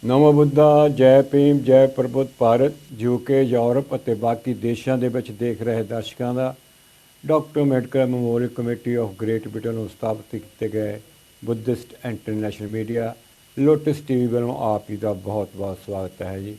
ਨਮੋ ਬੁੱਧਾ, ਜੈ ਭੀਮ, ਜੈ ਪ੍ਰਬੁੱਧ Bharat. UK, Europe ਅਤੇ ਬਾਕੀ ਦੇਸ਼ਾਂ ਦੇ ਵਿੱਚ ਦੇਖ ਰਹੇ ਦਰਸ਼ਕਾਂ ਦਾ doctor Ambedkar memorial committee of Great Britain ਨੂੰ ਸਥਾਪਿਤ ਕੀਤੇ ਗਏ Buddhist international media Lotus TV ਵੱਲੋਂ ਆਪ ਜੀ ਦਾ ਬਹੁਤ ਬਹੁਤ ਸਵਾਗਤ ਹੈ ਜੀ।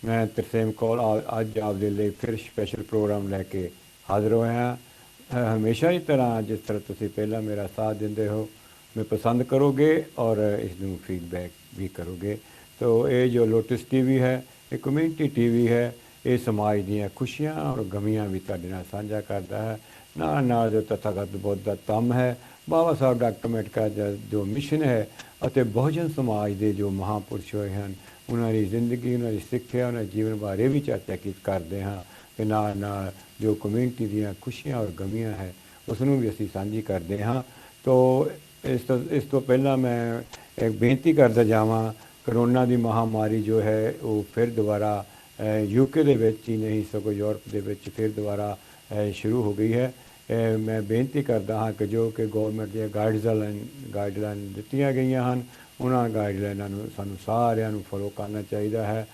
ਮੈਂ ਤਰਸੇਮ ਕੌਰ ਅੱਜ ਆਪ ਦੇ ਲਈ ਫਿਰ ਸਪੈਸ਼ਲ ਪ੍ਰੋਗਰਾਮ ਲੈ ਕੇ ਹਾਜ਼ਰ ਹੋਇਆ ਹਾਂ। ਹਮੇਸ਼ਾ ਦੀ ਤਰ੍ਹਾਂ ਜਿਸ ਤਰ੍ਹਾਂ ਤੁਸੀਂ ਪਹਿਲਾਂ ਮੇਰਾ ਸਾਥ ਦਿੰਦੇ ਹੋ, ਮੈਂ ਪਸੰਦ ਕਰੋਗੇ ਔਰ ਇਸ ਨੂੰ ਫੀਡਬੈਕ ਵੀ ਕਰੋਗੇ। तो ये जो लोटस टीवी है ये कम्यूनिटी टीवी है, ये समाज ਦੀਆਂ खुशियां और गमियां भी ਤੁਹਾਡੇ ਨਾਲ ਸਾਂਝਾ ਕਰਦਾ ਹੈ। ਨਾਲ जो तथागत बुद्ध ਦਾ ਧੰਮ ਹੈ, ਬਾਬਾ ਸਾਹਿਬ ਡਾਕਟਰ ਅੰਬੇਡਕਰ ਦਾ ਜੋ ਮਿਸ਼ਨ ਹੈ ਅਤੇ ਬਹੁਜਨ ਸਮਾਜ ਦੇ ਜੋ ਮਹਾਂਪੁਰਸ਼ ਹੋਏ ਹਨ ਉਹਨਾਂ ਦੀ ਜ਼ਿੰਦਗੀ, ਉਹਨਾਂ ਦੀ ਸਿੱਖਿਆ, ਉਹਨਾਂ ਦੇ ਜੀਵਨ ਬਾਰੇ ਵੀ ਚਰਚਾ ਕਰਦੇ ਹਾਂ ਤੇ ਨਾਲ ਜੋ ਕਮਿਊਨਿਟੀ ਦੀਆਂ ਖੁਸ਼ੀਆਂ ਔਰ ਗਮੀਆਂ ਹੈ ਉਸ ਨੂੰ ਵੀ ਅਸੀਂ ਸਾਂਝੀ ਕਰਦੇ ਹਾਂ। ਤੋ ਇਸ ਤੋਂ ਪਹਿਲਾਂ ਮੈਂ ਇੱਕ ਬੇਨਤੀ ਕਰਦਾ ਜਾਵਾਂ, ਕਰੋਨਾ ਦੀ ਮਹਾਮਾਰੀ ਜੋ ਹੈ ਉਹ ਫਿਰ ਦੁਬਾਰਾ ਯੂਕੇ ਦੇ ਵਿੱਚ ਹੀ ਨਹੀਂ ਸਗੋਂ ਯੂਰਪ ਦੇ ਵਿੱਚ ਫਿਰ ਦੁਬਾਰਾ ਸ਼ੁਰੂ ਹੋ ਗਈ ਹੈ। ਮੈਂ ਬੇਨਤੀ ਕਰਦਾ ਹਾਂ ਕਿ ਜੋ ਕਿ ਗੌਰਮੈਂਟ ਦੀਆਂ ਗਾਈਡਲਾਈਨ ਦਿੱਤੀਆਂ ਗਈਆਂ ਹਨ ਉਹਨਾਂ ਗਾਈਡਲਾਈਨਾਂ ਨੂੰ ਸਾਨੂੰ ਸਾਰਿਆਂ ਨੂੰ ਫੋਲੋ ਕਰਨਾ ਚਾਹੀਦਾ ਹੈ।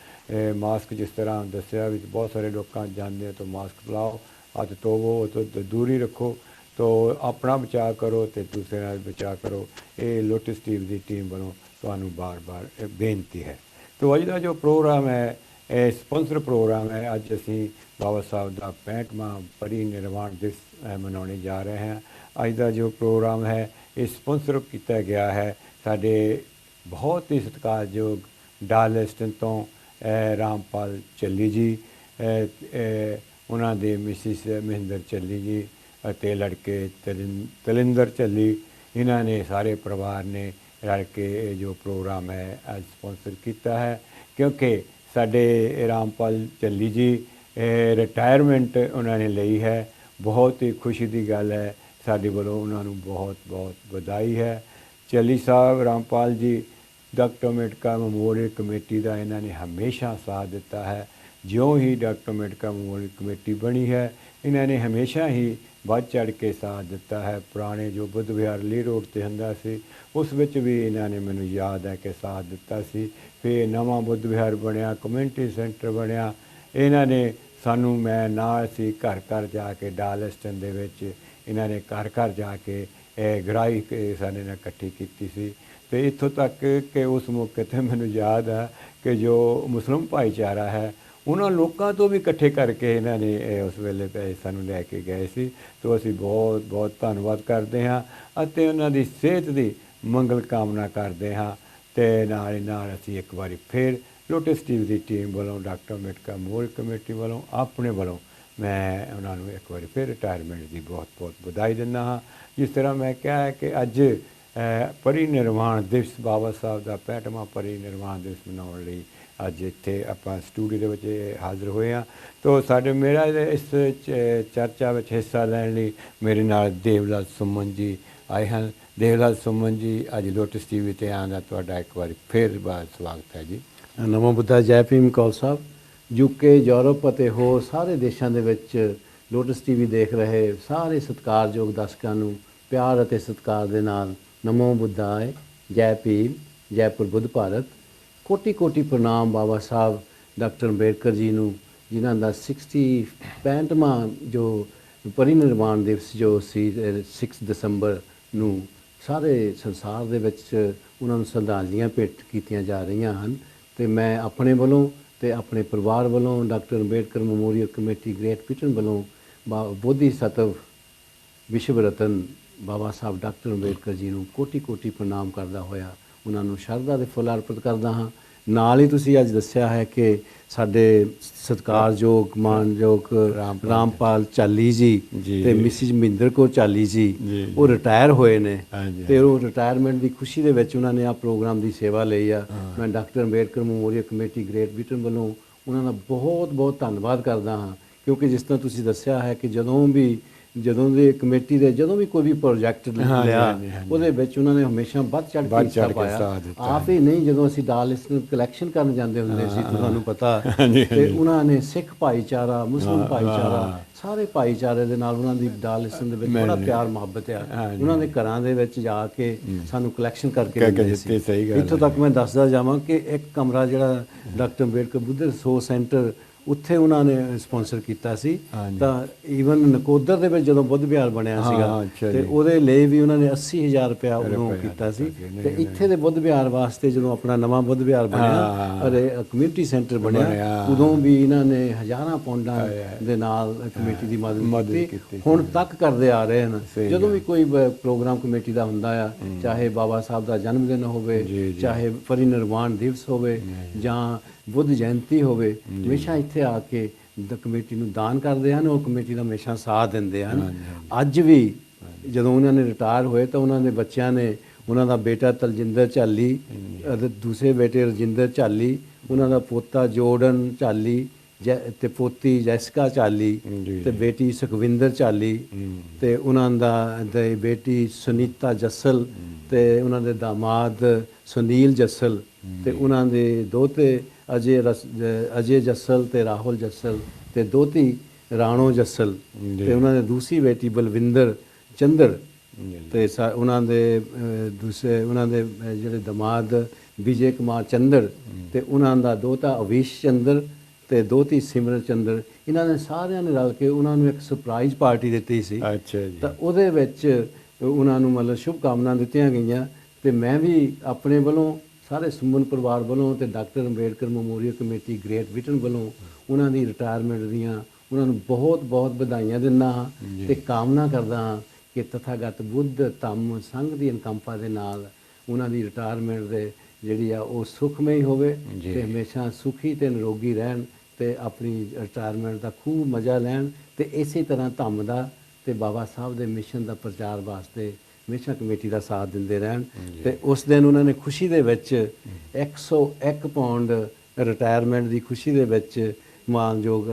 ਮਾਸਕ ਜਿਸ ਤਰ੍ਹਾਂ ਦੱਸਿਆ ਵੀ ਬਹੁਤ ਸਾਰੇ ਲੋਕਾਂ ਜਾਂਦੇ ਤਾਂ ਮਾਸਕ ਲਾਓ, ਹੱਥ ਧੋਵੋ, ਤੋਂ ਦੂਰੀ ਰੱਖੋ, ਤੋ ਆਪਣਾ ਬਚਾਅ ਕਰੋ ਅਤੇ ਦੂਸਰੇ ਨਾਲ ਬਚਾਅ ਕਰੋ। ਇਹ ਲੋਟਸ ਟੀਵੀ ਦੀ ਟੀਮ ਵੱਲੋਂ ਤੁਹਾਨੂੰ ਬਾਰ-ਬਾਰ ਬੇਨਤੀ ਹੈ। ਤੋ ਅੱਜ ਦਾ ਜੋ ਪ੍ਰੋਗਰਾਮ ਹੈ ਇਹ ਸਪਾਂਸਰ ਪ੍ਰੋਗਰਾਮ ਹੈ। ਅੱਜ ਅਸੀਂ ਬਾਬਾ ਸਾਹਿਬ ਦਾ 65ਵਾਂ ਪਰਿਨਿਰਵਾਣ ਦਿਵਸ ਮਨਾਉਣੇ ਜਾ ਰਹੇ ਹਾਂ। ਅੱਜ ਦਾ ਜੋ ਪ੍ਰੋਗਰਾਮ ਹੈ ਇਹ ਸਪਾਂਸਰ ਕੀਤਾ ਗਿਆ ਹੈ ਸਾਡੇ ਬਹੁਤ ਹੀ ਸਤਿਕਾਰਯੋਗ ਡਾਰਲਿਸਟਨ ਤੋਂ ਰਾਮਪਾਲ ਚੱਲੀ ਜੀ, ਉਹਨਾਂ ਦੇ ਮਿਸਿਸ ਮਹਿੰਦਰ ਚੱਲੀ ਜੀ ਅਤੇ ਲੜਕੇ ਤਲਿੰਦਰ ਚੱਲੀ, ਇਹਨਾਂ ਨੇ ਸਾਰੇ ਪਰਿਵਾਰ ਨੇ ਰਲ ਕੇ ਇਹ ਜੋ ਪ੍ਰੋਗਰਾਮ ਹੈ ਅੱਜ ਸਪਾਂਸਰ ਕੀਤਾ ਹੈ। ਕਿਉਂਕਿ ਸਾਡੇ ਰਾਮਪਾਲ ਚੱਲੀ ਜੀ ਰਿਟਾਇਰਮੈਂਟ ਉਹਨਾਂ ਨੇ ਲਈ ਹੈ। ਬਹੁਤ ਹੀ ਖੁਸ਼ੀ ਦੀ ਗੱਲ ਹੈ, ਸਾਡੇ ਵੱਲੋਂ ਉਹਨਾਂ ਨੂੰ ਬਹੁਤ ਬਹੁਤ ਵਧਾਈ ਹੈ। ਚੱਲੀ ਸਾਹਿਬ, ਰਾਮਪਾਲ ਜੀ, ਡਾਕਟਰ ਅੰਬੇਡਕਰ ਮੈਮੋਰੀਅਲ ਕਮੇਟੀ ਦਾ ਇਹਨਾਂ ਨੇ ਹਮੇਸ਼ਾ ਸਾਥ ਦਿੱਤਾ ਹੈ। ਜਿਉਂ ਹੀ ਡਾਕਟਰ ਅੰਬੇਡਕਰ ਮੈਮੋਰੀਅਲ ਕਮੇਟੀ ਬਣੀ ਹੈ ਇਹਨਾਂ ਨੇ ਹਮੇਸ਼ਾ ਹੀ ਵੱਧ ਚੜ੍ਹ ਕੇ ਸਾਥ ਦਿੱਤਾ ਹੈ। ਪੁਰਾਣੇ ਜੋ ਬੁੱਧ ਵਿਹਾਰ ਲੀ ਰੋਡ 'ਤੇ ਹੁੰਦਾ ਸੀ ਉਸ ਵਿੱਚ ਵੀ ਇਹਨਾਂ ਨੇ ਮੈਨੂੰ ਯਾਦ ਹੈ ਕਿ ਸਾਥ ਦਿੱਤਾ ਸੀ। ਫਿਰ ਨਵਾਂ ਬੁੱਧ ਵਿਹਾਰ ਬਣਿਆ, ਕਮਿਊਨਿਟੀ ਸੈਂਟਰ ਬਣਿਆ, ਇਹਨਾਂ ਨੇ ਸਾਨੂੰ ਨਾਲ ਸੀ ਘਰ ਘਰ ਜਾ ਕੇ ਡਾਰਲਿਸਟਨ ਦੇ ਵਿੱਚ ਇਹਨਾਂ ਨੇ ਘਰ ਘਰ ਜਾ ਕੇ ਗਰਾਈ ਸਾਡੇ ਨਾਲ ਇਕੱਠੀ ਕੀਤੀ ਸੀ। ਅਤੇ ਇੱਥੋਂ ਤੱਕ ਕਿ ਉਸ ਮੌਕੇ 'ਤੇ ਮੈਨੂੰ ਯਾਦ ਹੈ ਕਿ ਜੋ ਮੁਸਲਿਮ ਭਾਈਚਾਰਾ ਹੈ ਉਹਨਾਂ ਲੋਕਾਂ ਤੋਂ ਵੀ ਇਕੱਠੇ ਕਰਕੇ ਇਹਨਾਂ ਨੇ ਉਸ ਵੇਲੇ ਪੈਸੇ ਸਾਨੂੰ ਲੈ ਕੇ ਗਏ ਸੀ। ਤੋ ਅਸੀਂ ਬਹੁਤ ਬਹੁਤ ਧੰਨਵਾਦ ਕਰਦੇ ਹਾਂ ਅਤੇ ਉਹਨਾਂ ਦੀ ਸਿਹਤ ਦੀ ਮੰਗਲ ਕਾਮਨਾ ਕਰਦੇ ਹਾਂ। ਅਤੇ ਨਾਲ ਅਸੀਂ ਇੱਕ ਵਾਰੀ ਫਿਰ ਲੋਟਸ ਟੀਵੀ ਦੀ ਟੀਮ ਵੱਲੋਂ ਡਾਕਟਰ ਅੰਬੇਡਕਰ ਮੈਮੋਰੀਅਲ ਕਮੇਟੀ ਵੱਲੋਂ ਆਪਣੇ ਵੱਲੋਂ ਮੈਂ ਉਹਨਾਂ ਨੂੰ ਇੱਕ ਵਾਰੀ ਫਿਰ ਰਿਟਾਇਰਮੈਂਟ ਦੀ ਬਹੁਤ ਬਹੁਤ ਵਧਾਈ ਦਿੰਦਾ ਹਾਂ। ਜਿਸ ਤਰ੍ਹਾਂ ਮੈਂ ਕਿਹਾ ਹੈ ਕਿ ਅੱਜ ਪਰਿਨਿਰਵਾਣ ਦਿਵਸ, ਬਾਬਾ ਸਾਹਿਬ ਦਾ 65ਵਾਂ ਪਰਿਨਿਰਵਾਣ ਦਿਵਸ ਮਨਾਉਣ ਲਈ ਅੱਜ ਇੱਥੇ ਆਪਾਂ ਸਟੂਡੀਓ ਦੇ ਵਿੱਚ ਹਾਜ਼ਰ ਹੋਏ ਹਾਂ। ਤੋ ਮੇਰਾ ਇਸ ਚਰਚਾ ਵਿੱਚ ਹਿੱਸਾ ਲੈਣ ਲਈ ਮੇਰੇ ਨਾਲ ਦੇਵਲਾਲ ਸੁਮਨ ਜੀ ਆਏ ਹਨ। ਦੇਵਲਾਲ ਸੁਮਨ ਜੀ, ਅੱਜ ਲੋਟਸ ਟੀਵੀ 'ਤੇ ਆਉਣ ਦਾ ਤੁਹਾਡਾ ਇੱਕ ਵਾਰੀ ਫਿਰ ਬਾਅਦ ਸਵਾਗਤ ਹੈ ਜੀ। ਨਮੋ ਬੁੱਧਾ, ਜੈ ਭੀਮ ਕੌਰ ਸਾਹਿਬ। ਯੂਕੇ, ਯੂਰਪ ਅਤੇ ਹੋਰ ਸਾਰੇ ਦੇਸ਼ਾਂ ਦੇ ਵਿੱਚ ਲੋਟਸ ਟੀਵੀ ਦੇਖ ਰਹੇ ਸਾਰੇ ਸਤਿਕਾਰਯੋਗ ਦਰਸ਼ਕਾਂ ਨੂੰ ਪਿਆਰ ਅਤੇ ਸਤਿਕਾਰ ਦੇ ਨਾਲ ਨਮੋ ਬੁੱਧਾਏ, ਜੈ ਭੀਮ, ਜੈ ਪ੍ਰਬੁੱਧ ਭਾਰਤ। ਕੋਟੀ ਕੋਟੀ ਪ੍ਰਣਾਮ ਬਾਬਾ ਸਾਹਿਬ ਡਾਕਟਰ ਅੰਬੇਡਕਰ ਜੀ ਨੂੰ, ਜਿਨ੍ਹਾਂ ਦਾ 65ਵਾਂ ਜੋ ਪਰਿਨਿਰਵਾਣ ਦਿਵਸ ਜੋ ਸੀ 6 ਦਸੰਬਰ ਨੂੰ ਸਾਰੇ ਸੰਸਾਰ ਦੇ ਵਿੱਚ ਉਹਨਾਂ ਨੂੰ ਸ਼ਰਧਾਂਜਲੀਆਂ ਭੇਟ ਕੀਤੀਆਂ ਜਾ ਰਹੀਆਂ ਹਨ। ਅਤੇ ਮੈਂ ਆਪਣੇ ਵੱਲੋਂ ਅਤੇ ਆਪਣੇ ਪਰਿਵਾਰ ਵੱਲੋਂ doctor Ambedkar memorial committee great Britain ਵੱਲੋਂ ਬੋਧੀ ਸਤਵ ਵਿਸ਼ਵ ਰਤਨ ਬਾਬਾ ਸਾਹਿਬ ਡਾਕਟਰ ਅੰਬੇਡਕਰ ਜੀ ਨੂੰ ਕੋਟੀ ਕੋਟੀ ਪ੍ਰਣਾਮ ਕਰਦਾ ਹੋਇਆ ਉਹਨਾਂ ਨੂੰ ਸ਼ਰਧਾ ਦੇ ਫੁੱਲ ਅਰਪਿਤ ਕਰਦਾ ਹਾਂ। ਨਾਲ ਹੀ ਤੁਸੀਂ ਅੱਜ ਦੱਸਿਆ ਹੈ ਕਿ ਸਾਡੇ ਸਤਿਕਾਰਯੋਗ ਮਾਨਯੋਗ ਰਾਮਪਾਲ ਚਾਲੀ ਜੀ ਅਤੇ ਮਿਸਿਜ਼ ਮਹਿੰਦਰ ਕੌਰ ਚਾਲੀ ਜੀ ਉਹ ਰਿਟਾਇਰ ਹੋਏ ਨੇ ਅਤੇ ਉਹ ਰਿਟਾਇਰਮੈਂਟ ਦੀ ਖੁਸ਼ੀ ਦੇ ਵਿੱਚ ਉਹਨਾਂ ਨੇ ਆਹ ਪ੍ਰੋਗਰਾਮ ਦੀ ਸੇਵਾ ਲਈ ਆ। ਮੈਂ doctor Ambedkar memorial committee great Britain ਵੱਲੋਂ ਉਹਨਾਂ ਦਾ ਬਹੁਤ ਬਹੁਤ ਧੰਨਵਾਦ ਕਰਦਾ ਹਾਂ। ਕਿਉਂਕਿ ਜਿਸ ਤਰ੍ਹਾਂ ਤੁਸੀਂ ਦੱਸਿਆ ਹੈ ਕਿ ਜਦੋਂ ਦੇ ਕਮੇਟੀ ਦੇ ਜਦੋਂ ਵੀ ਕੋਈ ਵੀ ਪ੍ਰੋਜੈਕਟ ਲਿਆ ਉਹਦੇ ਵਿੱਚ ਉਹਨਾਂ ਨੇ ਹਮੇਸ਼ਾ ਵੱਧ ਚੜ੍ਹ ਕੇ ਹਿੱਸਾ ਪਾਇਆ। ਆਪ ਹੀ ਨਹੀਂ, ਜਦੋਂ ਅਸੀਂ ਡਾਰਲਿਸਟਨ ਕਲੈਕਸ਼ਨ ਕਰਨ ਜਾਂਦੇ ਹੁੰਦੇ ਸੀ ਤੁਹਾਨੂੰ ਪਤਾ, ਅਤੇ ਉਹਨਾਂ ਨੇ ਸਿੱਖ ਭਾਈਚਾਰਾ, ਮੁਸਲਿਮ ਭਾਈਚਾਰਾ ਸਾਰੇ ਭਾਈਚਾਰੇ ਦੇ ਨਾਲ ਉਹਨਾਂ ਦੀ ਡਾਲਸਨ ਦੇ ਵਿੱਚ ਬੜਾ ਪਿਆਰ ਮੁਹੱਬਤ ਆ। ਉਹਨਾਂ ਦੇ ਘਰਾਂ ਦੇ ਵਿੱਚ ਜਾ ਕੇ ਸਾਨੂੰ ਕਲੈਕਸ਼ਨ ਕਰਕੇ ਦਿੰਦੇ ਸੀ। ਸਹੀ ਗੱਲ ਇੱਥੋਂ ਤੱਕ ਮੈਂ ਦੱਸਦਾ ਜਾਵਾਂ ਕਿ ਇੱਕ ਕਮਰਾ ਜਿਹੜਾ ਡਾਕਟਰ ਅੰਬੇਡਕਰ ਬੁੱਧ ਰਿਸੋਰਸ ਸੈਂਟਰ ਉੱਥੇ ਉਹਨਾਂ ਨੇ ਸਪਾਂਸਰ ਕੀਤਾ ਸੀ। ਤਾਂ ਈਵਨ ਨਕੋਦਰ ਦੇ ਵਿੱਚ ਜਦੋਂ ਬੁੱਧ ਵਿਹਾਰ ਬਣਿਆ ਸੀਗਾ ਤੇ ਉਹਦੇ ਲਈ ਵੀ ਉਹਨਾਂ ਨੇ 80,000 ਰੁਪਇਆ ਉਦੋਂ ਕੀਤਾ ਸੀ। ਤੇ ਇੱਥੇ ਦੇ ਬੁੱਧ ਵਿਹਾਰ ਵਾਸਤੇ ਜਦੋਂ ਆਪਣਾ ਨਵਾਂ ਬੁੱਧ ਵਿਹਾਰ ਬਣਿਆ ਅਰੇ ਕਮਿਊਨਿਟੀ ਸੈਂਟਰ ਬਣਿਆ ਉਦੋਂ ਵੀ ਇਹਨਾਂ ਨੇ ਹਜ਼ਾਰਾਂ ਪੌਂਡਾਂ ਦੇ ਨਾਲ ਕਮੇਟੀ ਦੀ ਮਦਦ ਕੀਤੀ। ਹੁਣ ਤੱਕ ਕਰਦੇ ਆ ਰਹੇ ਹਨ। ਜਦੋਂ ਵੀ ਕੋਈ ਪ੍ਰੋਗਰਾਮ ਕਮੇਟੀ ਦਾ ਹੁੰਦਾ ਆ, ਚਾਹੇ ਬਾਬਾ ਸਾਹਿਬ ਦਾ ਜਨਮ ਦਿਨ ਹੋਵੇ, ਚਾਹੇ ਪਰਿਨਿਰਵਾਣ ਦਿਵਸ ਹੋਵੇ ਜਾਂ ਬੁੱਧ ਜਯੰਤੀ ਹੋਵੇ, ਹਮੇਸ਼ਾ ਇੱਥੇ ਆ ਕੇ ਕਮੇਟੀ ਨੂੰ ਦਾਨ ਕਰਦੇ ਹਨ ਔਰ ਕਮੇਟੀ ਦਾ ਹਮੇਸ਼ਾ ਸਾਥ ਦਿੰਦੇ ਹਨ। ਅੱਜ ਵੀ ਜਦੋਂ ਉਹਨਾਂ ਨੇ ਰਿਟਾਇਰ ਹੋਏ ਤਾਂ ਉਹਨਾਂ ਦੇ ਬੱਚਿਆਂ ਨੇ, ਉਹਨਾਂ ਦਾ ਬੇਟਾ ਤਲਜਿੰਦਰ ਝਾਲੀ ਅਤੇ ਦੂਸਰੇ ਬੇਟੇ ਰਜਿੰਦਰ ਝਾਲੀ, ਉਹਨਾਂ ਦਾ ਪੋਤਾ ਜੋਰਡਨ ਝਾਲੀ ਤੇ ਪੋਤੀ ਜੈਸਿਕਾ ਝਾਲੀ ਤੇ ਬੇਟੀ ਸੁਖਵਿੰਦਰ ਝਾਲੀ ਤੇ ਉਹਨਾਂ ਦਾ ਬੇਟੀ ਸੁਨੀਤਾ ਜੱਸਲ ਤੇ ਉਹਨਾਂ ਦੇ ਦਾਮਾਦ ਸੁਨੀਲ ਜੱਸਲ ਤੇ ਉਹਨਾਂ ਦੇ ਦੋਤੇ ਅਜੇ ਜੱਸਲ ਤੇ ਰਾਹੁਲ ਜੱਸਲ ਤੇ ਦੋਤੀ ਰਾਣੋ ਜੱਸਲ ਤੇ ਉਹਨਾਂ ਦੇ ਦੂਸਰੀ ਬੇਟੀ ਬਲਵਿੰਦਰ ਚੰਦਰ ਤੇ ਉਹਨਾਂ ਦੇ ਦੂਸਰੇ ਉਹਨਾਂ ਦੇ ਜਿਹੜੇ ਦਮਾਦ ਵਿਜੇ ਕੁਮਾਰ ਚੰਦਰ ਤੇ ਉਹਨਾਂ ਦਾ ਦੋਤਾ ਅਵੀਸ਼ ਚੰਦਰ ਤੇ ਦੋਤੀ ਸਿਮਰਨ ਚੰਦਰ। ਇਹਨਾਂ ਨੇ ਸਾਰਿਆਂ ਨੇ ਰਲ ਕੇ ਉਹਨਾਂ ਨੂੰ ਇੱਕ ਸਰਪ੍ਰਾਈਜ਼ ਪਾਰਟੀ ਦਿੱਤੀ ਸੀ। ਅੱਛਾ ਜੀ। ਤਾਂ ਉਹਦੇ ਵਿੱਚ ਉਹਨਾਂ ਨੂੰ ਮਤਲਬ ਸ਼ੁਭ ਕਾਮਨਾ ਦਿੱਤੀਆਂ ਗਈਆਂ ਤੇ ਮੈਂ ਵੀ ਆਪਣੇ ਵੱਲੋਂ, ਸਾਰੇ ਸੁਮਨ ਪਰਿਵਾਰ ਵੱਲੋਂ ਤੇ doctor Ambedkar memorial committee great Britain ਵੱਲੋਂ ਉਹਨਾਂ ਦੀ ਰਿਟਾਇਰਮੈਂਟ ਦੀਆਂ ਉਹਨਾਂ ਨੂੰ ਬਹੁਤ ਬਹੁਤ ਵਧਾਈਆਂ ਦਿੰਦਾ ਹਾਂ ਤੇ ਕਾਮਨਾ ਕਰਦਾ ਹਾਂ ਕਿ ਤਥਾਗਤ ਬੁੱਧ ਧੰਮ ਸੰਘ ਦੀ ਅਨੁਕੰਪਾ ਦੇ ਨਾਲ ਉਹਨਾਂ ਦੀ ਰਿਟਾਇਰਮੈਂਟ ਦੇ ਜਿਹੜੀ ਆ ਉਹ ਸੁਖਮਈ ਹੋਵੇ ਤੇ ਹਮੇਸ਼ਾ ਸੁਖੀ ਤੇ ਨਿਰੋਗੀ ਰਹਿਣ ਤੇ ਆਪਣੀ ਰਿਟਾਇਰਮੈਂਟ ਦਾ ਖੂਬ ਮਜ਼ਾ ਲੈਣ ਤੇ ਇਸੇ ਤਰ੍ਹਾਂ ਧੰਮ ਦਾ ਤੇ ਬਾਬਾ ਸਾਹਿਬ ਦੇ ਮਿਸ਼ਨ ਦਾ ਪ੍ਰਚਾਰ ਵਾਸਤੇ ਹਮੇਸ਼ਾ ਕਮੇਟੀ ਦਾ ਸਾਥ ਦਿੰਦੇ ਰਹਿਣ। ਤੇ ਉਸ ਦਿਨ ਉਹਨਾਂ ਨੇ ਖੁਸ਼ੀ ਦੇ ਵਿੱਚ 101 ਪਾਉਂਡ ਰਿਟਾਇਰਮੈਂਟ ਦੀ ਖੁਸ਼ੀ ਦੇ ਵਿੱਚ ਮਾਨਯੋਗ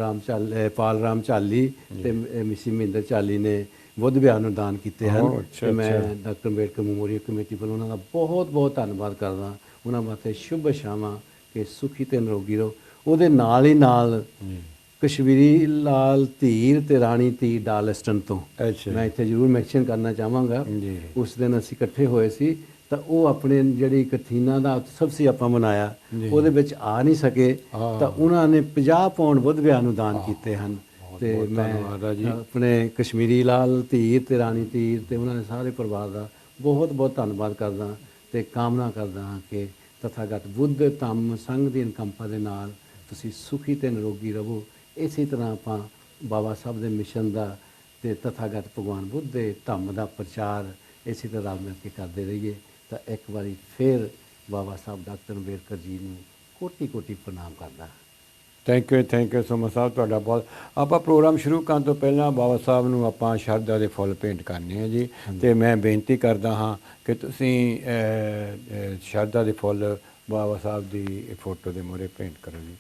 ਪਾਲ ਰਾਮ ਝਾਲੀ ਤੇ ਮਿਸੀ ਮਹਿੰਦਰ ਝਾਲੀ ਨੇ ਬੁੱਧ ਵਿਹਾਰ ਨੂੰ ਦਾਨ ਕੀਤੇ ਹਨ। ਤੇ ਮੈਂ ਡਾਕਟਰ ਅੰਬੇਡਕਰ ਮੈਮੋਰੀਅਲ ਕਮੇਟੀ ਵੱਲੋਂ ਉਹਨਾਂ ਦਾ ਬਹੁਤ ਬਹੁਤ ਧੰਨਵਾਦ ਕਰਦਾ। ਉਹਨਾਂ ਵਾਸਤੇ ਸ਼ੁਭ ਇਛਾਵਾਂ ਕਿ ਸੁਖੀ ਤੇ ਨਿਰੋਗੀ ਰਹੋ। ਉਹਦੇ ਨਾਲ ਹੀ ਨਾਲ ਕਸ਼ਮੀਰੀ ਲਾਲ ਧੀਰ ਤੇ ਰਾਣੀ ਧੀਰ ਡਾਲਸਟਨ ਤੋਂ ਮੈਂ ਇੱਥੇ ਜ਼ਰੂਰ ਮੈਂਸ਼ਨ ਕਰਨਾ ਚਾਹਾਂਗਾ। ਉਸ ਦਿਨ ਅਸੀਂ ਇਕੱਠੇ ਹੋਏ ਸੀ ਤਾਂ ਉਹ ਆਪਣੇ ਜਿਹੜੀ ਕਥੀਨਾ ਦਾ ਉਤਸਵ ਸੀ ਆਪਾਂ ਮਨਾਇਆ, ਉਹਦੇ ਵਿੱਚ ਆ ਨਹੀਂ ਸਕੇ ਤਾਂ ਉਹਨਾਂ ਨੇ 50 ਪਾਉਂਡ ਬੁੱਧ ਵਿਹਾਰ ਨੂੰ ਦਾਨ ਕੀਤੇ ਹਨ। ਤੇ ਮੈਂ ਆਪਣੇ ਕਸ਼ਮੀਰੀ ਲਾਲ ਧੀਰ ਤੇ ਰਾਣੀ ਧੀਰ ਤੇ ਉਹਨਾਂ ਦੇ ਸਾਰੇ ਪਰਿਵਾਰ ਦਾ ਬਹੁਤ ਬਹੁਤ ਧੰਨਵਾਦ ਕਰਦਾ ਤੇ ਕਾਮਨਾ ਕਰਦਾ ਹਾਂ ਕਿ ਤਥਾਗਤ ਬੁੱਧ ਧੰਮ ਸੰਘ ਦੀ ਅਨੁਕੰਪਾ ਦੇ ਨਾਲ ਤੁਸੀਂ ਸੁਖੀ ਤੇ ਨਿਰੋਗੀ ਰਹੋ। ਇਸੇ ਤਰ੍ਹਾਂ ਆਪਾਂ ਬਾਬਾ ਸਾਹਿਬ ਦੇ ਮਿਸ਼ਨ ਦਾ ਤੇ ਤਥਾਗਤ ਭਗਵਾਨ ਬੁੱਧ ਦੇ ਧੰਮ ਦਾ ਪ੍ਰਚਾਰ ਇਸੇ ਤਰ੍ਹਾਂ ਮਿਲ ਕੇ ਕਰਦੇ ਰਹੀਏ। ਤਾਂ ਇੱਕ ਵਾਰੀ ਫਿਰ ਬਾਬਾ ਸਾਹਿਬ ਡਾਕਟਰ ਅੰਬੇਡਕਰ ਜੀ ਨੂੰ ਕੋਟੀ ਕੋਟੀ ਪ੍ਰਣਾਮ ਕਰਦਾ। ਥੈਂਕ ਯੂ ਸੋ ਮਚ ਸਾਹਿਬ ਤੁਹਾਡਾ ਬਹੁਤ। ਆਪਾਂ ਪ੍ਰੋਗਰਾਮ ਸ਼ੁਰੂ ਕਰਨ ਤੋਂ ਪਹਿਲਾਂ ਬਾਬਾ ਸਾਹਿਬ ਨੂੰ ਆਪਾਂ ਸ਼ਰਧਾ ਦੇ ਫੁੱਲ ਭੇਂਟ ਕਰਨੇ ਆ ਜੀ। ਤੇ ਮੈਂ ਬੇਨਤੀ ਕਰਦਾ ਹਾਂ ਕਿ ਤੁਸੀਂ ਸ਼ਰਧਾ ਦੇ ਫੁੱਲ ਬਾਬਾ ਸਾਹਿਬ ਦੀ ਫੋਟੋ ਦੇ ਮੂਹਰੇ ਭੇਂਟ ਕਰੋ ਜੀ।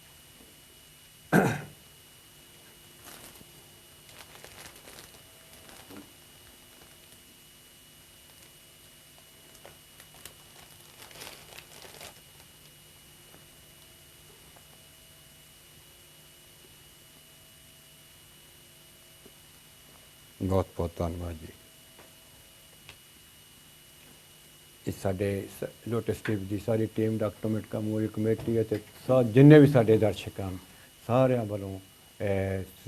ਬਹੁਤ ਬਹੁਤ ਧੰਨਵਾਦ ਜੀ। ਇਹ ਸਾਡੇ ਲੋਟਸ ਟੀਵੀ ਦੀ ਸਾਰੀ team, doctor Ambedkar memorial committee ਅਤੇ ਜਿੰਨੇ ਵੀ ਸਾਡੇ ਦਰਸ਼ਕ ਹਨ ਸਾਰਿਆਂ ਵੱਲੋਂ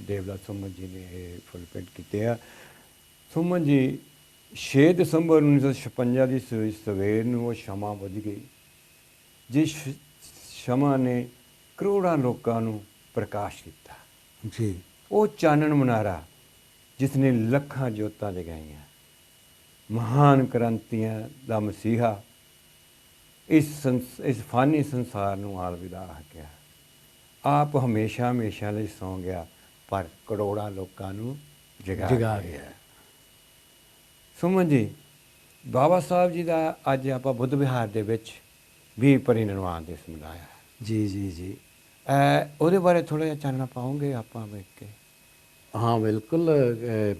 ਦੇਵਲਾ ਸੁਮਨ ਜੀ ਨੇ ਇਹ ਫੁੱਲ ਭੇਂਟ ਕੀਤੇ ਆ। ਸੁਮਨ ਜੀ 6 ਦਸੰਬਰ 1956 ਦੀ ਸਵੇਰ ਨੂੰ ਉਹ ਸ਼ਮਾ ਬੁਝ ਗਈ ਜਿਸ ਸ਼ਮਾ ਨੇ ਕਰੋੜਾਂ ਲੋਕਾਂ ਨੂੰ ਪ੍ਰਕਾਸ਼ ਕੀਤਾ ਜੀ। ਉਹ ਚਾਨਣ ਮਨਾਰਾ ਜਿਸ ਨੇ ਲੱਖਾਂ ਜੋਤਾਂ ਜਗਾਈਆਂ, ਮਹਾਨ ਕ੍ਰਾਂਤੀਆਂ ਦਾ ਮਸੀਹਾ ਇਸ ਫਾਨੀ ਸੰਸਾਰ ਨੂੰ ਆਲਵਿਦਾ ਆਖਿਆ। ਆਪ ਹਮੇਸ਼ਾ ਹਮੇਸ਼ਾ ਲਈ ਸੌਂ ਗਿਆ ਪਰ ਕਰੋੜਾਂ ਲੋਕਾਂ ਨੂੰ ਜਗਾ ਗਿਆ। ਸੁਮਨ ਜੀ, ਬਾਬਾ ਸਾਹਿਬ ਜੀ ਦਾ ਅੱਜ ਆਪਾਂ ਬੁੱਧ ਵਿਹਾਰ ਦੇ ਵਿੱਚ ਵੀ ਪਰਿਨਿਰਵਾਣ ਦਿਵਸ ਮਨਾਇਆ। ਜੀ। ਉਹਦੇ ਬਾਰੇ ਥੋੜ੍ਹਾ ਜਿਹਾ ਚਾਨਣਾ ਪਾਓਗੇ ਆਪਾਂ ਵੇਖ ਕੇ? ਹਾਂ ਬਿਲਕੁਲ,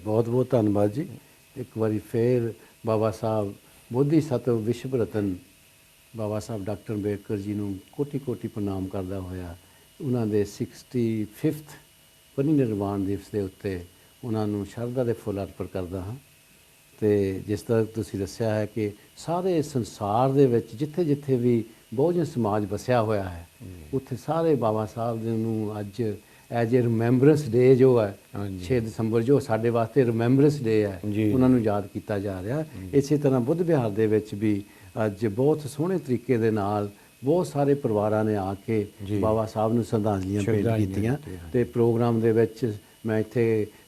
ਬਹੁਤ ਬਹੁਤ ਧੰਨਵਾਦ ਜੀ। ਇੱਕ ਵਾਰੀ ਫਿਰ ਬਾਬਾ ਸਾਹਿਬ ਬੋਧੀ ਸਤਵ ਵਿਸ਼ਵ ਰਤਨ ਬਾਬਾ ਸਾਹਿਬ ਡਾਕਟਰ ਅੰਬੇਡਕਰ ਜੀ ਨੂੰ ਕੋਟੀ ਕੋਟੀ ਪ੍ਰਣਾਮ ਕਰਦਾ ਹੋਇਆ ਉਹਨਾਂ ਦੇ 65th ਪਰਿਨਿਰਵਾਣ ਦਿਵਸ ਦੇ ਉੱਤੇ ਉਹਨਾਂ ਨੂੰ ਸ਼ਰਧਾ ਦੇ ਫੁੱਲ ਅਰਪਣ ਕਰਦਾ ਹਾਂ। ਤੇ ਜਿਸ ਤਰ੍ਹਾਂ ਤੁਸੀਂ ਦੱਸਿਆ ਹੈ ਕਿ ਸਾਰੇ ਸੰਸਾਰ ਦੇ ਵਿੱਚ ਜਿੱਥੇ ਜਿੱਥੇ ਵੀ ਬਹੁਜਨ ਸਮਾਜ ਵਸਿਆ ਹੋਇਆ ਹੈ, ਉੱਥੇ ਸਾਰੇ ਬਾਬਾ ਸਾਹਿਬ ਦੇ ਨੂੰ ਅੱਜ ਐਜ ਏ ਰਿਮੈਂਬਰੈਂਸ ਡੇ ਜੋ ਹੈ 6 ਦਸੰਬਰ ਜੋ ਸਾਡੇ ਵਾਸਤੇ ਰਿਮੈਂਬਰੈਂਸ ਡੇ ਹੈ, ਉਹਨਾਂ ਨੂੰ ਯਾਦ ਕੀਤਾ ਜਾ ਰਿਹਾ। ਇਸੇ ਤਰ੍ਹਾਂ ਬੁੱਧ ਵਿਹਾਰ ਦੇ ਵਿੱਚ ਵੀ ਅੱਜ ਬਹੁਤ ਸੋਹਣੇ ਤਰੀਕੇ ਦੇ ਨਾਲ ਬਹੁਤ ਸਾਰੇ ਪਰਿਵਾਰਾਂ ਨੇ ਆ ਕੇ ਬਾਬਾ ਸਾਹਿਬ ਨੂੰ ਸ਼ਰਧਾਂਜਲੀਆਂ ਭੇਟ ਕੀਤੀਆਂ। ਤੇ ਪ੍ਰੋਗਰਾਮ ਦੇ ਵਿੱਚ ਮੈਂ ਇੱਥੇ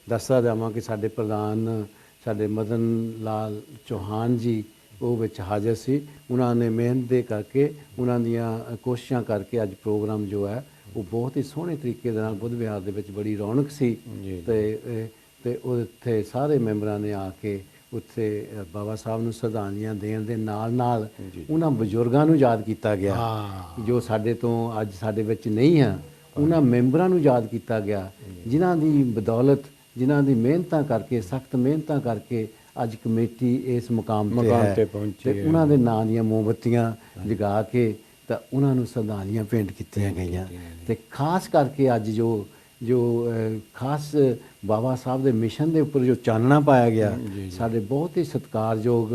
ਦੱਸਦਾ ਜਾਵਾਂ ਕਿ ਸਾਡੇ ਪ੍ਰਧਾਨ ਸਾਡੇ ਮਦਨ ਲਾਲ ਚੌਹਾਨ ਜੀ ਉਹ ਵਿੱਚ ਹਾਜ਼ਰ ਸੀ। ਉਹਨਾਂ ਨੇ ਮਿਹਨਤ ਦੇ ਕਰਕੇ, ਉਹਨਾਂ ਦੀਆਂ ਕੋਸ਼ਿਸ਼ਾਂ ਕਰਕੇ ਅੱਜ ਪ੍ਰੋਗਰਾਮ ਜੋ ਹੈ ਉਹ ਬਹੁਤ ਹੀ ਸੋਹਣੇ ਤਰੀਕੇ ਦੇ ਨਾਲ ਬੁੱਧ ਵਿਹਾਰ ਦੇ ਵਿੱਚ ਬੜੀ ਰੌਣਕ ਸੀ। ਤੇ ਉੱਥੇ ਸਾਰੇ ਮੈਂਬਰਾਂ ਨੇ ਆ ਕੇ ਉੱਥੇ ਬਾਬਾ ਸਾਹਿਬ ਨੂੰ ਸ਼ਰਧਾਂਜਲੀਆਂ ਦੇਣ ਦੇ ਨਾਲ ਨਾਲ ਉਹਨਾਂ ਬਜ਼ੁਰਗਾਂ ਨੂੰ ਯਾਦ ਕੀਤਾ ਗਿਆ ਜੋ ਸਾਡੇ ਤੋਂ ਅੱਜ ਸਾਡੇ ਵਿੱਚ ਨਹੀਂ ਹੈ। ਉਹਨਾਂ ਮੈਂਬਰਾਂ ਨੂੰ ਯਾਦ ਕੀਤਾ ਗਿਆ ਜਿਨ੍ਹਾਂ ਦੀ ਬਦੌਲਤ, ਜਿਨ੍ਹਾਂ ਦੀ ਮਿਹਨਤਾਂ ਕਰਕੇ, ਸਖਤ ਮਿਹਨਤਾਂ ਕਰਕੇ ਅੱਜ ਕਮੇਟੀ ਇਸ ਮੁਕਾਮ ਤੇ ਪਹੁੰਚੀ ਤੇ ਉਹਨਾਂ ਦੇ ਨਾਂ ਦੀਆਂ ਮੋਮਬੱਤੀਆਂ ਜਗਾ ਕੇ ਤਾਂ ਉਹਨਾਂ ਨੂੰ ਸ਼ਰਧਾਂਜਲੀਆਂ ਭੇਂਟ ਕੀਤੀਆਂ ਗਈਆਂ। ਤੇ ਖਾਸ ਕਰਕੇ ਅੱਜ ਜੋ ਖਾਸ ਬਾਬਾ ਸਾਹਿਬ ਦੇ ਮਿਸ਼ਨ ਦੇ ਉੱਪਰ ਜੋ ਚਾਨਣਾ ਪਾਇਆ ਗਿਆ, ਸਾਡੇ ਬਹੁਤ ਹੀ ਸਤਿਕਾਰਯੋਗ,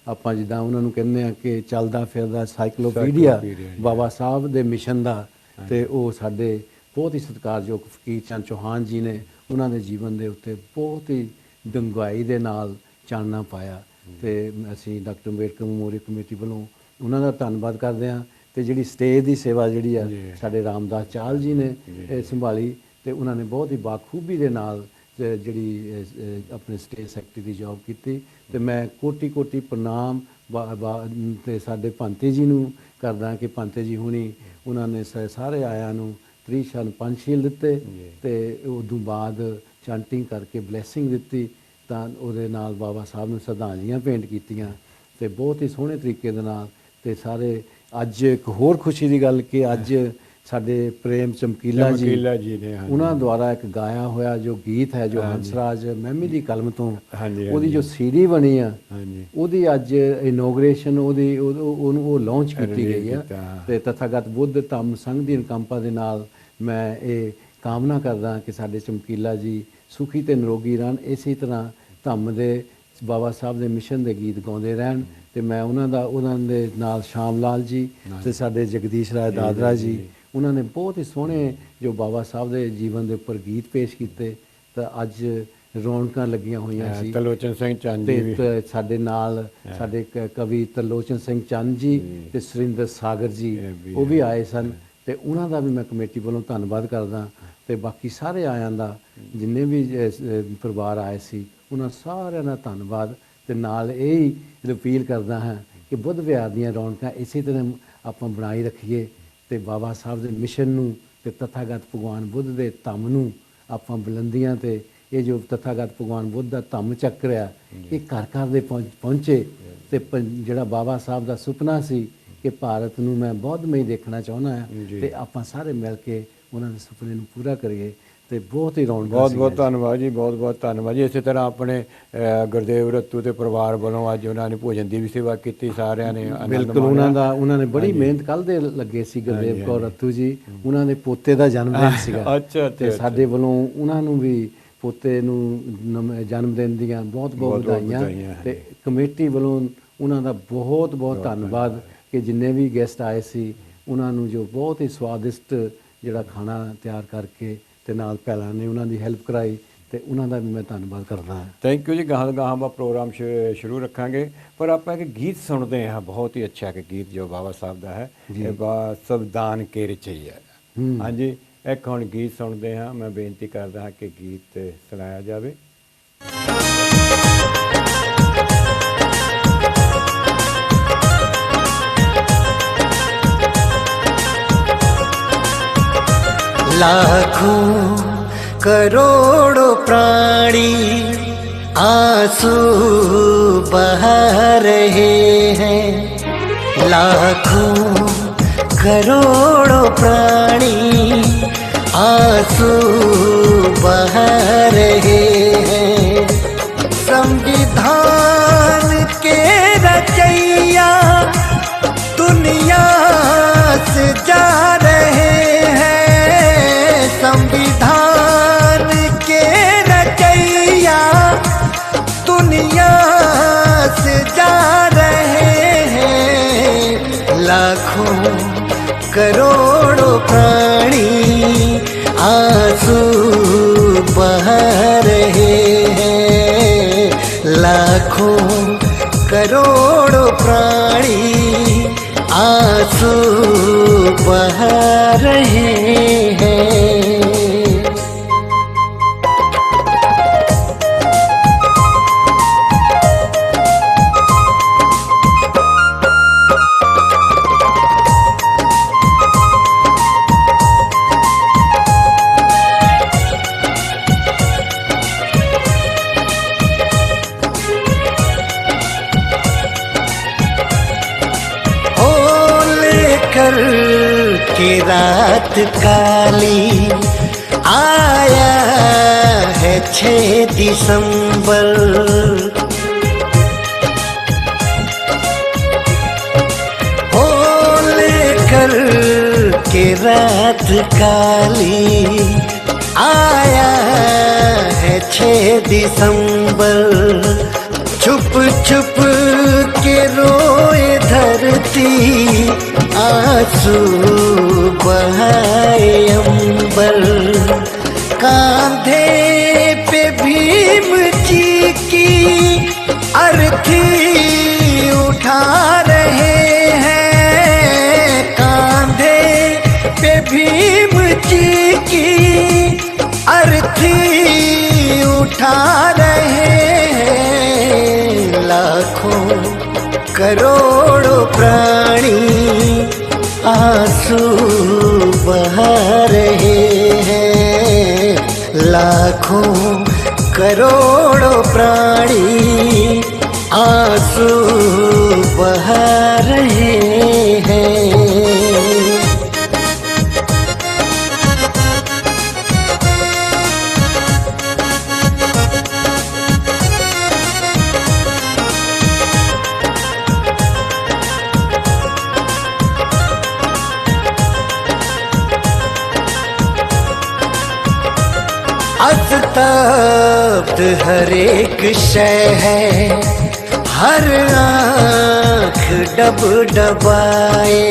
ਆਪਾਂ ਜਿੱਦਾਂ ਉਹਨਾਂ ਨੂੰ ਕਹਿੰਦੇ ਆ ਕਿ ਚੱਲਦਾ ਫਿਰਦਾ ਸਾਈਕਲੋਪੀਡੀਆ ਬਾਬਾ ਸਾਹਿਬ ਦੇ ਮਿਸ਼ਨ ਦਾ, ਤੇ ਉਹ ਸਾਡੇ ਬਹੁਤ ਹੀ ਸਤਿਕਾਰਯੋਗ ਫਕੀਰ ਚੰਦ ਚੌਹਾਨ ਜੀ ਨੇ ਉਹਨਾਂ ਦੇ ਜੀਵਨ ਦੇ ਉੱਤੇ ਬਹੁਤ ਹੀ ਡੂੰਘਾਈ ਦੇ ਨਾਲ ਚਾਨਣਾ ਪਾਇਆ। ਤੇ ਅਸੀਂ ਡਾਕਟਰ ਅੰਬੇਡਕਰ ਮੈਮੋਰੀਅਲ ਕਮੇਟੀ ਵੱਲੋਂ ਉਹਨਾਂ ਦਾ ਧੰਨਵਾਦ ਕਰਦੇ ਹਾਂ। ਤੇ ਜਿਹੜੀ ਸਟੇਜ ਦੀ ਸੇਵਾ ਜਿਹੜੀ ਆ ਸਾਡੇ ਰਾਮਦਾਸ ਚਾਹਲ ਜੀ ਨੇ ਸੰਭਾਲੀ, ਤੇ ਉਹਨਾਂ ਨੇ ਬਹੁਤ ਹੀ ਬਾਖੂਬੀ ਦੇ ਨਾਲ ਜਿਹੜੀ ਆਪਣੇ ਸਟੇਜ ਸੈਕਟਰੀ ਦੀ ਜੌਬ ਕੀਤੀ। ਤੇ ਮੈਂ ਕੋਟੀ ਕੋਟੀ ਪ੍ਰਣਾਮ ਤੇ ਸਾਡੇ ਭਾਂਤੇ ਜੀ ਨੂੰ ਕਰਦਾ ਕਿ ਭਾਂਤੇ ਜੀ ਹੁਣੀ ਉਹਨਾਂ ਨੇ ਸਾਰੇ ਆਇਆਂ ਨੂੰ ਤ੍ਰਿਸ਼ਨ ਪੰਜਸ਼ੀਲ ਦਿੱਤੇ ਤੇ ਉਦੋਂ ਬਾਅਦ ਚਾਂਟਿੰਗ ਕਰਕੇ ਬਲੈਸਿੰਗ ਦਿੱਤੀ, ਤਾਂ ਉਹਦੇ ਨਾਲ ਬਾਬਾ ਸਾਹਿਬ ਨੂੰ ਸ਼ਰਧਾਂਜਲੀਆਂ ਭੇਂਟ ਕੀਤੀਆਂ ਤੇ ਬਹੁਤ ਹੀ ਸੋਹਣੇ ਤਰੀਕੇ ਦੇ ਨਾਲ। ਤੇ ਸਾਰੇ ਅੱਜ ਇੱਕ ਹੋਰ ਖੁਸ਼ੀ ਦੀ ਗੱਲ ਕਿ ਅੱਜ ਸਾਡੇ ਪ੍ਰੇਮ ਚਮਕੀਲਾ ਜੀ ਨੇ ਉਹਨਾਂ ਦੁਆਰਾ ਇੱਕ ਗਾਇਆ ਹੋਇਆ ਜੋ ਗੀਤ ਹੈ, ਜੋ ਹੰਸਰਾਜ ਮਹਿਮੀ ਦੀ ਕਲਮ ਤੋਂ ਉਹਦੀ ਜੋ CD ਬਣੀ ਆ, ਉਹਦੀ ਅੱਜ ਇਨੋਗ੍ਰੇਸ਼ਨ ਉਹਨੂੰ ਉਹ ਲਾਂਚ ਕੀਤੀ ਗਈ ਆ। ਤੇ ਤਥਾਗਤ ਬੁੱਧ ਧੰਮ ਸੰਘ ਦੀ ਅਨੁਕੰਪਾ ਦੇ ਨਾਲ ਮੈਂ ਇਹ ਕਾਮਨਾ ਕਰਦਾ ਕਿ ਸਾਡੇ ਚਮਕੀਲਾ ਜੀ ਸੁਖੀ ਤੇ ਨਿਰੋਗੀ ਰਹਿਣ, ਇਸੇ ਤਰ੍ਹਾਂ ਧੰਮ ਦੇ ਬਾਬਾ ਸਾਹਿਬ ਦੇ ਮਿਸ਼ਨ ਦੇ ਗੀਤ ਗਾਉਂਦੇ ਰਹਿਣ। ਤੇ ਮੈਂ ਉਹਨਾਂ ਦੇ ਨਾਲ ਸ਼ਾਮ ਲਾਲ ਜੀ ਤੇ ਸਾਡੇ ਜਗਦੀਸ਼ ਰਾਏ ਦਾਦਰਾ ਜੀ, ਉਹਨਾਂ ਨੇ ਬਹੁਤ ਹੀ ਸੋਹਣੇ ਜੋ ਬਾਬਾ ਸਾਹਿਬ ਦੇ ਜੀਵਨ ਦੇ ਉੱਪਰ ਗੀਤ ਪੇਸ਼ ਕੀਤੇ। ਤਾਂ ਅੱਜ ਰੌਣਕਾਂ ਲੱਗੀਆਂ ਹੋਈਆਂ ਸੀ। ਤਰਲੋਚਨ ਸਿੰਘ ਚੰਦ ਜੀ ਤੇ ਸਾਡੇ ਨਾਲ ਸਾਡੇ ਕਵੀ ਤਰਲੋਚਨ ਸਿੰਘ ਚੰਦ ਜੀ ਤੇ ਸੁਰਿੰਦਰ ਸਾਗਰ ਜੀ ਉਹ ਵੀ ਆਏ ਸਨ, ਤੇ ਉਹਨਾਂ ਦਾ ਵੀ ਮੈਂ ਕਮੇਟੀ ਵੱਲੋਂ ਧੰਨਵਾਦ ਕਰਦਾ। ਤੇ ਬਾਕੀ ਸਾਰੇ ਆਇਆਂ ਦਾ, ਜਿੰਨੇ ਵੀ ਪਰਿਵਾਰ ਆਏ ਸੀ, ਉਹਨਾਂ ਸਾਰਿਆਂ ਦਾ ਧੰਨਵਾਦ। ਤੇ ਨਾਲ ਇਹ ਹੀ ਅਪੀਲ ਕਰਦਾ ਹਾਂ ਕਿ ਬੁੱਧ ਵਿਹਾਰ ਦੀਆਂ ਰੌਣਕਾਂ ਇਸੇ ਤਰ੍ਹਾਂ ਆਪਾਂ ਬਣਾਈ ਰੱਖੀਏ ਤੇ ਬਾਬਾ ਸਾਹਿਬ ਦੇ ਮਿਸ਼ਨ ਨੂੰ ਤੇ ਤਥਾਗਤ ਭਗਵਾਨ ਬੁੱਧ ਦੇ ਧੰਮ ਨੂੰ ਆਪਾਂ ਬੁਲੰਦੀਆਂ ਤੇ ਇਹ ਜੋ ਤਥਾਗਤ ਭਗਵਾਨ ਬੁੱਧ ਦਾ ਧੰਮ ਚੱਕਰ ਆ ਇਹ ਘਰ ਘਰ ਦੇ ਪਹੁੰਚੇ। ਤੇ ਜਿਹੜਾ ਬਾਬਾ ਸਾਹਿਬ ਦਾ ਸੁਪਨਾ ਸੀ ਕਿ ਭਾਰਤ ਨੂੰ ਮੈਂ ਬੌਧਮਈ ਦੇਖਣਾ ਚਾਹੁੰਦਾ ਹਾਂ, ਤੇ ਆਪਾਂ ਸਾਰੇ ਮਿਲ ਕੇ ਉਹਨਾਂ ਦੇ ਸੁਪਨੇ ਨੂੰ ਪੂਰਾ ਕਰੀਏ। ਤੇ ਬਹੁਤ ਹੀ ਰੌਣਕ। ਬਹੁਤ ਬਹੁਤ ਧੰਨਵਾਦ ਜੀ, ਬਹੁਤ ਬਹੁਤ ਧੰਨਵਾਦ ਜੀ। ਇਸੇ ਤਰ੍ਹਾਂ ਆਪਣੇ ਗੁਰਦੇਵ ਰੱਤੂ ਤੇ ਪਰਿਵਾਰ ਵੱਲੋਂ ਅੱਜ ਉਹਨਾਂ ਨੇ ਭੋਜਨ ਦੀ ਵੀ ਸੇਵਾ ਕੀਤੀ, ਸਾਰਿਆਂ ਨੇ ਬਿਲਕੁਲ ਉਹਨਾਂ ਨੇ ਬੜੀ ਮਿਹਨਤ ਕੱਲ੍ਹ ਦੇ ਲੱਗੇ ਸੀ। ਗੁਰਦੇਵ ਕੌਰ ਰੱਤੂ ਜੀ, ਉਹਨਾਂ ਦੇ ਪੋਤੇ ਦਾ ਜਨਮ ਦਿਨ ਸੀਗਾ। ਤੇ ਸਾਡੇ ਵੱਲੋਂ ਉਹਨਾਂ ਨੂੰ ਵੀ ਪੋਤੇ ਨੂੰ ਜਨਮ ਦਿਨ ਦੀਆਂ ਬਹੁਤ ਬਹੁਤ ਵਧਾਈਆਂ। ਤੇ ਕਮੇਟੀ ਵੱਲੋਂ ਉਹਨਾਂ ਦਾ ਬਹੁਤ ਬਹੁਤ ਧੰਨਵਾਦ ਕਿ ਜਿੰਨੇ ਵੀ ਗੈਸਟ ਆਏ ਸੀ ਉਹਨਾਂ ਨੂੰ ਜੋ ਬਹੁਤ ਹੀ ਸਵਾਦਿਸ਼ਟ ਜਿਹੜਾ ਖਾਣਾ ਤਿਆਰ ਕਰਕੇ ਤੇ ਨਾਲ ਪਹਿਲਾਂ ਨੇ ਉਹਨਾਂ ਦੀ ਹੈਲਪ ਕਰਾਈ, ਤੇ ਉਹਨਾਂ ਦਾ ਵੀ ਮੈਂ ਧੰਨਵਾਦ ਕਰਦਾ ਹਾਂ। ਥੈਂਕ ਯੂ ਜੀ। ਗਾਹਾਂ ਆਪਾਂ ਪ੍ਰੋਗਰਾਮ ਸ਼ੁਰੂ ਰੱਖਾਂਗੇ, ਪਰ ਆਪਾਂ ਇੱਕ ਗੀਤ ਸੁਣਦੇ ਹਾਂ, ਬਹੁਤ ਹੀ ਅੱਛਾ ਇੱਕ ਗੀਤ ਜੋ ਬਾਬਾ ਸਾਹਿਬ ਦਾ ਹੈ, ਸੰਵਿਧਾਨ ਕੇ ਰਚਈਆ। ਹਾਂਜੀ, ਇੱਕ ਹੁਣ ਗੀਤ ਸੁਣਦੇ ਹਾਂ। ਮੈਂ ਬੇਨਤੀ ਕਰਦਾ ਹਾਂ ਕਿ ਗੀਤ ਸੁਣਾਇਆ ਜਾਵੇ। लाखों करोड़ों प्राणी आंसू बहा रहे हैं, लाखों करोड़ों प्राणी आंसू बहा रहे हैं। संविधान के रचैया दुनिया से जा रहे हैं, संविधान के रचैया करोड़ों प्राणी आंसू बहा रहे हैं, लाखों करोड़ों प्राणी आंसू बहा रहे हैं। कर के रात काली आया है 6 दिसंबर, ओ लेकर के रात काली आया है 6 दिसंबर। छुप छुप के रोए धरती, आंसू बहाए अंबर। कांधे पे भीम जी की अर्थी उठा रहे हैं, कांधे पे भीम जी की अर्थी उठा रहे हैं। लाखों करोड़ों प्राणी आंसू बहा रहे हैं, लाखों करोड़ों प्राणी आंसू बहा रहे हैं। अस्तब्ध हर एक शय है, हर आँख डब डबाए।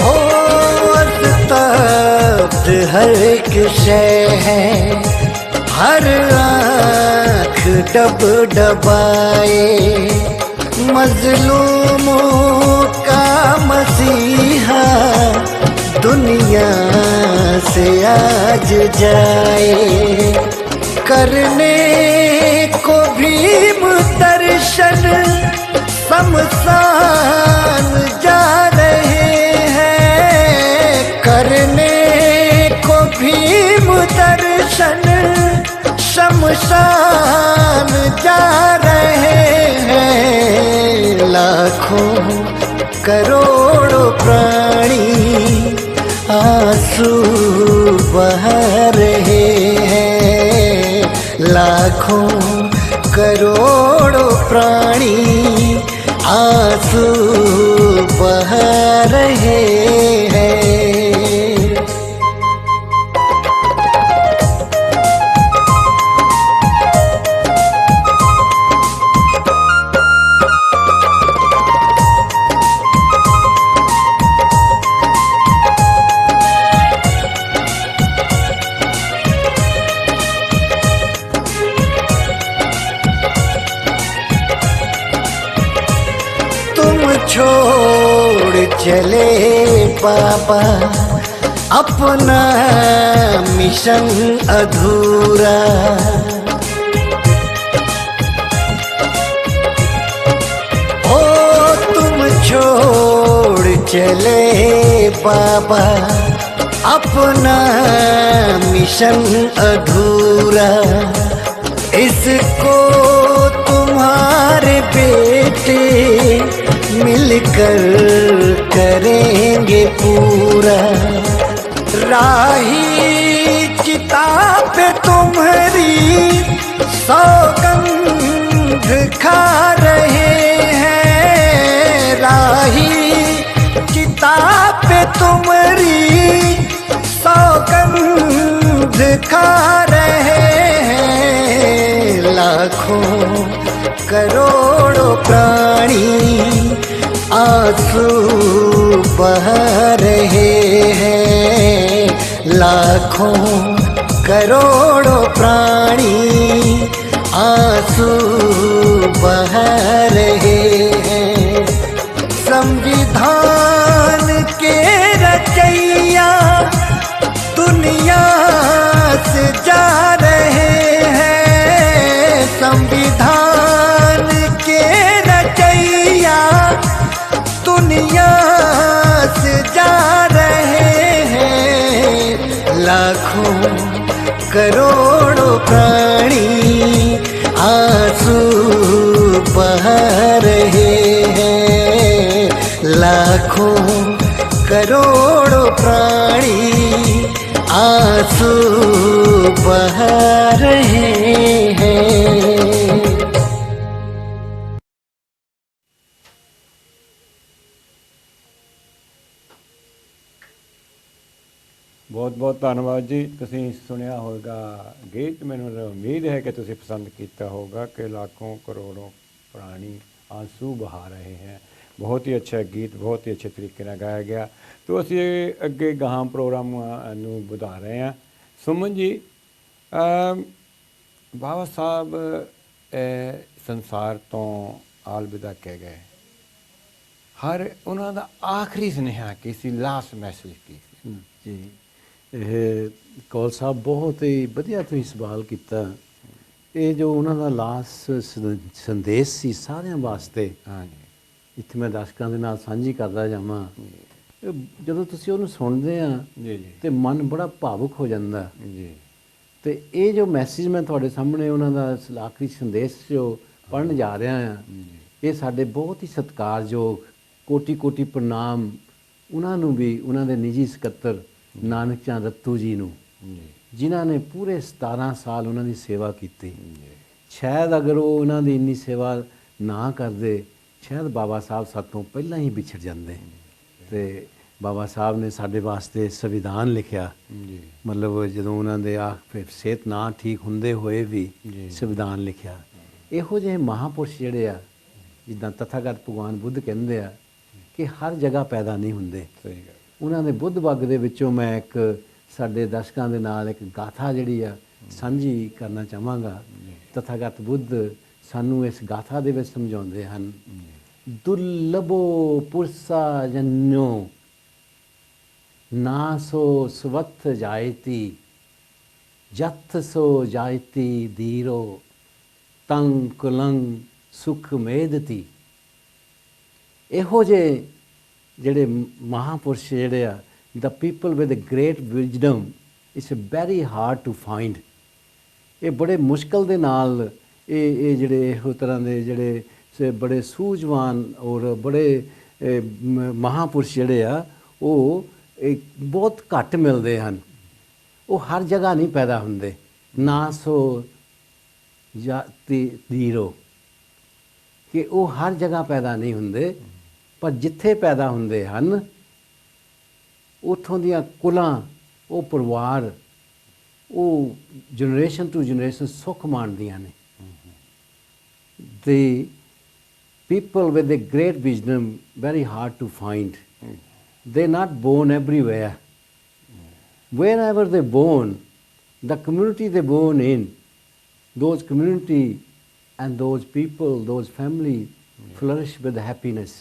ओ अस्तब्ध हर एक शय है, हर आँख डब डबाए। मजलूमों का मसीहा दुनिया से आज जाए, करने को भीम दर्शन शमशान जा रहे हैं, करने को भीम दर्शन शमशान जा रहे हैं। लाखों करोड़ों प्राणी आंसू बहा रहे हैं, लाखों करोड़ों प्राणी आंसू बहा रहे हैं। छोड़ चले बाबा अपना मिशन अधूरा, ओ तुम छोड़ चले बाबा अपना मिशन अधूरा। इसको तुम्हारे बेटे मिलकर करेंगे पूरा। राही चिता पे तुम्हारी सौगंध खा रहे हैं, राही चिता पे तुम्हारी सौगंध खा रहे हैं। लाखों करोड़ों प्राणी आंसू बहा रहे हैं, लाखों करोड़ों प्राणी आंसू बहा रहे हैं। संविधान के रचैया दुनिया से जा रहे हैं, संविधान के रचैया दुनिया से जा रहे हैं। लाखों करोड़ों प्राणी आंसू बहा रहे हैं, लाखों करोड़ों प्राणी आंसू बहा रहे हैं। ਬਹੁਤ ਬਹੁਤ ਧੰਨਵਾਦ ਜੀ। ਤੁਸੀਂ ਸੁਣਿਆ ਹੋਵੇਗਾ ਗੀਤ, ਮੈਨੂੰ ਉਮੀਦ ਹੈ ਕਿ ਤੁਸੀਂ ਪਸੰਦ ਕੀਤਾ ਹੋਗਾ ਕਿ लाखों करोड़ों प्राणी आंसू बहा रहे हैं। ਬਹੁਤ ਹੀ ਅੱਛਾ ਗੀਤ, ਬਹੁਤ ਹੀ ਅੱਛੇ ਤਰੀਕੇ ਨਾਲ ਗਾਇਆ ਗਿਆ। ਤੋ ਅਸੀਂ ਅੱਗੇ ਗਾਹਾਂ ਪ੍ਰੋਗਰਾਮ ਨੂੰ ਵਧਾ ਰਹੇ ਹਾਂ। ਸੁਮਨ ਜੀ, ਬਾਬਾ ਸਾਹਿਬ ਸੰਸਾਰ ਤੋਂ ਆਲਵਿਦਾ ਕਹਿ ਗਏ, ਹਰ ਉਹਨਾਂ ਦਾ ਆਖਰੀ ਸੁਨੇਹਾ ਕੀ ਸੀ, ਲਾਸਟ ਮੈਸੇਜ ਕੀ ਸੀ? ਜੀ, ਇਹ ਕੌਲ ਸਾਹਿਬ ਬਹੁਤ ਹੀ ਵਧੀਆ ਤੁਸੀਂ ਸਵਾਲ ਕੀਤਾ। ਇਹ ਜੋ ਉਹਨਾਂ ਦਾ ਲਾਸਟ ਸੰਦੇਸ਼ ਸੀ ਸਾਰਿਆਂ ਵਾਸਤੇ, ਹਾਂਜੀ, ਇੱਥੇ ਮੈਂ ਦਰਸ਼ਕਾਂ ਦੇ ਨਾਲ ਸਾਂਝੀ ਕਰਦਾ ਜਾਵਾਂ। ਜਦੋਂ ਤੁਸੀਂ ਉਹਨੂੰ ਸੁਣਦੇ ਆ ਜੀ ਜੀ, ਤੇ ਮਨ ਬੜਾ ਭਾਵੁਕ ਹੋ ਜਾਂਦਾ ਜੀ। ਤੇ ਇਹ ਜੋ ਮੈਸੇਜ ਮੈਂ ਤੁਹਾਡੇ ਸਾਹਮਣੇ ਉਹਨਾਂ ਦਾ ਆਖਰੀ ਸੰਦੇਸ਼ ਜੋ ਪੜ੍ਹਨ ਜਾ ਰਿਹਾ ਆ, ਇਹ ਸਾਡੇ ਬਹੁਤ ਹੀ ਸਤਿਕਾਰਯੋਗ, ਕੋਟੀ ਕੋਟੀ ਪ੍ਰਣਾਮ ਉਹਨਾਂ ਨੂੰ ਵੀ, ਉਹਨਾਂ ਦੇ ਨਿੱਜੀ ਸਕੱਤਰ ਨਾਨਕ ਚੰਦ ਰੱਤੂ ਜੀ ਨੂੰ, ਜਿਨ੍ਹਾਂ ਨੇ ਪੂਰੇ 17 ਸਾਲ ਉਹਨਾਂ ਦੀ ਸੇਵਾ ਕੀਤੀ। ਸ਼ਾਇਦ ਅਗਰ ਉਹ ਉਹਨਾਂ ਦੀ ਇੰਨੀ ਸੇਵਾ ਨਾ ਕਰਦੇ, ਸ਼ਾਇਦ ਬਾਬਾ ਸਾਹਿਬ ਸਾਤੋਂ ਪਹਿਲਾਂ ਹੀ ਵਿਛੜ ਜਾਂਦੇ। ਤੇ ਬਾਬਾ ਸਾਹਿਬ ਨੇ ਸਾਡੇ ਵਾਸਤੇ ਸੰਵਿਧਾਨ ਲਿਖਿਆ। ਮਤਲਬ ਜਦੋਂ ਉਹਨਾਂ ਦੇ ਸਿਹਤ ਨਾ ਠੀਕ ਹੁੰਦੇ ਹੋਏ ਵੀ ਸੰਵਿਧਾਨ ਲਿਖਿਆ। ਇਹੋ ਜਿਹੇ ਮਹਾਂਪੁਰਸ਼ ਜਿਹੜੇ ਆ, ਜਿੱਦਾਂ ਤਥਾਗਤ ਭਗਵਾਨ ਬੁੱਧ ਕਹਿੰਦੇ ਆ ਕਿ ਹਰ ਜਗ੍ਹਾ ਪੈਦਾ ਨਹੀਂ ਹੁੰਦੇ। ਉਹਨਾਂ ਦੇ ਬੁੱਧ ਵਗ ਦੇ ਵਿੱਚੋਂ ਮੈਂ ਇੱਕ ਸਾਡੇ ਦਰਸ਼ਕਾਂ ਦੇ ਨਾਲ ਇੱਕ ਗਾਥਾ ਜਿਹੜੀ ਆ ਸਾਂਝੀ ਕਰਨਾ ਚਾਹਾਂਗਾ। ਤਥਾਗਤ ਬੁੱਧ ਸਾਨੂੰ ਇਸ ਗਾਥਾ ਦੇ ਵਿੱਚ ਸਮਝਾਉਂਦੇ ਹਨ। ਦੁਰਲਭੋ ਪੁਰਸਾ ਜਨੋ ਨਾ ਸੋ ਸਵੱਥ ਜਾਇਤੀ, ਜਥ ਸੋ ਜਾਇਤੀ ਧੀਰੋ ਤੰ ਕੁਲੰ ਸੁਖ ਮੇਦਤੀ। ਇਹੋ ਜਿਹੇ ਜਿਹੜੇ ਮਹਾਂਪੁਰਸ਼ ਜਿਹੜੇ ਆ, the people with a great wisdom, it's very hard to find। ਇਹ ਬੜੇ ਮੁਸ਼ਕਲ ਦੇ ਨਾਲ ਇਹ ਜਿਹੜੇ ਇਹੋ ਤਰ੍ਹਾਂ ਦੇ ਜਿਹੜੇ ਬੜੇ ਸੂਝਵਾਨ ਔਰ ਬੜੇ ਮਹਾਂਪੁਰਸ਼ ਜਿਹੜੇ ਆ, ਉਹ ਬਹੁਤ ਘੱਟ ਮਿਲਦੇ ਹਨ। ਉਹ ਹਰ ਜਗ੍ਹਾ ਨਹੀਂ ਪੈਦਾ ਹੁੰਦੇ। ਨਾ ਸੋ ਜਾਤੀ ਧੀਰੋ, ਕਿ ਉਹ ਹਰ ਜਗ੍ਹਾ ਪੈਦਾ ਨਹੀਂ ਹੁੰਦੇ, ਪਰ ਜਿੱਥੇ ਪੈਦਾ ਹੁੰਦੇ ਹਨ ਉੱਥੋਂ ਦੀਆਂ ਕੁਲਾਂ, ਉਹ ਪਰਿਵਾਰ, ਉਹ ਜਨਰੇਸ਼ਨ ਟੂ ਜਨਰੇਸ਼ਨ ਸੁੱਖ ਮਾਣਦੀਆਂ ਨੇ। The people with a great wisdom, very hard to find. They're not born everywhere. Wherever they're born, the community they're born in, those community and those people, those family flourish with happiness.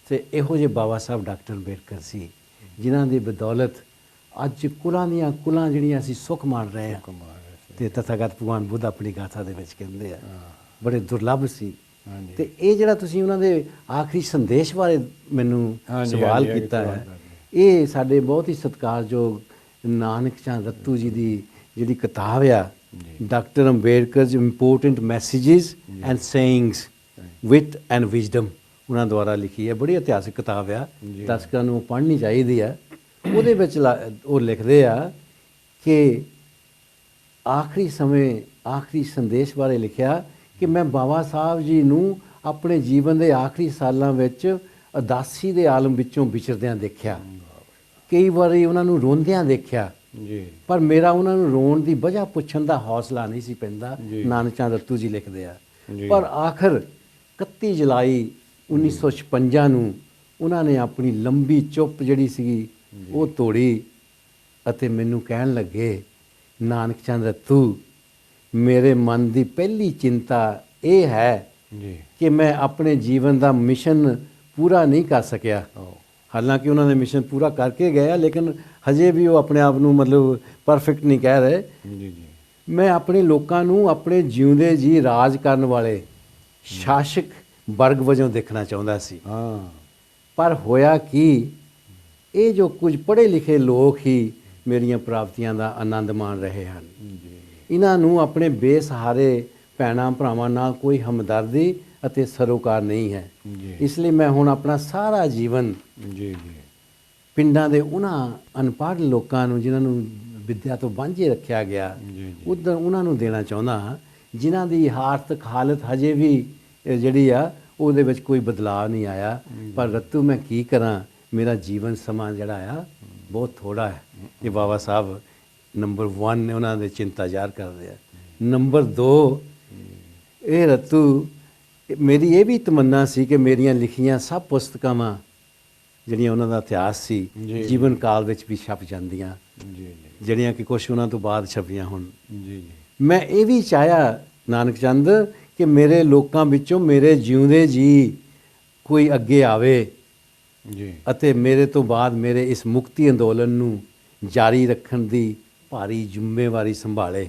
ਤੇ ਇਹੋ ਜਿਹੇ ਬਾਬਾ ਸਾਹਿਬ doctor Ambedkar ਸੀ, ਜਿਨ੍ਹਾਂ ਦੀ ਬਦੌਲਤ ਅੱਜ ਕੁਲਾਂ ਦੀਆਂ ਕੁਲਾਂ ਜਿਹੜੀਆਂ ਅਸੀਂ ਸੁੱਖ ਮਾਣ ਰਹੇ ਹਾਂ। ਤੇ ਤਥਾਗਤ ਭਗਵਾਨ ਬੁੱਧ ਆਪਣੀ ਗਾਥਾ ਦੇ ਵਿੱਚ ਕਹਿੰਦੇ ਆ ਬੜੇ ਦੁਰਲੱਭ ਸੀ। ਤੇ ਇਹ ਜਿਹੜਾ ਤੁਸੀਂ ਉਹਨਾਂ ਦੇ ਆਖਰੀ ਸੰਦੇਸ਼ ਬਾਰੇ ਮੈਨੂੰ ਸਵਾਲ ਕੀਤਾ ਹੈ, ਇਹ ਸਾਡੇ ਬਹੁਤ ਹੀ ਸਤਿਕਾਰਯੋਗ ਨਾਨਕ ਚੰਦ ਰੱਤੂ ਜੀ ਦੀ ਜਿਹੜੀ ਕਿਤਾਬ ਆ, doctor Ambedkar's important messages and sayings with and wisdom, ਉਹਨਾਂ ਦੁਆਰਾ ਲਿਖੀ ਹੈ। ਬੜੀ ਇਤਿਹਾਸਕ ਕਿਤਾਬ ਆ, ਦਰਸ਼ਕਾਂ ਨੂੰ ਪੜ੍ਹਨੀ ਚਾਹੀਦੀ ਆ। ਉਹਦੇ ਵਿੱਚ ਉਹ ਲਿਖਦੇ ਆ ਕਿ ਆਖਰੀ ਸਮੇਂ ਆਖਰੀ ਸੰਦੇਸ਼ ਬਾਰੇ ਲਿਖਿਆ ਕਿ ਮੈਂ ਬਾਬਾ ਸਾਹਿਬ ਜੀ ਨੂੰ ਆਪਣੇ ਜੀਵਨ ਦੇ ਆਖਰੀ ਸਾਲਾਂ ਵਿੱਚ ਉਦਾਸੀ ਦੇ ਆਲਮ ਵਿੱਚੋਂ ਵਿਚਰਦਿਆਂ ਦੇਖਿਆ। ਕਈ ਵਾਰੀ ਉਹਨਾਂ ਨੂੰ ਰੋਂਦਿਆਂ ਦੇਖਿਆ, ਪਰ ਮੇਰਾ ਉਹਨਾਂ ਨੂੰ ਰੋਣ ਦੀ ਵਜ੍ਹਾ ਪੁੱਛਣ ਦਾ ਹੌਸਲਾ ਨਹੀਂ ਸੀ ਪੈਂਦਾ। ਨਾਨਕ ਚੰਦ ਰੱਤੂ ਜੀ ਲਿਖਦੇ ਆ, ਜੀ। ਪਰ ਆਖਰ 31 ਜੁਲਾਈ 1956 ਨੂੰ ਉਹਨਾਂ ਨੇ ਆਪਣੀ ਲੰਬੀ ਚੁੱਪ ਜਿਹੜੀ ਸੀਗੀ ਉਹ ਤੋੜੀ ਅਤੇ ਮੈਨੂੰ ਕਹਿਣ ਲੱਗੇ, ਨਾਨਕ ਚੰਦ ਰੱਤੂ, ਮੇਰੇ ਮਨ ਦੀ ਪਹਿਲੀ ਚਿੰਤਾ ਇਹ ਹੈ ਜੀ ਕਿ ਮੈਂ ਆਪਣੇ ਜੀਵਨ ਦਾ ਮਿਸ਼ਨ ਪੂਰਾ ਨਹੀਂ ਕਰ ਸਕਿਆ। ਹਾਲਾਂਕਿ ਉਹਨਾਂ ਨੇ ਮਿਸ਼ਨ ਪੂਰਾ ਕਰਕੇ ਗਏ ਆ, ਲੇਕਿਨ ਹਜੇ ਵੀ ਉਹ ਆਪਣੇ ਆਪ ਨੂੰ ਮਤਲਬ ਪਰਫੈਕਟ ਨਹੀਂ ਕਹਿ ਰਹੇ। ਜੀ ਜੀ ਮੈਂ ਆਪਣੇ ਲੋਕਾਂ ਨੂੰ ਆਪਣੇ ਜਿਉਂਦੇ ਜੀ ਰਾਜ ਕਰਨ ਵਾਲੇ ਸ਼ਾਸਕ ਵਰਗ ਵਜੋਂ ਦੇਖਣਾ ਚਾਹੁੰਦਾ ਸੀ। ਹਾਂ ਪਰ ਹੋਇਆ ਕਿ ਇਹ ਜੋ ਕੁਝ ਪੜ੍ਹੇ ਲਿਖੇ ਲੋਕ ਹੀ ਮੇਰੀਆਂ ਪ੍ਰਾਪਤੀਆਂ ਦਾ ਆਨੰਦ ਮਾਣ ਰਹੇ ਹਨ। ਜੀ ਇਹਨਾਂ ਨੂੰ ਆਪਣੇ ਬੇਸਹਾਰੇ ਭੈਣਾਂ ਭਰਾਵਾਂ ਨਾਲ ਕੋਈ ਹਮਦਰਦੀ ਅਤੇ ਸਰੋਕਾਰ ਨਹੀਂ ਹੈ। ਜੀ ਇਸ ਲਈ ਮੈਂ ਹੁਣ ਆਪਣਾ ਸਾਰਾ ਜੀਵਨ ਜੀ ਪਿੰਡਾਂ ਦੇ ਉਹਨਾਂ ਅਨਪੜ੍ਹ ਲੋਕਾਂ ਨੂੰ ਜਿਨ੍ਹਾਂ ਨੂੰ ਵਿੱਦਿਆ ਤੋਂ ਵਾਂਝੇ ਰੱਖਿਆ ਗਿਆ ਜੀ ਉਧਰ ਉਹਨਾਂ ਨੂੰ ਦੇਣਾ ਚਾਹੁੰਦਾ ਹਾਂ, ਜਿਨ੍ਹਾਂ ਦੀ ਆਰਥਿਕ ਹਾਲਤ ਹਜੇ ਵੀ ਜਿਹੜੀ ਆ ਉਹਦੇ ਵਿੱਚ ਕੋਈ ਬਦਲਾਅ ਨਹੀਂ ਆਇਆ। ਪਰ ਰੱਤੂ ਮੈਂ ਕੀ ਕਰਾਂ, ਮੇਰਾ ਜੀਵਨ ਸਮਾਂ ਜਿਹੜਾ ਆ ਬਹੁਤ ਥੋੜਾ ਹੈ। ਇਹ ਬਾਬਾ ਸਾਹਿਬ ਨੰਬਰ 1 ਨੇ ਉਹਨਾਂ ਦੇ ਚਿੰਤਾ ਜ਼ਾਹਰ ਕਰਦੇ ਆ। ਨੰਬਰ 2, ਇਹ ਰੱਤੂ ਮੇਰੀ ਇਹ ਵੀ ਤਮੰਨਾ ਸੀ ਕਿ ਮੇਰੀਆਂ ਲਿਖੀਆਂ ਸਭ ਪੁਸਤਕਾਵਾਂ ਜਿਹੜੀਆਂ ਉਹਨਾਂ ਦਾ ਇਤਿਹਾਸ ਸੀ ਜੀ। ਜੀਵਨ ਕਾਲ ਵਿੱਚ ਵੀ ਛਪ ਜਾਂਦੀਆਂ, ਜੀ ਜਿਹੜੀਆਂ ਕਿ ਕੁਛ ਉਹਨਾਂ ਤੋਂ ਬਾਅਦ ਛਪੀਆਂ ਹੁਣ। ਜੀ ਮੈਂ ਇਹ ਵੀ ਚਾਹਿਆ ਨਾਨਕ ਚੰਦ ਕਿ ਮੇਰੇ ਲੋਕਾਂ ਵਿੱਚੋਂ ਮੇਰੇ ਜਿਉਂਦੇ ਜੀ ਕੋਈ ਅੱਗੇ ਆਵੇ ਜੀ ਅਤੇ ਮੇਰੇ ਤੋਂ ਬਾਅਦ ਮੇਰੇ ਇਸ ਮੁਕਤੀ ਅੰਦੋਲਨ ਨੂੰ ਜਾਰੀ ਰੱਖਣ ਦੀ ਭਾਰੀ ਜ਼ਿੰਮੇਵਾਰੀ ਸੰਭਾਲੇ।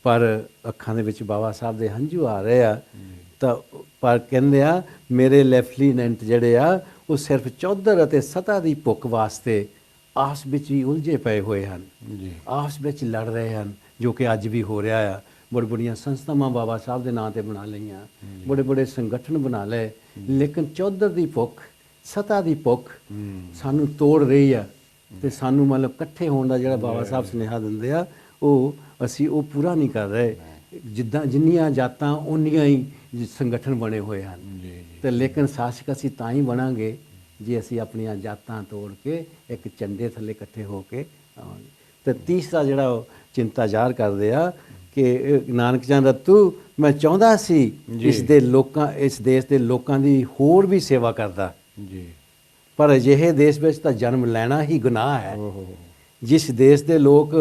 ਪਰ ਅੱਖਾਂ ਦੇ ਵਿੱਚ ਬਾਬਾ ਸਾਹਿਬ ਦੇ ਹੰਝੂ ਆ ਰਹੇ ਆ। ਤਾਂ ਪਰ ਕਹਿੰਦੇ ਆ ਮੇਰੇ ਲੈਫਟੀਨੈਂਟ ਜਿਹੜੇ ਆ ਉਹ ਸਿਰਫ ਚੌਧਰ ਅਤੇ ਸਤਾ ਦੀ ਭੁੱਖ ਵਾਸਤੇ ਆਪਸ ਵਿੱਚ ਹੀ ਉਲਝੇ ਪਏ ਹੋਏ ਹਨ, ਜੀ ਆਪਸ ਵਿੱਚ ਲੜ ਰਹੇ ਹਨ, ਜੋ ਕਿ ਅੱਜ ਵੀ ਹੋ ਰਿਹਾ ਆ। ਬੜੇ ਬੜੀਆਂ ਸੰਸਥਾਵਾਂ ਬਾਬਾ ਸਾਹਿਬ ਦੇ ਨਾਂ ਤੇ ਬਣਾ ਲਈਆਂ, ਬੜੇ ਬੜੇ ਸੰਗਠਨ ਬਣਾ ਲਏ, ਲੇਕਿਨ ਚੌਧਰ ਦੀ ਭੁੱਖ, ਸਤਾ ਦੀ ਭੁੱਖ ਸਾਨੂੰ ਤੋੜ ਰਹੀ ਆ। ਤੇ ਸਾਨੂੰ ਮਤਲਬ ਇਕੱਠੇ ਹੋਣ ਦਾ ਜਿਹੜਾ ਬਾਬਾ ਸਾਹਿਬ ਸੁਨੇਹਾ ਦਿੰਦੇ ਆ ਉਹ ਅਸੀਂ ਉਹ ਪੂਰਾ ਨਹੀਂ ਕਰ ਰਹੇ। ਜਿੰਨੀਆਂ ਜਾਤਾਂ ਉਨੀਆਂ ਹੀ ਸੰਗਠਨ ਬਣੇ ਹੋਏ ਹਨ। ਜੀ ਤੇ ਲੇਕਿਨ ਸ਼ਾਸਕ ਅਸੀਂ ਤਾਂ ਹੀ ਬਣਾਂਗੇ ਜੇ ਅਸੀਂ ਆਪਣੀਆਂ ਜਾਤਾਂ ਤੋੜ ਕੇ ਇੱਕ ਝੰਡੇ ਥੱਲੇ ਇਕੱਠੇ ਹੋ ਕੇ ਆਵਾਂਗੇ। ਤੇ ਤੀਸਰਾ ਜਿਹੜਾ ਉਹ ਚਿੰਤਾ ਜ਼ਾਹਰ ਕਰਦੇ ਆ ਕਿ ਨਾਨਕ ਚੰਦ ਰੱਤੂ, ਮੈਂ ਚਾਹੁੰਦਾ ਸੀ ਇਸ ਦੇਸ਼ ਦੇ ਲੋਕਾਂ ਦੀ ਹੋਰ ਵੀ ਸੇਵਾ ਕਰਦਾ, ਜੀ ਪਰ ਅਜਿਹੇ ਦੇਸ਼ ਵਿੱਚ ਤਾਂ ਜਨਮ ਲੈਣਾ ਹੀ ਗੁਨਾਹ ਹੈ। ਓਹੋ ਜਿਸ ਦੇਸ਼ ਦੇ ਲੋਕ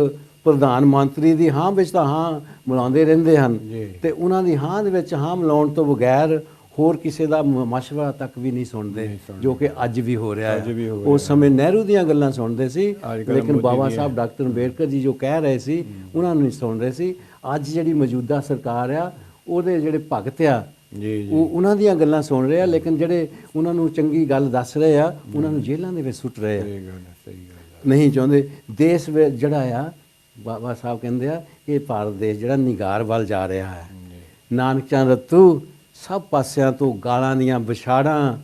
ਪ੍ਰਧਾਨ ਮੰਤਰੀ ਦੀ ਹਾਂ ਵਿੱਚ ਤਾਂ ਹਾਂ ਮਿਲਾਉਂਦੇ ਰਹਿੰਦੇ ਹਨ ਜੀ। ਤੇ ਉਹਨਾਂ ਦੀ ਹਾਂ ਦੇ ਵਿੱਚ ਹਾਂ ਮਿਲਾਉਣ ਤੋਂ ਬਗੈਰ ਹੋਰ ਕਿਸੇ ਦਾ ਮਸ਼ਵਰਾ ਤੱਕ ਵੀ ਨਹੀਂ ਸੁਣਦੇ, ਜੋ ਕਿ ਅੱਜ ਵੀ ਹੋ ਰਿਹਾ ਅੱਜ ਵੀ ਹੋ ਹੈ। ਉਸ ਸਮੇਂ ਨਹਿਰੂ ਦੀਆਂ ਗੱਲਾਂ ਸੁਣਦੇ ਸੀ, ਅੱਜ-ਕੱਲ੍ਹ ਲੇਕਿਨ ਮੋਦੀ ਬਾਬਾ ਦੀਆਂ। ਸਾਹਿਬ ਡਾਕਟਰ ਅੰਬੇਡਕਰ ਜੀ ਜੋ ਕਹਿ ਰਹੇ ਸੀ ਉਹਨਾਂ ਨੂੰ ਨਹੀਂ ਸੁਣ ਰਹੇ ਸੀ। ਅੱਜ ਜਿਹੜੀ ਮੌਜੂਦਾ ਸਰਕਾਰ ਆ ਉਹਦੇ ਜਿਹੜੇ ਭਗਤ ਆ ਜੀ ਉਹ ਉਹਨਾਂ ਦੀਆਂ ਗੱਲਾਂ ਸੁਣ ਰਹੇ ਆ, ਲੇਕਿਨ ਜਿਹੜੇ ਉਹਨਾਂ ਨੂੰ ਚੰਗੀ ਗੱਲ ਦੱਸ ਰਹੇ ਆ ਉਹਨਾਂ ਨੂੰ ਜੇਲ੍ਹਾਂ ਦੇ ਵਿੱਚ ਸੁੱਟ ਰਹੇ ਆ। ਸਹੀ ਗੱਲ ਹੈ, ਸਹੀ ਗੱਲ ਹੈ। ਨਹੀਂ ਚਾਹੁੰਦੇ ਦੇਸ਼ ਵਿੱਚ ਜਿਹੜਾ ਆ ਬਾਬਾ ਸਾਹਿਬ ਕਹਿੰਦੇ ਆ ਇਹ ਭਾਰਤ ਦੇਸ਼ ਜਿਹੜਾ ਨਿਗਾਰ ਵੱਲ ਜਾ ਰਿਹਾ ਹੈ। ਨਾਨਕ ਚੰਦ ਰੱਤੂ, ਸਭ ਪਾਸਿਆਂ ਤੋਂ ਗਾਲਾਂ ਦੀਆਂ ਵਿਛਾੜਾਂ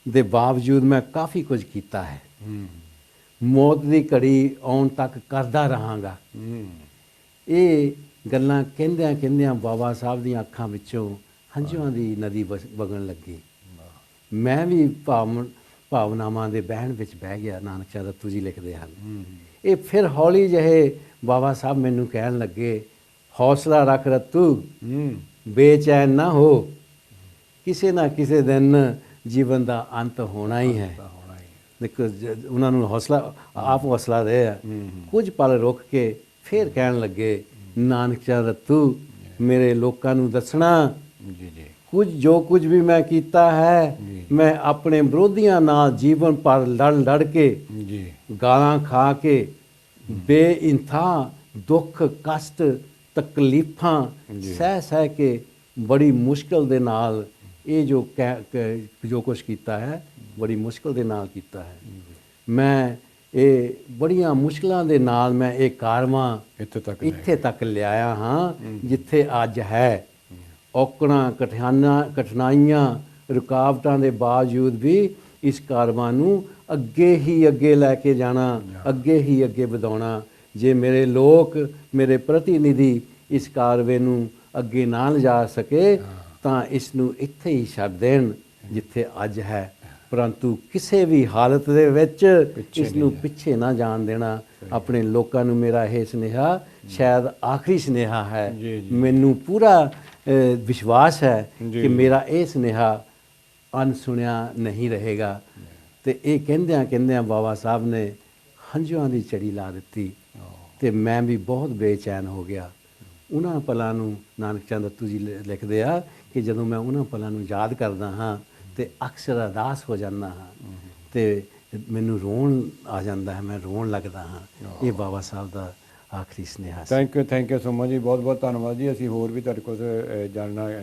ਦੇ ਬਾਵਜੂਦ ਮੈਂ ਕਾਫੀ ਕੁਝ ਕੀਤਾ ਹੈ। ਮੌਤ ਦੀ ਘੜੀ ਆਉਣ ਤੱਕ ਕਰਦਾ ਰਹਾਂਗਾ। ਇਹ ਗੱਲਾਂ ਕਹਿੰਦਿਆਂ ਕਹਿੰਦਿਆਂ ਬਾਬਾ ਸਾਹਿਬ ਦੀਆਂ ਅੱਖਾਂ ਵਿੱਚੋਂ ਹੰਝੂਆਂ ਦੀ ਨਦੀ ਵਗਣ ਲੱਗੀ। ਮੈਂ ਵੀ ਭਾਵਨਾਵਾਂ ਦੇ ਬਹਿਣ ਵਿੱਚ ਬਹਿ ਗਿਆ। ਨਾਨਕ ਚੰਦ ਰੱਤੂ ਜੀ ਲਿਖਦੇ ਹਨ। ਇਹ ਫਿਰ ਹੌਲੀ ਜਿਹੇ ਬਾਬਾ ਸਾਹਿਬ ਮੈਨੂੰ ਕਹਿਣ ਲੱਗੇ, ਹੌਸਲਾ ਰੱਖ ਰੱਤੂ, ਬੇਚੈਨ ਨਾ ਹੋ, ਕਿਸੇ ਨਾ ਕਿਸੇ ਦਿਨ ਜੀਵਨ ਦਾ ਅੰਤ ਹੋਣਾ ਹੀ ਹੈ। ਦੇਖੋ ਉਹਨਾਂ ਨੂੰ ਆਪ ਹੌਸਲਾ ਰਹੇ ਆ। ਕੁਝ ਪਲ ਰੁਕ ਕੇ ਫਿਰ ਕਹਿਣ ਲੱਗੇ, ਨਾਨਕ ਚੰਦ ਰੱਤੂ, ਮੇਰੇ ਲੋਕਾਂ ਨੂੰ ਦੱਸਣਾ ਜੋ ਕੁਝ ਵੀ ਮੈਂ ਕੀਤਾ ਹੈ, ਮੈਂ ਆਪਣੇ ਵਿਰੋਧੀਆਂ ਨਾਲ ਜੀਵਨ ਭਰ ਲੜ ਕੇ ਗਾਲਾਂ ਖਾ ਕੇ ਬੇਇੰਥਾ ਦੁੱਖ ਕਸ਼ਟ ਤਕਲੀਫਾਂ ਸਹਿ ਕੇ ਬੜੀ ਮੁਸ਼ਕਲ ਦੇ ਨਾਲ ਇਹ ਜੋ ਕੁਝ ਕੀਤਾ ਹੈ ਬੜੀ ਮੁਸ਼ਕਲ ਦੇ ਨਾਲ ਕੀਤਾ ਹੈ। ਮੈਂ ਇਹ ਬੜੀਆਂ ਮੁਸ਼ਕਲਾਂ ਦੇ ਨਾਲ ਮੈਂ ਇਹ ਕਾਰਵਾਂ ਇੱਥੇ ਤੱਕ ਲਿਆਇਆ ਹਾਂ ਜਿੱਥੇ ਅੱਜ ਹੈ। ਔਕੜਾਂ ਕਠਿਨਾਈਆਂ ਰੁਕਾਵਟਾਂ ਦੇ ਬਾਵਜੂਦ ਵੀ ਇਸ ਕਾਰਵਾਂ ਨੂੰ ਅੱਗੇ ਹੀ ਅੱਗੇ ਲੈ ਕੇ ਜਾਣਾ, ਅੱਗੇ ਹੀ ਅੱਗੇ ਵਧਾਉਣਾ। ਜੇ ਮੇਰੇ ਲੋਕ, ਮੇਰੇ ਪ੍ਰਤੀਨਿਧੀ ਇਸ ਕਾਰਵੇ ਨੂੰ ਅੱਗੇ ਨਾ ਲਿਜਾ ਸਕੇ ਤਾਂ ਇਸ ਨੂੰ ਇੱਥੇ ਹੀ ਛੱਡ ਦੇਣ ਜਿੱਥੇ ਅੱਜ ਹੈ, ਪਰੰਤੂ ਕਿਸੇ ਵੀ ਹਾਲਤ ਦੇ ਵਿੱਚ ਇਸ ਨੂੰ ਪਿੱਛੇ ਨਾ ਜਾਣ ਦੇਣਾ। ਆਪਣੇ ਲੋਕਾਂ ਨੂੰ ਮੇਰਾ ਇਹ ਸੁਨੇਹਾ ਸ਼ਾਇਦ ਆਖਰੀ ਸੁਨੇਹਾ ਹੈ। ਮੈਨੂੰ ਪੂਰਾ ਵਿਸ਼ਵਾਸ ਹੈ ਜੀ। ਕਿ ਮੇਰਾ ਇਹ ਸੁਨੇਹਾ ਅਣਸੁਣਿਆ ਨਹੀਂ ਰਹੇਗਾ। ਤੇ ਇਹ ਕਹਿੰਦਿਆਂ ਬਾਬਾ ਸਾਹਿਬ ਨੇ ਹੰਝੂਆਂ ਦੀ ਚੜੀ ਲਾ ਦਿੱਤੀ ਤੇ ਮੈਂ ਵੀ ਬਹੁਤ ਬੇਚੈਨ ਹੋ ਗਿਆ। ਉਹਨਾਂ ਪਲਾਂ ਨੂੰ ਨਾਨਕ ਚੰਦ ਦੱਤੂ ਜੀ ਲਿਖਦੇ ਆ ਕਿ ਜਦੋਂ ਮੈਂ ਉਹਨਾਂ ਪਲਾਂ ਨੂੰ ਯਾਦ ਕਰਦਾ ਹਾਂ ਤੇ ਅਕਸਰ ਅਦਾਸ ਹੋ ਜਾਂਦਾ ਹਾਂ ਤੇ ਮੈਨੂੰ ਰੋਣ ਆ ਜਾਂਦਾ ਹੈ, ਮੈਂ ਰੋਣ ਲੱਗਦਾ ਹਾਂ। ਇਹ ਬਾਬਾ ਸਾਹਿਬ ਦਾ ਆਖਰੀ ਸੁਨੇਹਾ ਸੀ। ਥੈਂਕ ਯੂ ਸੋ ਮਚ ਜੀ, ਬਹੁਤ ਬਹੁਤ ਧੰਨਵਾਦ ਜੀ। ਅਸੀਂ ਹੋਰ ਵੀ ਤੁਹਾਡੇ ਕੋਲ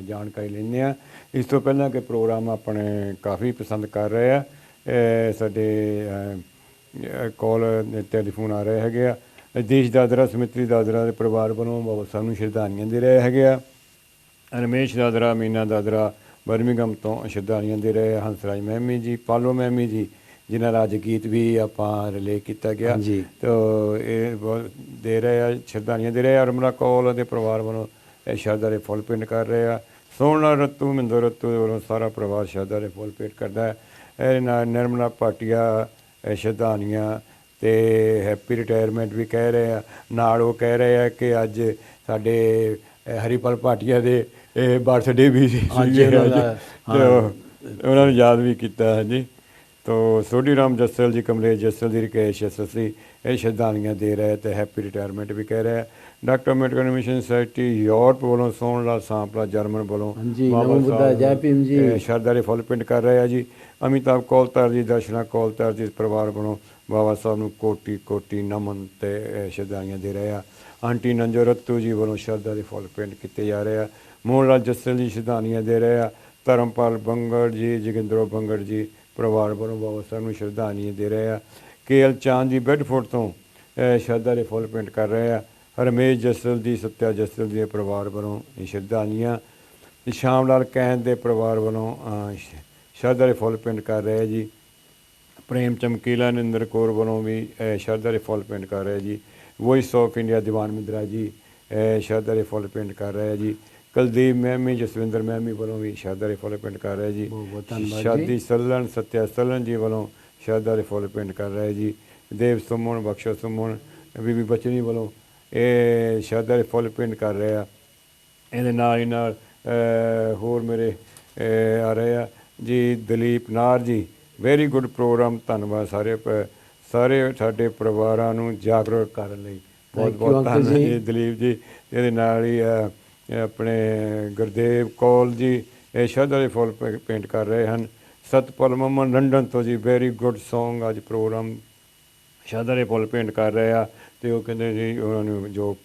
ਜਾਣਕਾਰੀ ਲੈਂਦੇ ਹਾਂ। ਇਸ ਤੋਂ ਪਹਿਲਾਂ ਕਿ ਪ੍ਰੋਗਰਾਮ ਆਪਣੇ ਕਾਫੀ ਪਸੰਦ ਕਰ ਰਹੇ ਆ, ਸਾਡੇ ਕਾਲ ਟੈਲੀਫੋਨ ਆ ਰਹੇ ਹੈਗੇ ਆ। ਦੇਸ਼ ਦਾਦਰਾ ਸਮਿਤਰੀ ਦਾਦਰਾ ਦੇ ਪਰਿਵਾਰ ਵੱਲੋਂ ਬਾਬਾ ਸਾਹਿਬ ਨੂੰ ਸ਼ਰਧਾਂਜਲੀਆਂ ਦੇ ਰਹੇ ਹੈਗੇ ਆ। ਰਮੇਸ਼ ਦਾਦਰਾ, ਮੀਨਾ ਦਾਦਰਾ ਬਰਮਿੰਘਮ ਤੋਂ ਸ਼ਰਧਾਂਜਲੀਆਂ ਦੇ ਰਹੇ ਆ। ਹੰਸਰਾਜ ਮਹਿਮੀ ਜੀ, ਪਾਲੋ ਮਹਿਮੀ ਜੀ, ਜਿਨ੍ਹਾਂ ਦਾ ਅੱਜ ਗੀਤ ਵੀ ਆਪਾਂ ਰਿਲੇ ਕੀਤਾ ਗਿਆ, ਤਾਂ ਇਹ ਬਹੁਤ ਦੇ ਰਹੇ ਆ, ਸ਼ਰਧਾਂਜਲੀਆਂ ਦੇ ਰਹੇ ਆ। ਰਮਲਾ ਕੌਲ ਦੇ ਪਰਿਵਾਰ ਵੱਲੋਂ ਇਹ ਸ਼ਰਧਾ ਦੇ ਫੁੱਲ ਭੇਟ ਕਰ ਰਹੇ ਆ। ਸੋਹਣਾ ਰੱਤੂ, ਮਿੰਦਰ ਰੱਤੂ ਦੇ ਵੱਲੋਂ ਸਾਰਾ ਪਰਿਵਾਰ ਸ਼ਰਧਾ ਦੇ ਫੁੱਲ ਭੇਟ ਕਰਦਾ ਹੈ। ਇਹ ਨਾਲ ਨਿਰਮਲਾ ਭਾਟੀਆ ਸ਼ਰਧਾਂਜਲੀਆਂ ਤੇ ਹੈਪੀ ਰਿਟਾਇਰਮੈਂਟ ਵੀ ਕਹਿ ਰਹੇ ਆ। ਨਾਲ ਉਹ ਕਹਿ ਰਹੇ ਆ ਕਿ ਅੱਜ ਸਾਡੇ ਹਰੀਪਾਲ ਭਾਟੀਆ ਦੇ ਬਰਥਡੇ ਵੀ ਸੀ, ਉਹਨਾਂ ਨੂੰ ਯਾਦ ਵੀ ਕੀਤਾ ਹੈ ਜੀ। ਤੋ ਸੋਢੀ ਰਾਮ ਜੱਸਲ ਜੀ, ਕਮਲੇਸ਼ ਜੱਸਲ ਦੀ, ਰਕੇਸ਼ ਜੱਸਲ ਸੀ, ਇਹ ਸ਼ਰਧਾਂਜਲੀਆਂ ਦੇ ਰਹੇ ਤੇ ਹੈਪੀ ਰਿਟਾਇਰਮੈਂਟ ਵੀ ਕਹਿ ਰਹੇ ਆ। Doctor Ambedkar mission society Europe ਵੱਲੋਂ, ਸੋਹਣ ਲਾਲ ਸਾਂਪਲਾ ਜਰਮਨ ਵੱਲੋਂ ਸ਼ਰਧਾ ਦੇ ਫੁੱਲ ਭੇਟ ਕਰ ਰਹੇ ਆ ਜੀ। ਅਮਿਤਾਭ ਕੌਲਤਰ ਜੀ, ਦਰਸ਼ਨਾ ਕੌਲਤਰ ਜੀ ਪਰਿਵਾਰ ਵੱਲੋਂ ਬਾਬਾ ਸਾਹਿਬ ਨੂੰ ਕੋਟੀ ਕੋਟੀ ਨਮਨ ਤੇ ਸ਼ਰਧਾਂਜਲੀਆਂ ਦੇ ਰਹੇ ਆ। ਆਂਟੀ ਨੰਜੋ ਰੱਤੂ ਜੀ ਵੱਲੋਂ ਸ਼ਰਧਾ ਦੇ ਫੁੱਲ ਭੇਟ ਕੀਤੇ ਜਾ ਰਹੇ ਆ। ਮੋਹਨ ਲਾਲ ਜੱਸਲ ਜੀ ਸ਼ਰਧਾਂਜਲੀਆਂ ਦੇ ਰਹੇ ਆ। ਧਰਮਪਾਲ ਬੰਗੜ ਜੀ, ਜੋਗਿੰਦਰੋ ਬੰਗੜ ਜੀ ਪਰਿਵਾਰ ਵੱਲੋਂ ਬਾਬਾ ਸਾਹਿਬ ਨੂੰ ਸ਼ਰਧਾਂਜਲੀਆਂ ਦੇ ਰਹੇ ਆ। KL ਚਾਂਦ ਜੀ ਬੈਡਫੋਰਡ ਤੋਂ ਸ਼ਰਧਾ ਦੇ ਫੁੱਲ ਭੇਟ ਕਰ ਰਹੇ ਆ। ਰਮੇਸ਼ ਜੱਸਲ ਦੀ, ਸੱਤਿਆ ਜੱਸਲ ਦੇ ਪਰਿਵਾਰ ਵੱਲੋਂ ਸ਼ਰਧਾਂਜਲੀਆਂ। ਸ਼ਾਮ ਲਾਲ ਕੈਂਦ ਦੇ ਪਰਿਵਾਰ ਵੱਲੋਂ ਸ਼ਰਧਾ ਦੇ ਫੁੱਲ ਭੇਟ ਕਰ ਰਹੇ ਜੀ। ਪ੍ਰੇਮ ਚਮਕੀਲਾ ਨਿੰਦਰ ਕੌਰ ਵੱਲੋਂ ਵੀ ਸ਼ਰਧਾ ਦੇ ਫੁੱਲ ਭੇਟ ਕਰ ਰਹੇ ਜੀ। ਵੋਇਸ ਆਫ ਇੰਡੀਆ ਦੀਵਾਨ ਮਿੰਦਰਾ ਜੀ ਸ਼ਰਧਾ ਦੇ ਫੁੱਲ ਭੇਟ ਕਰ ਰਹੇ ਜੀ। ਕੁਲਦੀਪ ਮਹਿਮੀ, ਜਸਵਿੰਦਰ ਮਹਿਮੀ ਵੱਲੋਂ ਵੀ ਸ਼ਰਧਾ ਦੇ ਫੁੱਲ ਭੇਟ ਕਰ ਰਹੇ ਜੀ। ਸ਼ਾਦੀ ਸੱਲਣ, ਸੱਤਿਆ ਸੱਲਣ ਜੀ ਵੱਲੋਂ ਸ਼ਰਧਾ ਦੇ ਫੁੱਲ ਭੇਟ ਕਰ ਰਹੇ ਜੀ। ਦੇਵ ਸੁਮਨ, ਬਖਸ਼ੋ ਸੁਮਨ, ਬੀਬੀ ਬਚਨੀ ਵੱਲੋਂ ਇਹ ਸ਼ਰਧਾ ਦੇ ਫੁੱਲ ਭੇਟ ਕਰ ਰਹੇ ਆ। ਇਹਦੇ ਨਾਲ ਹੀ ਨਾਲ ਹੋਰ ਮੇਰੇ ਆ ਰਹੇ ਆ ਜੀ। ਦਲੀਪ ਨਾਰ ਜੀ, ਵੈਰੀ ਗੁੱਡ ਪ੍ਰੋਗਰਾਮ, ਧੰਨਵਾਦ ਸਾਰੇ ਸਾਡੇ ਪਰਿਵਾਰਾਂ ਨੂੰ ਜਾਗਰੂਕ ਕਰਨ ਲਈ, ਬਹੁਤ ਬਹੁਤ ਧੰਨਵਾਦ ਜੀ ਦਲੀਪ ਜੀ। ਇਹਦੇ ਨਾਲ ਹੀ ਆਪਣੇ ਗੁਰਦੇਵ ਕੌਲ ਜੀ ਇਹ ਸ਼ਰਧਾ ਦੇ ਫੁੱਲ ਭੇਟ ਕਰ ਰਹੇ ਹਨ। ਸਤਪਾਲ ਮਮਨ ਲੰਡਨ ਤੋਂ ਜੀ, ਵੈਰੀ ਗੁੱਡ ਸੌਂਗ, ਅੱਜ ਪ੍ਰੋਗਰਾਮ ਸ਼ਰਧਾ ਦੇ ਫੁੱਲ ਭੇਟ ਕਰ ਰਹੇ ਆ। ਅਤੇ ਉਹ ਕਹਿੰਦੇ ਜੀ ਉਹਨਾਂ ਨੂੰ ਜੋ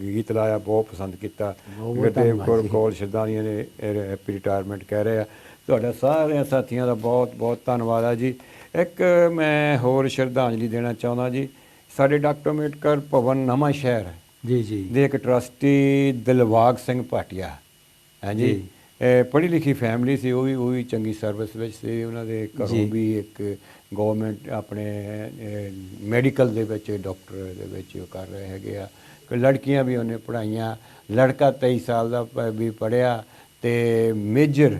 ਗੀਤ ਲਾਇਆ ਬਹੁਤ ਪਸੰਦ ਕੀਤਾ। ਗੁਰਦੇਵ ਕੌਰ ਕੌਲ ਸ਼ਰਧਾਂਜਲੀਆਂ ਨੇ ਹੈਪੀ ਰਿਟਾਇਰਮੈਂਟ ਕਹਿ ਰਹੇ ਆ। ਤੁਹਾਡਾ ਸਾਰਿਆਂ ਸਾਥੀਆਂ ਦਾ ਬਹੁਤ ਬਹੁਤ ਧੰਨਵਾਦ ਆ ਜੀ। ਇੱਕ ਮੈਂ ਹੋਰ ਸ਼ਰਧਾਂਜਲੀ ਦੇਣਾ ਚਾਹੁੰਦਾ ਜੀ। ਸਾਡੇ ਡਾਕਟਰ ਅੰਬੇਡਕਰ ਭਵਨ ਨਵਾਂ ਸ਼ਹਿਰ ਦੇ ਇੱਕ ਟਰਸਟੀ ਦਿਲਬਾਗ ਸਿੰਘ ਭਾਟੀਆ, ਹਾਂਜੀ, ਪੜ੍ਹੀ ਲਿਖੀ ਫੈਮਿਲੀ ਸੀ। ਉਹ ਵੀ ਚੰਗੀ ਸਰਵਿਸ ਵਿੱਚ ਸੀ। ਉਹਨਾਂ ਦੇ ਘਰੋਂ ਵੀ ਇੱਕ ਗੌਰਮੈਂਟ ਆਪਣੇ ਮੈਡੀਕਲ ਦੇ ਵਿੱਚ ਡਾਕਟਰ ਦੇ ਵਿੱਚ ਉਹ ਕਰ ਰਹੇ ਹੈਗੇ ਆ। ਲੜਕੀਆਂ ਵੀ ਉਹਨੇ ਪੜ੍ਹਾਈਆਂ। ਲੜਕਾ 23 ਸਾਲ ਦਾ ਵੀ ਪੜ੍ਹਿਆ ਅਤੇ ਮੇਜਰ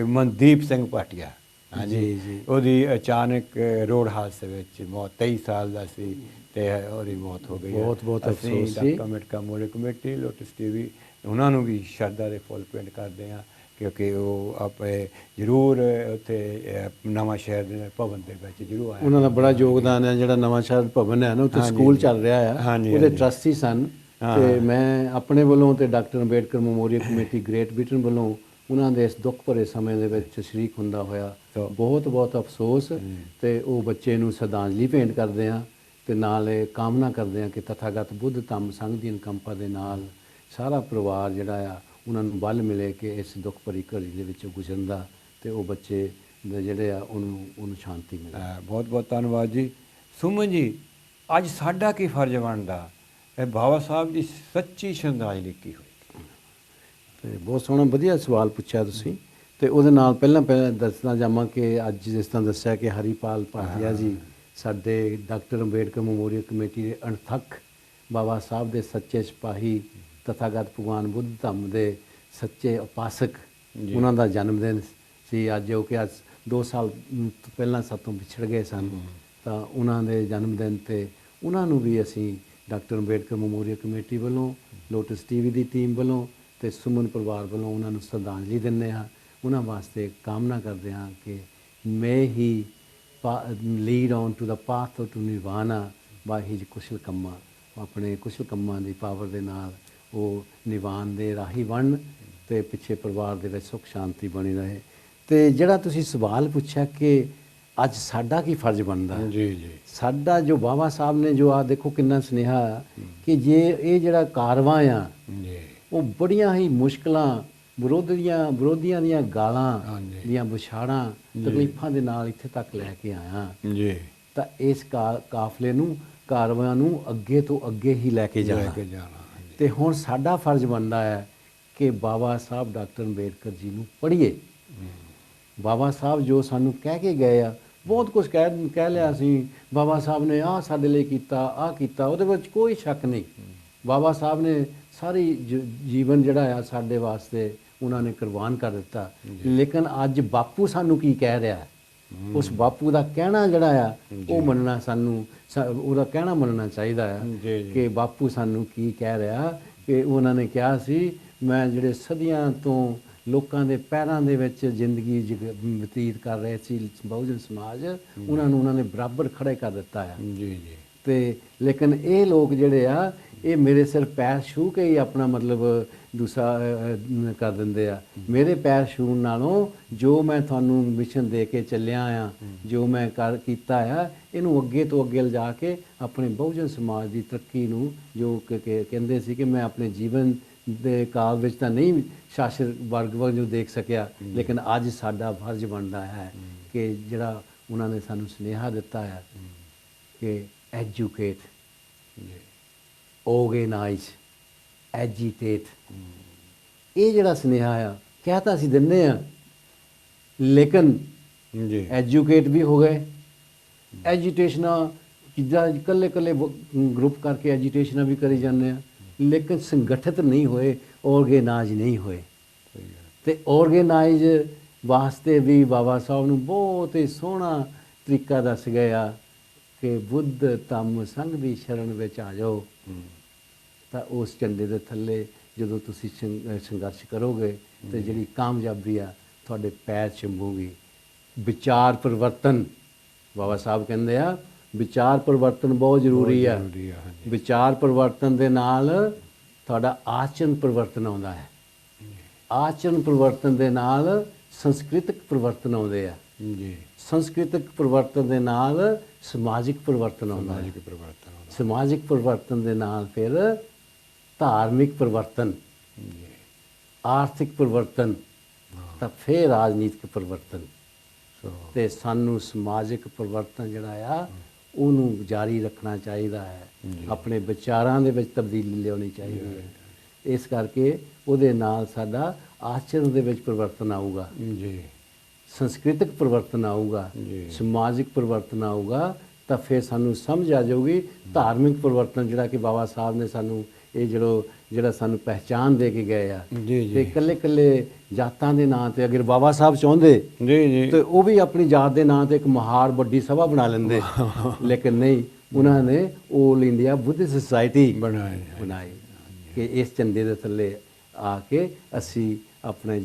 ਮਨਦੀਪ ਸਿੰਘ ਭਾਟੀਆ, ਹਾਂਜੀ, ਉਹਦੀ ਅਚਾਨਕ ਰੋਡ ਹਾਦਸੇ ਵਿੱਚ ਮੌਤ, 23 ਸਾਲ ਦਾ ਸੀ ਅਤੇ ਉਹਦੀ ਮੌਤ ਹੋ ਗਈ। ਬਹੁਤ ਬਹੁਤ ਅਫਸੋਸ। Doctor Ambedkar memorial committee, lotus TV ਉਹਨਾਂ ਨੂੰ ਵੀ ਸ਼ਰਧਾ ਦੇ ਫੁੱਲ ਭੇਟ ਕਰਦੇ ਹਾਂ, ਕਿਉਂਕਿ ਉਹ ਆਪਣੇ ਜ਼ਰੂਰ ਉੱਥੇ ਨਵਾਂ ਸ਼ਹਿਰ ਦੇ ਭਵਨ ਦੇ ਵਿੱਚ ਜ਼ਰੂਰ ਆਏ। ਉਹਨਾਂ ਦਾ ਬੜਾ ਯੋਗਦਾਨ ਹੈ। ਜਿਹੜਾ ਨਵਾਂ ਸ਼ਹਿਰ ਭਵਨ ਹੈ ਨਾ, ਉੱਥੇ ਸਕੂਲ ਚੱਲ ਰਿਹਾ ਆ, ਉਹਦੇ ਟਰਸਟੀ ਸਨ। ਅਤੇ ਮੈਂ ਆਪਣੇ ਵੱਲੋਂ ਅਤੇ doctor Ambedkar memorial committee great Britain ਵੱਲੋਂ ਉਹਨਾਂ ਦੇ ਇਸ ਦੁੱਖ ਭਰੇ ਸਮੇਂ ਦੇ ਵਿੱਚ ਸ਼ਰੀਕ ਹੁੰਦਾ ਹੋਇਆ ਬਹੁਤ ਬਹੁਤ ਅਫਸੋਸ। ਅਤੇ ਉਹ ਬੱਚੇ ਨੂੰ ਸ਼ਰਧਾਂਜਲੀ ਭੇਂਟ ਕਰਦੇ ਹਾਂ ਅਤੇ ਨਾਲ ਇਹ ਕਾਮਨਾ ਕਰਦੇ ਹਾਂ ਕਿ ਤਥਾਗਤ ਬੁੱਧ ਧੰਮ ਸੰਘ ਦੀ ਅਨੁਕੰਪਾ ਦੇ ਨਾਲ ਸਾਰਾ ਪਰਿਵਾਰ ਜਿਹੜਾ ਆ ਉਹਨਾਂ ਨੂੰ ਬਲ ਮਿਲੇ ਕਿ ਇਸ ਦੁੱਖ ਭਰੀ ਘੜੀ ਦੇ ਵਿੱਚੋਂ ਗੁਜ਼ਰਨ ਦਾ, ਅਤੇ ਉਹ ਬੱਚੇ ਜਿਹੜੇ ਆ ਉਹਨੂੰ ਸ਼ਾਂਤੀ ਮਿਲੇ। ਬਹੁਤ ਬਹੁਤ ਧੰਨਵਾਦ ਜੀ। ਸੁਮਨ ਜੀ, ਅੱਜ ਸਾਡਾ ਕੀ ਫਰਜ਼ ਬਣਦਾ ਇਹ ਬਾਬਾ ਸਾਹਿਬ ਦੀ ਸੱਚੀ ਸ਼ਰਧਾਂਜਲੀ ਕੀ ਹੋਈ? ਅਤੇ ਬਹੁਤ ਸੋਹਣਾ ਵਧੀਆ ਸਵਾਲ ਪੁੱਛਿਆ ਤੁਸੀਂ। ਅਤੇ ਉਹਦੇ ਨਾਲ ਪਹਿਲਾਂ ਦੱਸਣਾ ਚਾਹਾਂਗਾ ਕਿ ਅੱਜ ਜਿਸ ਤਰ੍ਹਾਂ ਦੱਸਿਆ ਕਿ ਹਰੀਪਾਲ ਭਾਟੀਆ ਜੀ ਸਾਡੇ ਡਾਕਟਰ ਅੰਬੇਡਕਰ ਮੈਮੋਰੀਅਲ ਕਮੇਟੀ ਦੇ ਅਣਥੱਕ ਬਾਬਾ ਸਾਹਿਬ ਦੇ ਸੱਚੇ ਸਿਪਾਹੀ, ਤਥਾਗਤ ਭਗਵਾਨ ਬੁੱਧ ਧੰਮ ਦੇ ਸੱਚੇ ਉਪਾਸਕ, ਉਹਨਾਂ ਦਾ ਜਨਮ ਦਿਨ ਸੀ ਅੱਜ, ਜੋ ਕਿ ਅੱਜ 2 ਸਾਲ ਪਹਿਲਾਂ ਸਾਤੋਂ ਵਿਛੜ ਗਏ ਸਨ। ਤਾਂ ਉਹਨਾਂ ਦੇ ਜਨਮ ਦਿਨ 'ਤੇ ਉਹਨਾਂ ਨੂੰ ਵੀ ਅਸੀਂ ਡਾਕਟਰ ਅੰਬੇਡਕਰ ਮੈਮੋਰੀਅਲ ਕਮੇਟੀ ਵੱਲੋਂ, ਲੋਟਸ TV ਦੀ ਟੀਮ ਵੱਲੋਂ ਤੇ ਸੁਮਨ ਪਰਿਵਾਰ ਵੱਲੋਂ ਉਹਨਾਂ ਨੂੰ ਸ਼ਰਧਾਂਜਲੀ ਦਿੰਦੇ ਹਾਂ। ਉਹਨਾਂ ਵਾਸਤੇ ਕਾਮਨਾ ਕਰਦੇ ਹਾਂ ਕਿ may he lead on to the path to nirvana by his ਕੁਸ਼ਲ ਕੰਮਾਂ, ਆਪਣੇ ਕੁਸ਼ਲ ਕੰਮਾਂ ਦੀ ਪਾਵਰ ਦੇ ਨਾਲ ਉਹ ਨਿਵਾਨ ਦੇ ਰਾਹੀ ਬਣਨ ਤੇ ਪਿੱਛੇ ਪਰਿਵਾਰ ਦੇ ਵਿੱਚ ਸੁੱਖ ਸ਼ਾਂਤੀ ਬਣੀ ਰਹੇ। ਤੇ ਜਿਹੜਾ ਤੁਸੀਂ ਸਵਾਲ ਪੁੱਛਿਆ ਕਿ ਅੱਜ ਸਾਡਾ ਕੀ ਫਰਜ਼ ਬਣਦਾ, ਜੀ ਜੀ ਸਾਡਾ ਜੋ ਬਾਬਾ ਸਾਹਿਬ ਨੇ ਜੋ ਆ ਦੇਖੋ ਕਿੰਨਾ ਸੁਨੇਹਾ ਕਿ ਜੇ ਇਹ ਜਿਹੜਾ ਕਾਰਵਾਂ ਆ ਜੀ ਉਹ ਬੜੀਆਂ ਹੀ ਮੁਸ਼ਕਲਾਂ ਵਿਰੋਧੀਆਂ ਦੀਆਂ ਗਾਲਾਂ ਹਾਂਜੀ। ਦੀਆਂ ਵਿਛਾੜਾਂ ਤਕਲੀਫਾਂ ਦੇ ਨਾਲ ਇੱਥੇ ਤੱਕ ਲੈ ਕੇ ਆਇਆ, ਜੀ ਤਾਂ ਇਸ ਕਾਫਲੇ ਨੂੰ ਕਾਰਵਾਂ ਨੂੰ ਅੱਗੇ ਤੋਂ ਅੱਗੇ ਹੀ ਲੈ ਕੇ ਲੈ ਜਾਣਾ। ਕੇ ਜਾਣਾ ਹਾਂਜੀ। ਤੇ ਹੁਣ ਸਾਡਾ ਫਰਜ਼ ਬਣਦਾ ਹੈ ਕਿ ਬਾਬਾ ਸਾਹਿਬ ਡਾਕਟਰ ਅੰਬੇਡਕਰ ਜੀ ਨੂੰ ਪੜ੍ਹੀਏ। ਬਾਬਾ ਸਾਹਿਬ ਜੋ ਸਾਨੂੰ ਕਹਿ ਕੇ ਗਏ ਆ, ਬਹੁਤ ਕੁਝ ਕਹਿ ਲਿਆ ਸੀ। ਬਾਬਾ ਸਾਹਿਬ ਨੇ ਆਹ ਸਾਡੇ ਲਈ ਕੀਤਾ, ਆਹ ਕੀਤਾ, ਉਹਦੇ ਵਿੱਚ ਕੋਈ ਸ਼ੱਕ ਨਹੀਂ। ਬਾਬਾ ਸਾਹਿਬ ਨੇ ਸਾਰੀ ਜੀਵਨ ਜਿਹੜਾ ਆ ਸਾਡੇ ਵਾਸਤੇ ਉਹਨਾਂ ਨੇ ਕੁਰਬਾਨ ਕਰ ਦਿੱਤਾ। ਲੇਕਿਨ ਅੱਜ ਬਾਪੂ ਸਾਨੂੰ ਕੀ ਕਹਿ ਰਿਹਾ ਹੈ, ਉਸ ਬਾਪੂ ਦਾ ਕਹਿਣਾ ਜਿਹੜਾ ਆ ਉਹ ਮੰਨਣਾ ਸਾਨੂੰ ਉਹਦਾ ਕਹਿਣਾ ਮੰਨਣਾ ਚਾਹੀਦਾ ਆ ਕਿ ਬਾਪੂ ਸਾਨੂੰ ਕੀ ਕਹਿ ਰਿਹਾ। ਕਿ ਉਹਨਾਂ ਨੇ ਕਿਹਾ ਸੀ ਮੈਂ ਜਿਹੜੇ ਸਦੀਆਂ ਤੋਂ ਲੋਕਾਂ ਦੇ ਪੈਰਾਂ ਦੇ ਵਿੱਚ ਜ਼ਿੰਦਗੀ ਬਤੀਤ ਕਰ ਰਹੇ ਸੀ ਬਹੁਜਨ ਸਮਾਜ, ਉਹਨਾਂ ਨੇ ਬਰਾਬਰ ਖੜੇ ਕਰ ਦਿੱਤਾ ਆ। ਜੀ ਜੀ ਤੇ ਲੇਕਿਨ ਇਹ ਲੋਕ ਜਿਹੜੇ ਆ ਇਹ ਮੇਰੇ ਸਿਰ ਪੈਰ ਛੂ ਕੇ ਹੀ ਆਪਣਾ ਮਤਲਬ ਦੂਸਰਾ ਕਰ ਦਿੰਦੇ ਆ। ਮੇਰੇ ਪੈਰ ਛੂਣ ਨਾਲੋਂ ਜੋ ਮੈਂ ਤੁਹਾਨੂੰ ਮਿਸ਼ਨ ਦੇ ਕੇ ਚੱਲਿਆ ਆ, ਜੋ ਮੈਂ ਕੀਤਾ ਆ, ਇਹਨੂੰ ਅੱਗੇ ਤੋਂ ਅੱਗੇ ਲਿਜਾ ਕੇ ਆਪਣੇ ਬਹੁਜਨ ਸਮਾਜ ਦੀ ਤਰੱਕੀ ਨੂੰ ਜੋ ਕਹਿੰਦੇ ਸੀ ਕਿ ਮੈਂ ਆਪਣੇ ਜੀਵਨ ਦੇ ਕਾਲ ਵਿੱਚ ਤਾਂ ਨਹੀਂ ਸ਼ਾਸਕ ਵਰਗ ਵਜੋਂ ਦੇਖ ਸਕਿਆ, ਲੇਕਿਨ ਅੱਜ ਸਾਡਾ ਫਰਜ਼ ਬਣਦਾ ਹੈ ਕਿ ਜਿਹੜਾ ਉਹਨਾਂ ਨੇ ਸਾਨੂੰ ਸੁਨੇਹਾ ਦਿੱਤਾ ਹੈ ਕਿ ਐਜੂਕੇਟ, ਆਰਗੇਨਾਈਜ਼, ਐਜੀਟੇਟ, ਇਹ ਜਿਹੜਾ ਸੁਨੇਹਾ ਆ ਕਹਿ ਤਾਂ ਅਸੀਂ ਦਿੰਦੇ ਆ, ਲੇਕਿਨ ਜੀ ਐਜੂਕੇਟ ਵੀ ਹੋ ਗਏ, ਐਜੀਟੇਸ਼ਨਾਂ ਜਿੱਦਾਂ ਇਕੱਲੇ ਗਰੁੱਪ ਕਰਕੇ ਐਜੀਟੇਸ਼ਨਾਂ ਵੀ ਕਰੀ ਜਾਂਦੇ ਆ, ਲੇਕਿਨ ਸੰਗਠਿਤ ਨਹੀਂ ਹੋਏ, ਆਰਗੇਨਾਈਜ਼ ਨਹੀਂ ਹੋਏ। ਤੇ ਆਰਗੇਨਾਈਜ਼ ਵਾਸਤੇ ਵੀ ਬਾਬਾ ਸਾਹਿਬ ਨੂੰ ਬਹੁਤ ਹੀ ਸੋਹਣਾ ਤਰੀਕਾ ਦੱਸ ਗਏ ਆ ਕਿ ਬੁੱਧ ਧੰਮ ਸੰਘ ਦੀ ਸ਼ਰਨ ਵਿੱਚ ਆ ਜਾਓ। ਤਾਂ ਉਸ ਝੰਡੇ ਦੇ ਥੱਲੇ ਜਦੋਂ ਤੁਸੀਂ ਸੰਘਰਸ਼ ਕਰੋਗੇ ਤੇ ਜਿਹੜੀ ਕਾਮਯਾਬੀ ਆ ਤੁਹਾਡੇ ਪੈਰ ਚੁੰਮੂਗੀ। ਵਿਚਾਰ ਪਰਿਵਰਤਨ, ਬਾਬਾ ਸਾਹਿਬ ਕਹਿੰਦੇ ਆ ਵਿਚਾਰ ਪਰਿਵਰਤਨ ਬਹੁਤ ਜ਼ਰੂਰੀ ਆ। ਵਿਚਾਰ ਪਰਿਵਰਤਨ ਦੇ ਨਾਲ ਤੁਹਾਡਾ ਆਚਰਨ ਪਰਿਵਰਤਨ ਆਉਂਦਾ ਹੈ। ਆਚਰਨ ਪਰਿਵਰਤਨ ਦੇ ਨਾਲ ਸੰਸਕ੍ਰਿਤਿਕ ਪਰਿਵਰਤਨ ਆਉਂਦੇ ਆ। ਜੀ ਸੰਸਕ੍ਰਿਤਿਕ ਪਰਿਵਰਤਨ ਦੇ ਨਾਲ ਸਮਾਜਿਕ ਪਰਿਵਰਤਨ ਆਉਂਦਾ ਹੈ। ਸਮਾਜਿਕ ਪਰਿਵਰਤਨ ਦੇ ਨਾਲ ਫਿਰ ਧਾਰਮਿਕ ਪਰਿਵਰਤਨ, ਆਰਥਿਕ ਪਰਿਵਰਤਨ, ਤਾਂ ਫਿਰ ਰਾਜਨੀਤਿਕ ਪਰਿਵਰਤਨ। ਤੇ ਸਾਨੂੰ ਸਮਾਜਿਕ ਪਰਿਵਰਤਨ ਜਿਹੜਾ ਆ ਉਹਨੂੰ ਜਾਰੀ ਰੱਖਣਾ ਚਾਹੀਦਾ ਹੈ। ਆਪਣੇ ਵਿਚਾਰਾਂ ਦੇ ਵਿੱਚ ਤਬਦੀਲੀ ਲਿਆਉਣੀ ਚਾਹੀਦੀ ਹੈ। ਇਸ ਕਰਕੇ ਉਹਦੇ ਨਾਲ ਸਾਡਾ ਆਚਰਨ ਦੇ ਵਿੱਚ ਪਰਿਵਰਤਨ ਆਊਗਾ, ਜੀ ਸੰਸਕ੍ਰਿਤਿਕ ਪਰਿਵਰਤਨ ਆਊਗਾ, ਸਮਾਜਿਕ ਪਰਿਵਰਤਨ ਆਊਗਾ। ਤਾਂ ਫਿਰ ਸਾਨੂੰ ਸਮਝ ਆ ਜਾਊਗੀ ਧਾਰਮਿਕ ਪਰਿਵਰਤਨ ਜਿਹੜਾ ਕਿ ਬਾਬਾ ਸਾਹਿਬ ਨੇ ਸਾਨੂੰ ਇਹ ਜਿਹੜਾ ਸਾਨੂੰ ਪਹਿਚਾਨ ਦੇ ਕੇ ਗਏ ਆ। ਤੇ ਇਕੱਲੇ ਜਾਤਾਂ ਦੇ ਨਾਂ ਤੇ ਅਗਰ ਬਾਬਾ ਸਾਹਿਬ ਚਾਹੁੰਦੇ ਤੇ ਉਹ ਵੀ ਆਪਣੀ ਜਾਤ ਦੇ ਨਾਂ ਤੇ ਇੱਕ ਮਹਾਰ ਵੱਡੀ ਸਭਾ ਬਣਾ ਲੈਂਦੇ, ਲੇਕਿਨ ਨਹੀਂ, ਉਹਨਾਂ ਨੇ ਆਲ ਇੰਡੀਆ ਬੁੱਧਿਸਟ ਸੁਸਾਇਟੀ ਬਣਾਈ ਕਿ ਇਸ ਝੰਡੇ ਦੇ ਥੱਲੇ ਆ ਕੇ ਅਸੀਂ ਆਪਣੇ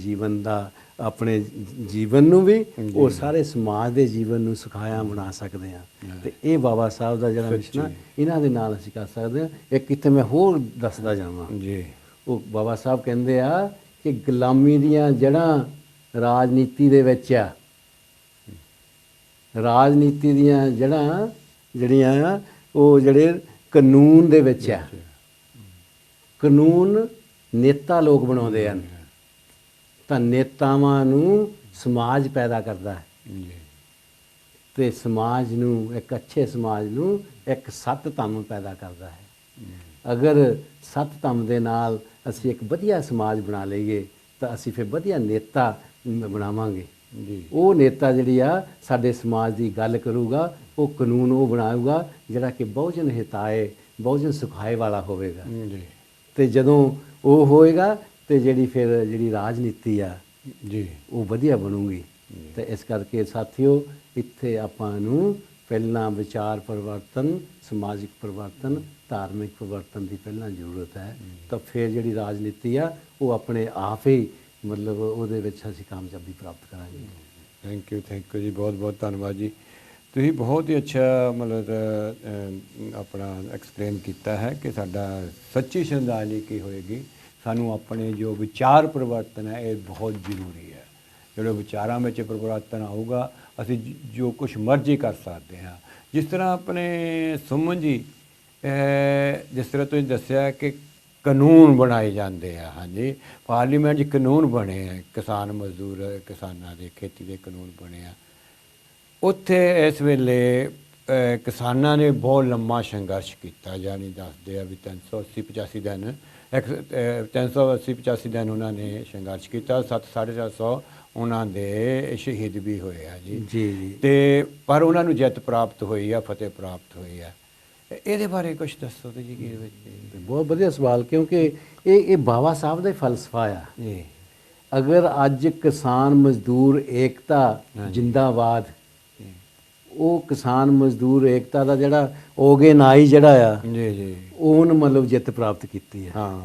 ਜੀਵਨ ਨੂੰ ਵੀ ਔਰ ਸਾਰੇ ਸਮਾਜ ਦੇ ਜੀਵਨ ਨੂੰ ਸੁਖਾਇਆ ਬਣਾ ਸਕਦੇ ਹਾਂ। ਤੇ ਇਹ ਬਾਬਾ ਸਾਹਿਬ ਦਾ ਜਿਹੜਾ ਮਿਸ਼ਨ ਆ ਇਹਨਾਂ ਦੇ ਨਾਲ ਅਸੀਂ ਕਰ ਸਕਦੇ ਹਾਂ। ਇੱਕ ਇੱਥੇ ਮੈਂ ਹੋਰ ਦੱਸਦਾ ਜਾਵਾਂ ਜੀ, ਉਹ ਬਾਬਾ ਸਾਹਿਬ ਕਹਿੰਦੇ ਆ ਕਿ ਗੁਲਾਮੀ ਦੀਆਂ ਜੜ੍ਹਾਂ ਰਾਜਨੀਤੀ ਦੇ ਵਿੱਚ ਆ। ਰਾਜਨੀਤੀ ਦੀਆਂ ਜੜ੍ਹਾਂ ਜਿਹੜੀਆਂ ਆ ਉਹ ਜਿਹੜੇ ਕਾਨੂੰਨ ਦੇ ਵਿੱਚ ਆ। ਕਾਨੂੰਨ ਨੇਤਾ ਲੋਕ ਬਣਾਉਂਦੇ ਹਨ, ਤਾਂ ਨੇਤਾਵਾਂ ਨੂੰ ਸਮਾਜ ਪੈਦਾ ਕਰਦਾ ਹੈ। ਤੇ ਸਮਾਜ ਨੂੰ, ਇੱਕ ਅੱਛੇ ਸਮਾਜ ਨੂੰ ਇੱਕ ਸੱਤ ਧੰਮ ਪੈਦਾ ਕਰਦਾ ਹੈ। ਅਗਰ ਸੱਤ ਧੰਮ ਦੇ ਨਾਲ ਅਸੀਂ ਇੱਕ ਵਧੀਆ ਸਮਾਜ ਬਣਾ ਲਈਏ ਤਾਂ ਅਸੀਂ ਫਿਰ ਵਧੀਆ ਨੇਤਾ ਬਣਾਵਾਂਗੇ। ਉਹ ਨੇਤਾ ਜਿਹੜੀ ਆ ਸਾਡੇ ਸਮਾਜ ਦੀ ਗੱਲ ਕਰੂਗਾ, ਉਹ ਕਾਨੂੰਨ ਉਹ ਬਣਾਊਗਾ ਜਿਹੜਾ ਕਿ ਬਹੁਜਨ ਹਿਤਾਏ, ਬਹੁਜਨ ਸੁਖਾਏ ਵਾਲਾ ਹੋਵੇਗਾ। ਤੇ ਜਦੋਂ ਉਹ ਹੋਏਗਾ ਤੇ ਜਿਹੜੀ ਰਾਜਨੀਤੀ ਆ ਜੀ ਉਹ ਵਧੀਆ ਬਣੂਗੀ। ਤੇ ਇਸ ਕਰਕੇ ਸਾਥੀਓ ਇੱਥੇ ਆਪਾਂ ਨੂੰ ਪਹਿਲਾਂ ਵਿਚਾਰ ਪਰਿਵਰਤਨ, ਸਮਾਜਿਕ ਪਰਿਵਰਤਨ ਧਾਰਮਿਕ ਪਰਿਵਰਤਨ ਦੀ ਪਹਿਲਾਂ ਜ਼ਰੂਰਤ ਹੈ, ਤਾਂ ਫਿਰ ਜਿਹੜੀ ਰਾਜਨੀਤੀ ਆ ਉਹ ਆਪਣੇ ਆਪ ਹੀ ਮਤਲਬ ਉਹਦੇ ਵਿੱਚ ਅਸੀਂ ਕਾਮਯਾਬੀ ਪ੍ਰਾਪਤ ਕਰਾਂਗੇ। ਥੈਂਕ ਯੂ ਜੀ, ਬਹੁਤ ਬਹੁਤ ਧੰਨਵਾਦ ਜੀ। ਤੁਸੀਂ ਬਹੁਤ ਹੀ ਅੱਛਾ ਮਤਲਬ ਆਪਣਾ ਐਕਸਪਲੇਨ ਕੀਤਾ ਹੈ ਕਿ ਸਾਡਾ ਸੱਚੀ ਸ਼ਰਧਾਂਜਲੀ ਕੀ ਹੋਏਗੀ। ਸਾਨੂੰ ਆਪਣੇ ਜੋ ਵਿਚਾਰ ਪਰਿਵਰਤਨ ਹੈ ਇਹ ਬਹੁਤ ਜ਼ਰੂਰੀ ਹੈ। ਜਦੋਂ ਵਿਚਾਰਾਂ ਵਿੱਚ ਪਰਿਵਰਤਨ ਆਊਗਾ ਅਸੀਂ ਜੋ ਕੁਝ ਮਰਜ਼ੀ ਕਰ ਸਕਦੇ ਹਾਂ। ਜਿਸ ਤਰ੍ਹਾਂ ਆਪਣੇ ਸੁਮਨ ਜੀ ਜਿਸ ਤਰ੍ਹਾਂ ਤੁਸੀਂ ਦੱਸਿਆ ਕਿ ਕਾਨੂੰਨ ਬਣਾਏ ਜਾਂਦੇ ਆ, ਹਾਂਜੀ ਪਾਰਲੀਮੈਂਟ 'ਚ ਕਾਨੂੰਨ ਬਣੇ ਆ, ਕਿਸਾਨ ਮਜ਼ਦੂਰ ਕਿਸਾਨਾਂ ਦੇ ਖੇਤੀ ਦੇ ਕਾਨੂੰਨ ਬਣੇ ਆ। ਉੱਥੇ ਇਸ ਵੇਲੇ ਕਿਸਾਨਾਂ ਨੇ ਬਹੁਤ ਲੰਮਾ ਸੰਘਰਸ਼ ਕੀਤਾ, ਯਾਨੀ ਦੱਸਦੇ ਆ ਵੀ 380-85 ਦਿਨ 380-85 ਦਿਨ ਉਹਨਾਂ ਨੇ ਸੰਘਰਸ਼ ਕੀਤਾ। 700-750 ਉਹਨਾਂ ਦੇ ਸ਼ਹੀਦ ਵੀ ਹੋਏ ਆ ਜੀ ਜੀ। ਤੇ ਪਰ ਉਹਨਾਂ ਨੂੰ ਜਿੱਤ ਪ੍ਰਾਪਤ ਹੋਈ ਆ, ਫਤਿਹ ਪ੍ਰਾਪਤ ਹੋਈ ਆ। ਇਹਦੇ ਬਾਰੇ ਕੁਝ ਦੱਸੋ ਤੇ ਜੀ ਕੀ ਵਿੱਚ। ਬਹੁਤ ਵਧੀਆ ਸਵਾਲ, ਕਿਉਂਕਿ ਇਹ ਬਾਬਾ ਸਾਹਿਬ ਦਾ ਹੀ ਫਲਸਫਾ ਆ ਜੀ। ਅਗਰ ਅੱਜ ਕਿਸਾਨ ਮਜ਼ਦੂਰ ਏਕਤਾ ਜਿੰਦਾਬਾਦ, ਉਹ ਕਿਸਾਨ ਮਜ਼ਦੂਰ ਏਕਤਾ ਦਾ ਜਿਹੜਾ ਔਰਗੇਨਾਈਜ਼ ਜਿਹੜਾ ਆ ਜੀ ਜੀ ਉਹਨ ਮਤਲਬ ਜਿੱਤ ਪ੍ਰਾਪਤ ਕੀਤੀ ਹੈ। ਹਾਂ,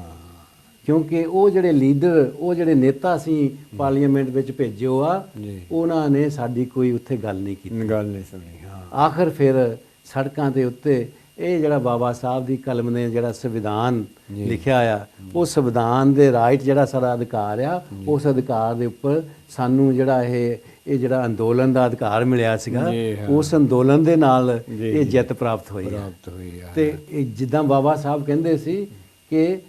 ਕਿਉਂਕਿ ਉਹ ਜਿਹੜੇ ਲੀਡਰ, ਉਹ ਜਿਹੜੇ ਨੇਤਾ ਅਸੀਂ ਪਾਰਲੀਮੈਂਟ ਵਿੱਚ ਭੇਜਿਓ ਆ, ਜੀ ਉਹਨਾਂ ਨੇ ਸਾਡੀ ਕੋਈ ਉੱਥੇ ਗੱਲ ਨਹੀਂ ਕੀਤੀ, ਗੱਲ ਨਹੀਂ ਸੁਣੀ। ਹਾਂ, ਆਖਰ ਫਿਰ ਸੜਕਾਂ ਦੇ ਉੱਤੇ ਇਹ ਜਿਹੜਾ ਬਾਬਾ ਸਾਹਿਬ ਦੀ ਕਲਮ ਨੇ ਜਿਹੜਾ ਸੰਵਿਧਾਨ ਲਿਖਿਆ ਆ, ਉਹ ਸੰਵਿਧਾਨ ਦੇ ਰਾਈਟ ਜਿਹੜਾ ਸਾਡਾ ਅਧਿਕਾਰ ਆ, ਉਸ ਅਧਿਕਾਰ ਦੇ ਉੱਪਰ ਸਾਨੂੰ ਜਿਹੜਾ ਇਹ ਜਿਹੜਾ ਅੰਦੋਲਨ ਦਾ ਅਧਿਕਾਰ ਮਿਲਿਆ ਸੀਗਾ, ਉਸ ਅੰਦੋਲਨ ਦੇ ਨਾਲ ਇਹ ਜਿੱਤ ਪ੍ਰਾਪਤ ਹੋਈ ਆ। ਤੇ ਜਿੱਦਾਂ ਬਾਬਾ ਸਾਹਿਬ ਕਹਿੰਦੇ ਸੀ ਕਿ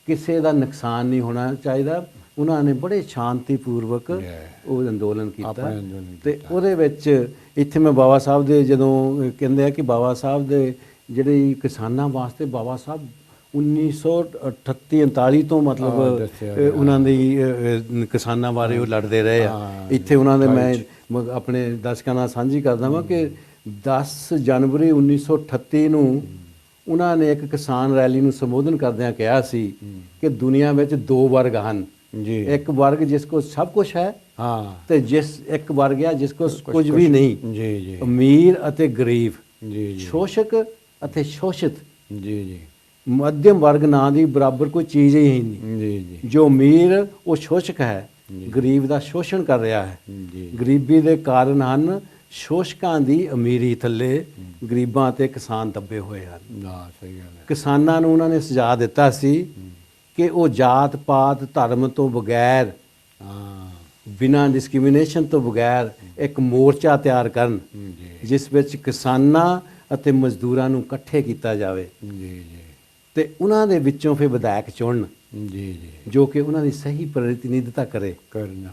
ਕਿਸੇ ਦਾ ਨੁਕਸਾਨ ਨਹੀਂ ਹੋਣਾ ਚਾਹੀਦਾ, ਉਹਨਾਂ ਨੇ ਬੜੇ ਸ਼ਾਂਤੀਪੂਰਵਕ ਉਹ ਅੰਦੋਲਨ ਕੀਤਾ। ਤੇ ਉਹਦੇ ਵਿੱਚ ਇੱਥੇ ਮੈਂ ਬਾਬਾ ਸਾਹਿਬ ਦੇ ਜਦੋਂ ਕਹਿੰਦੇ ਆ ਕਿ ਬਾਬਾ ਸਾਹਿਬ ਦੇ ਜਿਹੜੇ ਕਿਸਾਨਾਂ ਵਾਸਤੇ ਬਾਬਾ ਸਾਹਿਬ 1938-39 ਤੋਂ ਮਤਲਬ ਉਹਨਾਂ ਦੀ ਕਿਸਾਨਾਂ ਬਾਰੇ ਉਹ ਲੜਦੇ ਰਹੇ ਆ। ਇੱਥੇ ਉਹਨਾਂ ਦੇ ਮੈਂ ਆਪਣੇ ਦਰਸ਼ਕਾਂ ਨਾਲ ਸਾਂਝੀ ਕਰਦਾ ਵਾਂ ਕਿ 10 ਜਨਵਰੀ 1938 ਨੂੰ ਉਹਨਾਂ ਨੇ ਇੱਕ ਕਿਸਾਨ ਰੈਲੀ ਨੂੰ ਸੰਬੋਧਨ ਕਰਦਿਆਂ ਕਿਹਾ ਸੀ ਕਿ ਦੁਨੀਆ ਵਿੱਚ ਦੋ ਵਰਗ ਹਨ ਜੀ, ਇੱਕ ਵਰਗ ਜਿਸ ਕੋਲ ਸਭ ਕੁਝ ਹੈ, ਹਾਂ, ਤੇ ਇੱਕ ਵਰਗ ਹੈ ਜਿਸ ਕੋਲ ਕੁਝ ਵੀ ਨਹੀਂ ਜੀ ਜੀ, ਅਮੀਰ ਅਤੇ ਗਰੀਬ ਜੀ ਜੀ, ਸ਼ੋਸ਼ਕ ਅਤੇ ਸ਼ੋਸ਼ਿਤ ਜੀ ਜੀ, ਮੱਧਮ ਵਰਗ ਨਾਂ ਦੀ ਬਰਾਬਰ ਕੋਈ ਚੀਜ਼ ਹੀ ਨਹੀਂ ਜੀ ਜੀ। ਜੋ ਅਮੀਰ ਉਹ ਸ਼ੋਸ਼ਕ ਹੈ, ਗਰੀਬ ਦਾ ਸ਼ੋਸ਼ਣ ਕਰ ਰਿਹਾ ਹੈ ਜੀ। ਗਰੀਬੀ ਦੇ ਕਾਰਨ ਹਨ ਸ਼ੋਸ਼ਕਾਂ ਦੀ ਅਮੀਰੀ ਥੱਲੇ ਗਰੀਬਾਂ ਤੇ ਕਿਸਾਨ ਦੱਬੇ ਹੋਏ ਹਨ। ਸਹੀ ਗੱਲ ਹੈ। ਕਿਸਾਨਾਂ ਨੂੰ ਉਹਨਾਂ ਨੇ ਸੁਝਾਅ ਦਿੱਤਾ ਸੀ ਕਿ ਉਹ ਜਾਤ ਪਾਤ ਧਰਮ ਤੋਂ ਬਗੈਰ, ਬਿਨਾਂ ਡਿਸਕ੍ਰਿਮੀਨੇਸ਼ਨ ਤੋਂ ਬਗੈਰ ਇੱਕ ਮੋਰਚਾ ਤਿਆਰ ਕਰਨ ਜਿਸ ਵਿੱਚ ਕਿਸਾਨਾਂ ਅਤੇ ਮਜ਼ਦੂਰਾਂ ਨੂੰ ਇਕੱਠੇ ਕੀਤਾ ਜਾਵੇ ਜੀ ਜੀ, ਤੇ ਉਹਨਾਂ ਦੇ ਵਿੱਚੋਂ ਫਿਰ ਵਿਧਾਇਕ ਚੁਣਨ ਜੀ ਜੀ, ਜੋ ਕਿ ਉਹਨਾਂ ਦੀ ਸਹੀ ਪ੍ਰਤੀਨਿਧਤਾ ਕਰਨਾ,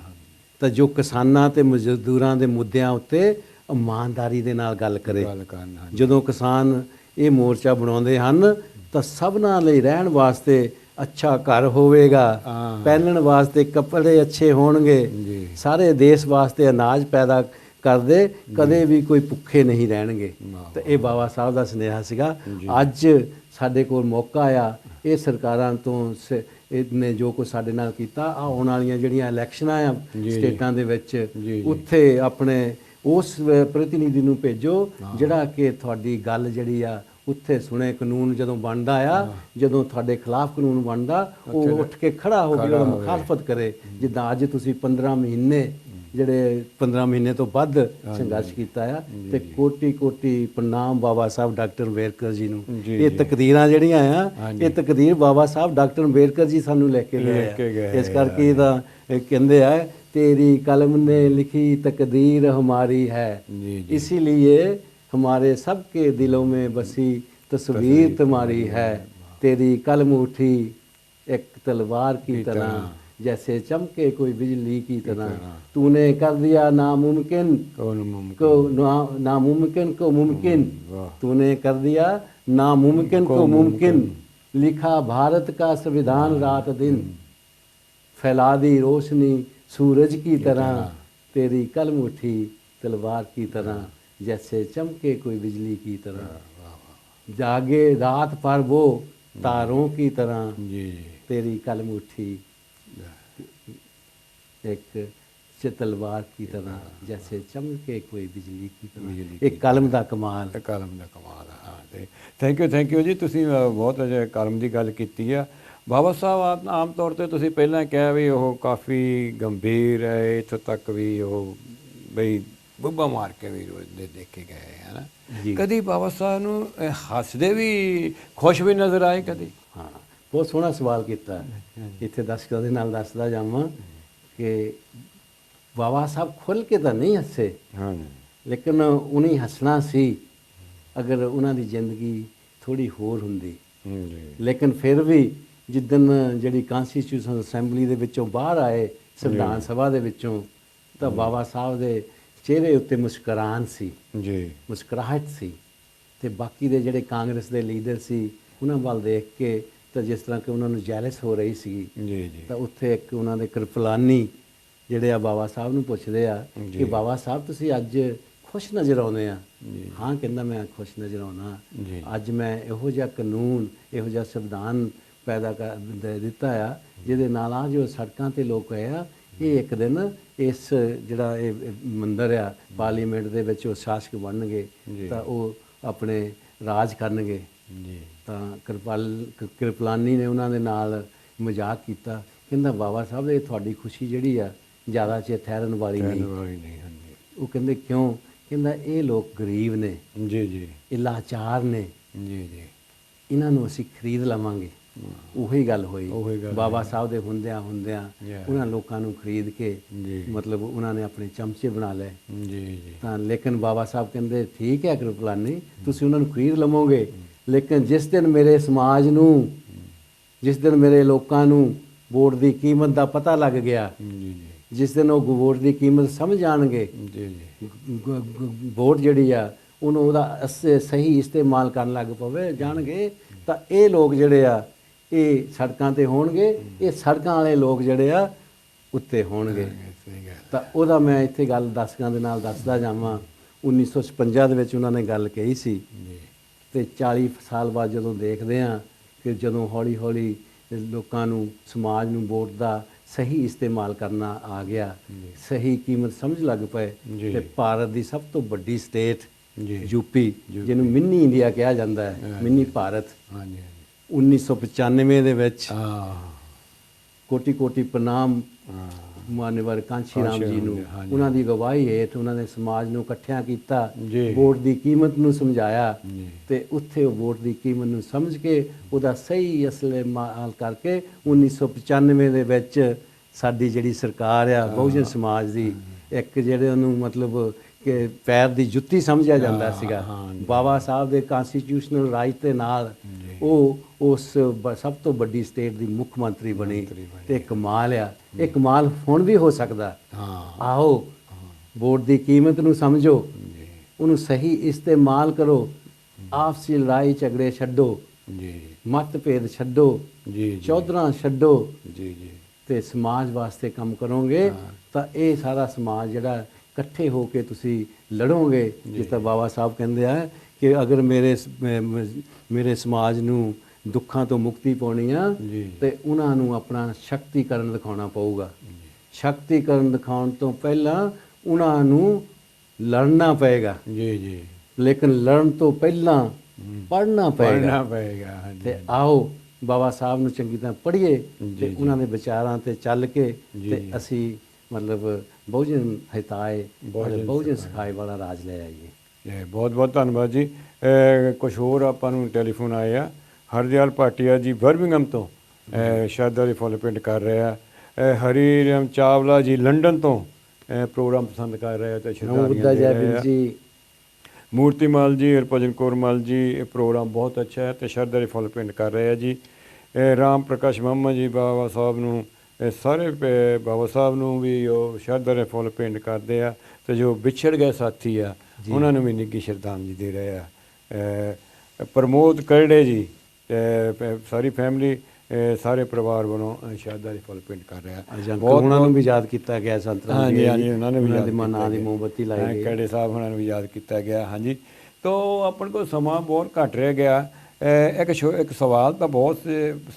ਤਾਂ ਜੋ ਕਿਸਾਨਾਂ ਤੇ ਮਜ਼ਦੂਰਾਂ ਦੇ ਮੁੱਦਿਆਂ ਉੱਤੇ ਇਮਾਨਦਾਰੀ ਦੇ ਨਾਲ ਗੱਲ ਕਰੇ। ਜਦੋਂ ਕਿਸਾਨ ਇਹ ਮੋਰਚਾ ਬਣਾਉਂਦੇ ਹਨ ਤਾਂ ਸਭਨਾਂ ਲਈ ਰਹਿਣ ਵਾਸਤੇ ਅੱਛਾ ਘਰ ਹੋਵੇਗਾ, ਪਹਿਨਣ ਵਾਸਤੇ ਕੱਪੜੇ ਅੱਛੇ ਹੋਣਗੇ, ਸਾਰੇ ਦੇਸ਼ ਵਾਸਤੇ ਅਨਾਜ ਪੈਦਾ ਕਰਦੇ, ਕਦੇ ਵੀ ਕੋਈ ਭੁੱਖੇ ਨਹੀਂ ਰਹਿਣਗੇ। ਤਾਂ ਇਹ ਬਾਬਾ ਸਾਹਿਬ ਦਾ ਸੁਨੇਹਾ ਸੀਗਾ। ਅੱਜ ਸਾਡੇ ਕੋਲ ਮੌਕਾ ਆ, ਇਹ ਸਰਕਾਰਾਂ ਤੋਂ ਇਹਨੇ ਜੋ ਕੁਝ ਸਾਡੇ ਨਾਲ ਕੀਤਾ, ਆਉਣ ਵਾਲੀਆਂ ਜਿਹੜੀਆਂ ਇਲੈਕਸ਼ਨਾਂ ਆ ਸਟੇਟਾਂ ਦੇ ਵਿੱਚ, ਉੱਥੇ ਆਪਣੇ ਉਸ ਪ੍ਰਤੀਨਿਧੀ ਨੂੰ ਭੇਜੋ ਜਿਹੜਾ ਕਿ ਤੁਹਾਡੀ ਗੱਲ ਜਿਹੜੀ ਆ ਉੱਥੇ ਸੁਣੇ। ਕਾਨੂੰਨ ਜਦੋਂ ਬਣਦਾ ਆ, ਜਦੋਂ ਤੁਹਾਡੇ ਖਿਲਾਫ ਕਾਨੂੰਨ ਬਣਦਾ, ਉਹ ਉੱਠ ਕੇ ਖੜਾ ਹੋ ਕੇ ਉਹਦਾ ਮੁਖਾਲਫਤ ਕਰੇ। ਜਿੱਦਾਂ ਅੱਜ ਤੁਸੀਂ 15 ਮਹੀਨੇ ਜਿਹੜੇ 15 ਮਹੀਨੇ ਤੋਂ ਵੱਧ ਸੰਘਰਸ਼ ਕੀਤਾ ਆ, ਤੇ ਕੋਟੀ ਕੋਟੀ ਪ੍ਰਣਾਮ ਬਾਬਾ ਸਾਹਿਬ ਡਾਕਟਰ ਅੰਬੇਡਕਰ ਜੀ ਨੂੰ। ਇਹ ਤਕਦੀਰਾਂ ਜਿਹੜੀਆਂ ਆ, ਇਹ ਤਕਦੀਰ ਬਾਬਾ ਸਾਹਿਬ ਡਾਕਟਰ ਅੰਬੇਡਕਰ ਜੀ ਸਾਨੂੰ ਲੈ ਕੇ ਗਏ ਆ। ਇਸ ਕਰਕੇ ਇਹਦਾ ਕਹਿੰਦੇ ਆ, तेरी कलम ने लिखी तकदीर हमारी है, इसीलिए हमारे सबके दिलों में बसी तस्वीर तुम्हारी है। तेरी कलम उठी एक तलवार की तरह, जैसे चमके कोई बिजली की तरह। तूने कर दिया नामुमकिन को मुमकिन, तूने कर दिया नामुमकिन को मुमकिन। लिखा भारत का संविधान रात दिन, फैला दी रोशनी सूरज की तरह। तेरी कलम उठी तलवार की तरह, जैसे चमके कोई बिजली की तरह। जागे रात पर वो तारों की तरह, तेरी कलम उठी एक तलवार की तरह, जैसे चमके कोई बिजली की बिजली तरह। एक कलम ਦਾ ਕਮਾਲ। ਤੇ ਕਲਮ ਦਾ ਕਮਾਲ ਆ। ਹਾਂ ਤੇ ਥੈਂਕ ਯੂ ਜੀ, ਤੁਸੀਂ ਬਹੁਤ ਅਜੇ ਕਲਮ ਦੀ ਗੱਲ ਕੀਤੀ ਆ। ਬਾਬਾ ਸਾਹਿਬ ਆਮ ਤੌਰ 'ਤੇ ਤੁਸੀਂ ਪਹਿਲਾਂ ਕਿਹਾ ਵੀ ਉਹ ਕਾਫੀ ਗੰਭੀਰ ਹੈ, ਇੱਥੋਂ ਤੱਕ ਵੀ ਉਹ ਬਈ ਬੁੱਬਾ ਮਾਰ ਕੇ ਵੀ ਰੋਜ਼ਦੇ ਦੇਖੇ ਗਏ ਹੈ ਨਾ। ਕਦੀ ਬਾਬਾ ਸਾਹਿਬ ਨੂੰ ਹੱਸਦੇ ਵੀ, ਖੁਸ਼ ਵੀ ਨਜ਼ਰ ਆਏ ਕਦੀ? ਹਾਂ, ਬਹੁਤ ਸੋਹਣਾ ਸਵਾਲ ਕੀਤਾ। ਇੱਥੇ ਦਰਸ਼ਕਾਂ ਦੇ ਨਾਲ ਦੱਸਦਾ ਜਾਵਾਂ ਕਿ ਬਾਬਾ ਸਾਹਿਬ ਖੁੱਲ੍ਹ ਕੇ ਤਾਂ ਨਹੀਂ ਹੱਸੇ, ਲੇਕਿਨ ਉਹਨੇ ਹੱਸਣਾ ਸੀ ਅਗਰ ਉਹਨਾਂ ਦੀ ਜ਼ਿੰਦਗੀ ਥੋੜ੍ਹੀ ਹੋਰ ਹੁੰਦੀ। ਲੇਕਿਨ ਫਿਰ ਵੀ ਜਿੱਦਣ ਜਿਹੜੀ ਕਾਂਸਟੀਟਿਊਸ਼ਨ ਅਸੈਂਬਲੀ ਦੇ ਵਿੱਚੋਂ ਬਾਹਰ ਆਏ, ਸੰਵਿਧਾਨ ਸਭਾ ਦੇ ਵਿੱਚੋਂ, ਤਾਂ ਬਾਬਾ ਸਾਹਿਬ ਦੇ ਚਿਹਰੇ ਉੱਤੇ ਮੁਸਕਰਾਹਟ ਸੀ ਜੀ, ਮੁਸਕਰਾਹਟ ਸੀ। ਤੇ ਬਾਕੀ ਦੇ ਜਿਹੜੇ ਕਾਂਗਰਸ ਦੇ ਲੀਡਰ ਸੀ ਉਹਨਾਂ ਵੱਲ ਦੇਖ ਕੇ ਤਾਂ ਜਿਸ ਤਰ੍ਹਾਂ ਕਿ ਉਹਨਾਂ ਨੂੰ ਜੈਲਸ ਹੋ ਰਹੀ ਸੀਗੀ ਜੀ ਜੀ। ਤਾਂ ਉੱਥੇ ਇੱਕ ਉਹਨਾਂ ਦੇ ਕਿਰਪਲਾਨੀ ਜਿਹੜੇ ਆ ਬਾਬਾ ਸਾਹਿਬ ਨੂੰ ਪੁੱਛਦੇ ਆ ਕਿ ਬਾਬਾ ਸਾਹਿਬ ਤੁਸੀਂ ਅੱਜ ਖੁਸ਼ ਨਜ਼ਰ ਆਉਂਦੇ ਆ? ਹਾਂ, ਕਹਿੰਦਾ ਮੈਂ ਖੁਸ਼ ਨਜ਼ਰ ਆਉਣਾ। ਅੱਜ ਮੈਂ ਇਹੋ ਜਿਹਾ ਕਾਨੂੰਨ, ਇਹੋ ਜਿਹਾ ਸੰਵਿਧਾਨ ਪੈਦਾ ਕਰ ਦਿੱਤਾ ਆ ਜਿਹਦੇ ਨਾਲ ਆ ਜੋ ਸੜਕਾਂ ਤੇ ਲੋਕ ਆਏ ਆ, ਇਹ ਇੱਕ ਦਿਨ ਇਸ ਜਿਹੜਾ ਇਹ ਮੰਦਰ ਆ ਪਾਰਲੀਮੈਂਟ ਦੇ ਵਿੱਚ ਉਹ ਸ਼ਾਸਕ ਬਣਨਗੇ ਤਾਂ ਉਹ ਆਪਣੇ ਰਾਜ ਕਰਨਗੇ। ਤਾਂ ਕਿਰਪਲਾਨੀ ਨੇ ਉਹਨਾਂ ਦੇ ਨਾਲ ਮਜ਼ਾਕ ਕੀਤਾ, ਕਹਿੰਦਾ ਬਾਬਾ ਸਾਹਿਬ ਇਹ ਤੁਹਾਡੀ ਖੁਸ਼ੀ ਜਿਹੜੀ ਆ ਜ਼ਿਆਦਾ ਚਿਰ ਠਹਿਰਨ ਵਾਲੀ ਨਹੀਂ। ਉਹ ਕਹਿੰਦੇ ਕਿਉਂ? ਕਹਿੰਦਾ ਇਹ ਲੋਕ ਗਰੀਬ ਨੇ ਜੀ ਜੀ, ਇਹ ਲਾਚਾਰ ਨੇ ਜੀ ਜੀ, ਇਹਨਾਂ ਨੂੰ ਅਸੀਂ ਖਰੀਦ ਲਵਾਂਗੇ। ਉਹੀ ਗੱਲ ਹੋਈ, ਬਾਬਾ ਸਾਹਿਬ ਦੇ ਹੁੰਦਿਆਂ ਉਹਨਾਂ ਲੋਕਾਂ ਨੂੰ ਖਰੀਦ ਕੇ ਮਤਲਬ ਉਹਨਾਂ ਨੇ ਆਪਣੇ ਚਮਚੇ ਬਣਾ ਲਏ ਜੀ ਜੀ। ਤਾਂ ਲੇਕਿਨ ਬਾਬਾ ਸਾਹਿਬ ਕਹਿੰਦੇ ਠੀਕ ਹੈ ਕਿਰਪਲਾਨੀ, ਤੁਸੀਂ ਉਹਨਾਂ ਨੂੰ ਖਰੀਦ ਲਵੋਗੇ, ਲੇਕਿਨ ਜਿਸ ਦਿਨ ਮੇਰੇ ਸਮਾਜ ਨੂੰ, ਜਿਸ ਦਿਨ ਮੇਰੇ ਲੋਕਾਂ ਨੂੰ ਵੋਟ ਦੀ ਕੀਮਤ ਦਾ ਪਤਾ ਲੱਗ ਗਿਆ, ਜਿਸ ਦਿਨ ਉਹ ਵੋਟ ਦੀ ਕੀਮਤ ਸਮਝ ਆਣਗੇ, ਵੋਟ ਜਿਹੜੀ ਆ ਉਹਨੂੰ ਉਹਦਾ ਸਹੀ ਇਸਤੇਮਾਲ ਕਰਨ ਲੱਗ ਪਵੇ ਜਾਣਗੇ, ਤਾਂ ਇਹ ਲੋਕ ਜਿਹੜੇ ਆ ਇਹ ਸੜਕਾਂ ਤੇ ਹੋਣਗੇ, ਇਹ ਸੜਕਾਂ ਵਾਲੇ ਲੋਕ ਜਿਹੜੇ ਆ ਉੱਤੇ ਹੋਣਗੇ। ਤਾਂ ਉਹਦਾ ਮੈਂ ਇੱਥੇ ਗੱਲ ਦਰਸ਼ਕਾਂ ਦੇ ਨਾਲ ਦੱਸਦਾ ਜਾਵਾਂ। 1956 ਦੇ ਵਿੱਚ ਉਹਨਾਂ ਨੇ ਗੱਲ ਕਹੀ ਸੀ ਤੇ 40 ਸਾਲ ਬਾਅਦ ਜਦੋਂ ਦੇਖਦੇ ਹਾਂ ਕਿ ਜਦੋਂ ਹੌਲੀ ਹੌਲੀ ਲੋਕਾਂ ਨੂੰ, ਸਮਾਜ ਨੂੰ ਵੋਟ ਦਾ ਸਹੀ ਇਸਤੇਮਾਲ ਕਰਨਾ ਆ ਗਿਆ, ਸਹੀ ਕੀਮਤ ਸਮਝ ਲੱਗ ਪਏ, ਤੇ ਭਾਰਤ ਦੀ ਸਭ ਤੋਂ ਵੱਡੀ ਸਟੇਟ ਯੂਪੀ, ਜਿਹਨੂੰ ਮਿੰਨੀ ਇੰਡੀਆ ਕਿਹਾ ਜਾਂਦਾ ਹੈ, ਮਿੰਨੀ ਭਾਰਤ, 1995 ਦੇ ਵਿੱਚ ਕੋਟੀ ਕੋਟੀ ਪ੍ਰਣਾਮ ਮਾਨਵਰ ਕਾਂਸ਼ੀ ਰਾਮ ਜੀ ਨੂੰ, ਉਹਨਾਂ ਦੀ ਅਗਵਾਈ ਹੇਠ ਉਹਨਾਂ ਨੇ ਸਮਾਜ ਨੂੰ ਇਕੱਠਿਆਂ ਕੀਤਾ, ਵੋਟ ਦੀ ਕੀਮਤ ਨੂੰ ਸਮਝਾਇਆ, ਤੇ ਉੱਥੇ ਉਹ ਵੋਟ ਦੀ ਕੀਮਤ ਨੂੰ ਸਮਝ ਕੇ ਉਹਦਾ ਸਹੀ ਇਸਤੇਮਾਲ ਕਰਕੇ 1995 ਦੇ ਵਿੱਚ ਸਾਡੀ ਜਿਹੜੀ ਸਰਕਾਰ ਆ ਬਹੁਜਨ ਸਮਾਜ ਦੀ, ਇੱਕ ਜਿਹੜੇ ਉਹਨੂੰ ਮਤਲਬ ਕਿ ਪੈਰ ਦੀ ਜੁੱਤੀ ਸਮਝਿਆ ਜਾਂਦਾ ਸੀਗਾ, ਬਾਬਾ ਸਾਹਿਬ ਦੇ ਕਨਸਟੀਟਿਊਸ਼ਨਲ ਰਾਈਟ ਦੇ ਨਾਲ ਉਹ ਉਸ ਸਭ ਤੋਂ ਵੱਡੀ ਸਟੇਟ ਦੀ ਮੁੱਖ ਮੰਤਰੀ ਬਣੀ। ਤੇ ਕਮਾਲ ਆ, ਇਹ ਕਮਾਲ ਹੁਣ ਵੀ ਹੋ ਸਕਦਾ। ਆਓ ਵੋਟ ਦੀ ਕੀਮਤ ਨੂੰ ਸਮਝੋ, ਉਹਨੂੰ ਸਹੀ ਇਸਤੇਮਾਲ ਕਰੋ, ਆਪਸੀ ਲੜਾਈ ਝਗੜੇ ਛੱਡੋ, ਮਤਭੇਦ ਛੱਡੋ, ਚੌਧਰਾਂ ਛੱਡੋ, ਤੇ ਸਮਾਜ ਵਾਸਤੇ ਕੰਮ ਕਰੋਗੇ ਤਾਂ ਇਹ ਸਾਰਾ ਸਮਾਜ ਜਿਹੜਾ ਇਕੱਠੇ ਹੋ ਕੇ ਤੁਸੀਂ ਲੜੋਗੇ। ਜਿਸ ਤਰ੍ਹਾਂ ਬਾਬਾ ਸਾਹਿਬ ਕਹਿੰਦੇ ਆ ਕਿ ਅਗਰ ਮੇਰੇ ਸਮਾਜ ਨੂੰ ਦੁੱਖਾਂ ਤੋਂ ਮੁਕਤੀ ਪਾਉਣੀ ਆ ਤੇ ਉਹਨਾਂ ਨੂੰ ਆਪਣਾ ਸ਼ਕਤੀਕਰਨ ਦਿਖਾਉਣਾ ਪਊਗਾ। ਸ਼ਕਤੀਕਰਨ ਦਿਖਾਉਣ ਤੋਂ ਪਹਿਲਾਂ ਉਹਨਾਂ ਨੂੰ ਲੜਨਾ ਪਏਗਾ ਜੀ, ਲੇਕਿਨ ਲੜਨ ਤੋਂ ਪਹਿਲਾਂ ਪੜ੍ਹਨਾ ਪਏਗਾ। ਤੇ ਆਓ ਬਾਬਾ ਸਾਹਿਬ ਨੂੰ ਚੰਗੀ ਤਰ੍ਹਾਂ ਪੜ੍ਹੀਏ ਤੇ ਉਹਨਾਂ ਦੇ ਵਿਚਾਰਾਂ ਤੇ ਚੱਲ ਕੇ ਤੇ ਅਸੀਂ ਮਤਲਬ ਬਹੁਜਨ ਹਿਤਾਏ, ਬਹੁਜਨ ਸਿਖਾਏ ਵਾਲਾ ਰਾਜ ਲੈ ਆਈਏ। ਬਹੁਤ ਬਹੁਤ ਧੰਨਵਾਦ ਜੀ। ਕੁਛ ਹੋਰ ਆਪਾਂ ਨੂੰ ਟੈਲੀਫੋਨ ਆਏ ਆ। ਹਰਦਿਆਲ ਭਾਟੀਆ ਜੀ ਬਰਮਿੰਗਮ ਤੋਂ ਸ਼ਰਧਾ ਦੇ ਫੁੱਲ ਪਿੰਡ ਕਰ ਰਿਹਾ। ਹਰੀ ਰਾਮ ਚਾਵਲਾ ਜੀ ਲੰਡਨ ਤੋਂ ਪ੍ਰੋਗਰਾਮ ਪਸੰਦ ਕਰ ਰਹੇ ਤੇ ਸ਼ਰਧਾਂਜਲੀ ਜੀ। ਮੂਰਤੀ ਮਲ ਜੀ, ਹਰਭਜਨ ਕੌਰ ਮਲ ਜੀ, ਇਹ ਪ੍ਰੋਗਰਾਮ ਬਹੁਤ ਅੱਛਾ ਹੈ ਤੇ ਸ਼ਰਧਾ ਦੇ ਫੁੱਲ ਪਿੰਡ ਕਰ ਰਹੇ ਆ ਜੀ। ਰਾਮ ਪ੍ਰਕਾਸ਼ ਮਾਮਾ ਜੀ ਬਾਬਾ ਸਾਹਿਬ ਨੂੰ, ਸਾਰੇ ਬਾਬਾ ਸਾਹਿਬ ਨੂੰ ਵੀ ਉਹ ਸ਼ਰਧਾ ਦੇ ਫੁੱਲ ਪਿੰਡ ਕਰਦੇ ਆ ਤੇ ਜੋ ਵਿਛੜ ਗਏ ਸਾਥੀ ਆ ਉਹਨਾਂ ਨੂੰ ਵੀ ਨਿੱਘੀ ਸ਼ਰਧਾਂਜਲੀ ਦੇ ਰਹੇ ਆ। ਪ੍ਰਮੋਦ ਕਰੜੇ ਜੀ, ਸਾਰੀ ਫੈਮਿਲੀ, ਸਾਰੇ ਪਰਿਵਾਰ ਵੱਲੋਂ ਸ਼ਰਧਾ ਦੇ ਫੁੱਲ ਪਿੰਡ ਕਰ ਰਿਹਾ। ਬਹੁਤ ਉਹਨਾਂ ਨੂੰ ਵੀ ਯਾਦ ਕੀਤਾ ਗਿਆ ਸੰਤ ਰਾਮ ਜੀ, ਹਾਂਜੀ ਉਹਨਾਂ ਨੇ ਵੀ ਯਾਦ ਨਾਂ ਦੀ ਮੋਮਬੱਤੀ ਲਾਈ ਗਈ। ਕਰੜੇ ਸਾਹਿਬ ਉਹਨਾਂ ਨੂੰ ਵੀ ਯਾਦ ਕੀਤਾ ਗਿਆ। ਹਾਂਜੀ, ਤੋ ਆਪਣੇ ਕੋਲ ਸਮਾਂ ਬਹੁਤ ਘੱਟ ਰਹਿ ਗਿਆ। ਇੱਕ ਸਵਾਲ ਤਾਂ ਬਹੁਤ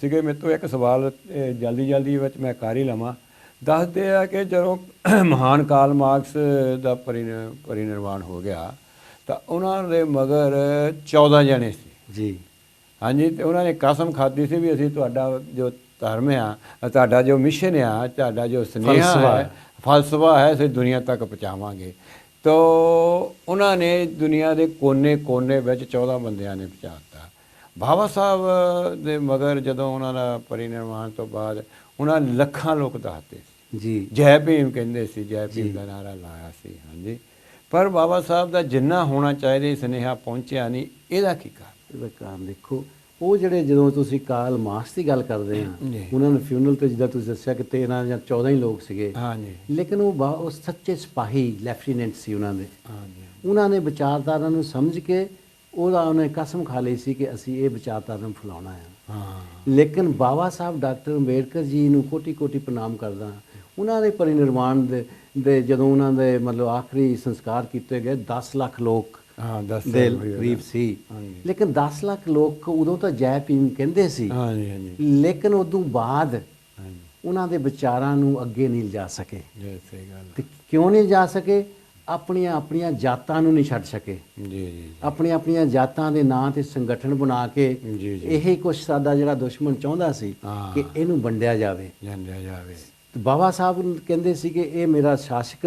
ਸੀਗੇ ਮੇਰੇ ਤੋਂ, ਇੱਕ ਸਵਾਲ ਜਲਦੀ ਵਿੱਚ ਮੈਂ ਕਰ ਹੀ ਲਵਾਂ। ਦੱਸਦੇ ਆ ਕਿ ਜਦੋਂ ਮਹਾਨ ਕਾਰਲ ਮਾਰਕਸ ਦਾ ਪਰਿਨਿਰਵਾਣ ਹੋ ਗਿਆ ਤਾਂ ਉਹਨਾਂ ਦੇ ਮਗਰ 14 ਜਣੇ ਸੀ ਜੀ ਹਾਂਜੀ, ਤੇ ਉਹਨਾਂ ਨੇ ਕਸਮ ਖਾਧੀ ਸੀ ਵੀ ਅਸੀਂ ਤੁਹਾਡਾ ਜੋ ਧਰਮ ਆ, ਤੁਹਾਡਾ ਜੋ ਮਿਸ਼ਨ ਆ, ਤੁਹਾਡਾ ਜੋ ਸੁਨੇਹਾ ਹੈ, ਫਲਸਫਾ ਹੈ, ਅਸੀਂ ਦੁਨੀਆ ਤੱਕ ਪਹੁੰਚਾਵਾਂਗੇ। ਤੋ ਉਹਨਾਂ ਨੇ ਦੁਨੀਆ ਦੇ ਕੋਨੇ ਵਿੱਚ 14 ਬੰਦਿਆਂ ਨੇ ਪਹੁੰਚਾਤਾ। ਬਾਬਾ ਸਾਹਿਬ ਦੇ ਮਗਰ ਜਦੋਂ ਉਹਨਾਂ ਦਾ ਪਰਿਨਿਰਵਾਣ ਤੋਂ ਬਾਅਦ ਉਹਨਾਂ ਲੱਖਾਂ ਲੋਕ ਦੱਸਦੇ ਸੀ ਜੀ, ਜੈ ਭੀਮ ਕਹਿੰਦੇ ਸੀ, ਜੈ ਭੀਮ ਦਾ ਨਾਰਾ ਲਾਇਆ ਸੀ। ਹਾਂਜੀ, ਪਰ ਬਾਬਾ ਸਾਹਿਬ ਦਾ ਜਿੰਨਾ ਹੋਣਾ ਚਾਹੀਦਾ ਸੁਨੇਹਾ ਪਹੁੰਚਿਆ ਨਹੀਂ। ਇਹਦਾ ਕੀ ਕਾਰਨ? ਇਹਦਾ ਕਾਰਨ ਦੇਖੋ, ਉਹ ਜਿਹੜੇ ਜਦੋਂ ਤੁਸੀਂ ਕਾਰਲ ਮਾਰਕਸ ਦੀ ਗੱਲ ਕਰਦੇ ਆ, ਜੀ। ਉਹਨਾਂ ਨੇ ਫਿਊਨਲ ਤੇ ਜਿੱਦਾਂ ਤੁਸੀਂ ਦੱਸਿਆ ਕਿ 13 ਜਾਂ 14 ਹੀ ਲੋਕ ਸੀਗੇ, ਹਾਂਜੀ ਲੇਕਿਨ ਉਹ ਸੱਚੇ ਸਿਪਾਹੀ ਲੈਫਟੀਨੈਂਟ ਸੀ ਉਹਨਾਂ ਦੇ। ਹਾਂਜੀ ਉਹਨਾਂ ਨੇ ਵਿਚਾਰਧਾਰਾ ਨੂੰ ਸਮਝ ਕੇ ਉਹਨੇ ਕਸਮ ਖਾ ਲਈ ਸੀ ਕਿ ਅਸੀਂ ਇਹ ਵਿਚਾਰਧਾਰਾ ਨੂੰ ਫੈਲਾਉਣਾ ਹੈ। ਹਾਂ ਲੇਕਿਨ ਬਾਬਾ ਸਾਹਿਬ ਡਾਕਟਰ ਅੰਬੇਡਕਰ ਜੀ ਨੂੰ ਕੋਟੀ ਪ੍ਰਣਾਮ ਕਰਦਾ। ਉਹਨਾਂ ਦੇ ਪਰਿਨਿਰਵਾਣ ਦੇ ਜਦੋਂ ਉਹਨਾਂ ਦੇ ਮਤਲਬ ਆਖਰੀ ਸੰਸਕਾਰ ਕੀਤੇ ਗਏ 10 ਲੱਖ ਲੋਕ ਹਾਂ 10 ਦੇ ਕਰੀਬ ਸੀ। ਹਾਂਜੀ ਲੇਕਿਨ 10 ਲੱਖ ਲੋਕ ਉਦੋਂ ਤਾਂ ਜੈ ਭੀਮ ਕਹਿੰਦੇ ਸੀ, ਹਾਂਜੀ ਹਾਂਜੀ ਲੇਕਿਨ ਉਦੋਂ ਬਾਅਦ ਹਾਂਜੀ ਉਹਨਾਂ ਦੇ ਵਿਚਾਰਾਂ ਨੂੰ ਅੱਗੇ ਨਹੀਂ ਲਿਜਾ ਸਕੇ। ਜੀ ਸਹੀ ਗੱਲ ਤੇ ਕਿਉਂ ਨਹੀਂ ਜਾ ਸਕੇ? ਆਪਣੀਆਂ ਜਾਤਾਂ ਨੂੰ ਨਹੀਂ ਛੱਡ ਸਕੇ। ਜੀ ਜੀ ਆਪਣੀਆਂ ਜਾਤਾਂ ਦੇ ਨਾਂ ਤੇ ਸੰਗਠਨ ਬਣਾ ਕੇ ਜੀ ਜੀ ਇਹੀ ਕੁਛ ਸਾਡਾ ਜਿਹੜਾ ਦੁਸ਼ਮਣ ਚਾਹੁੰਦਾ ਸੀ ਹਾਂ। ਕਿ ਇਹਨੂੰ ਵੰਡਿਆ ਜਾਵੇ। ਜਾਂਦਿਆ ਜਾਵੇ। ਤੇ ਬਾਬਾ ਸਾਹਿਬ ਕਹਿੰਦੇ ਸੀ ਕਿ ਇਹ ਮੇਰਾ ਸ਼ਾਸਕ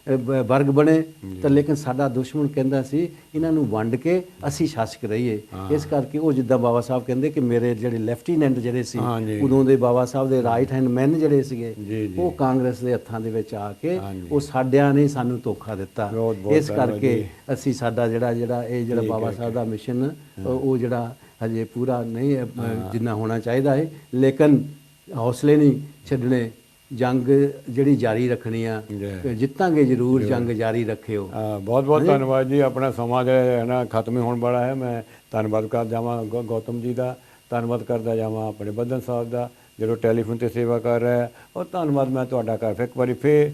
ਵਰਗ ਬਣੇ, ਤਾਂ ਲੇਕਿਨ ਸਾਡਾ ਦੁਸ਼ਮਣ ਕਹਿੰਦਾ ਸੀ ਇਹਨਾਂ ਨੂੰ ਵੰਡ ਕੇ ਅਸੀਂ ਸ਼ਾਸਕ ਰਹੀਏ। ਇਸ ਕਰਕੇ ਉਹ ਜਿੱਦਾਂ ਬਾਬਾ ਸਾਹਿਬ ਕਹਿੰਦੇ ਕਿ ਮੇਰੇ ਜਿਹੜੇ ਲੈਫਟੀਨੈਂਟ ਜਿਹੜੇ ਸੀ ਹਾਂਜੀ। ਉਦੋਂ ਦੇ ਬਾਬਾ ਸਾਹਿਬ ਦੇ ਰਾਈਟ ਹੈਂਡ ਮੈਨ ਜਿਹੜੇ ਸੀਗੇ, ਜੀ, ਜੀ। ਉਹ ਕਾਂਗਰਸ ਦੇ ਹੱਥਾਂ ਦੇ ਵਿੱਚ ਆ ਕੇ ਹਾਂਜੀ। ਉਹ ਸਾਡਿਆਂ ਨੇ ਸਾਨੂੰ ਧੋਖਾ ਦਿੱਤਾ। ਬਹੁਤ ਇਸ ਧੰਨਵਾਦ ਕਰਕੇ ਜੀ। ਅਸੀਂ ਸਾਡਾ ਜਿਹੜਾ ਇਹ ਜਿਹੜਾ ਠੀਕ ਬਾਬਾ ਹੈ, ਸਾਹਿਬ ਦਾ ਮਿਸ਼ਨ ਉਹ ਜਿਹੜਾ ਹਜੇ ਪੂਰਾ ਨਹੀਂ ਜਿੰਨਾ ਹੋਣਾ ਚਾਹੀਦਾ ਹੈ, ਲੇਕਿਨ ਹੌਸਲੇ ਨਹੀਂ ਛੱਡਣੇ। ਜੰਗ ਜਿਹੜੀ ਜਾਰੀ ਰੱਖਣੀ ਆ, ਜੀ। ਜਿੱਤਾਂਗੇ ਜ਼ਰੂਰ, ਜੰਗ ਜਾਰੀ ਰੱਖਿਓ। ਬਹੁਤ ਬਹੁਤ ਧੰਨਵਾਦ ਜੀ। ਆਪਣਾ ਸਮਾਂ ਜਿਹੜਾ ਹੈ ਨਾ ਖਤਮ ਹੋਣ ਵਾਲਾ ਹੈ। ਮੈਂ ਧੰਨਵਾਦ ਕਰ ਜਾਵਾਂ ਗੌਤਮ ਜੀ ਦਾ, ਧੰਨਵਾਦ ਕਰਦਾ ਜਾਵਾਂ ਆਪਣੇ ਬੱਦਨ ਸਾਹਿਬ ਦਾ ਜਦੋਂ ਟੈਲੀਫੋਨ ਤੇ ਸੇਵਾ ਕਰ ਰਿਹਾ ਹੈ। ਔਰ ਧੰਨਵਾਦ ਮੈਂ ਤੁਹਾਡਾ ਕਰ ਇੱਕ ਵਾਰੀ ਫਿਰ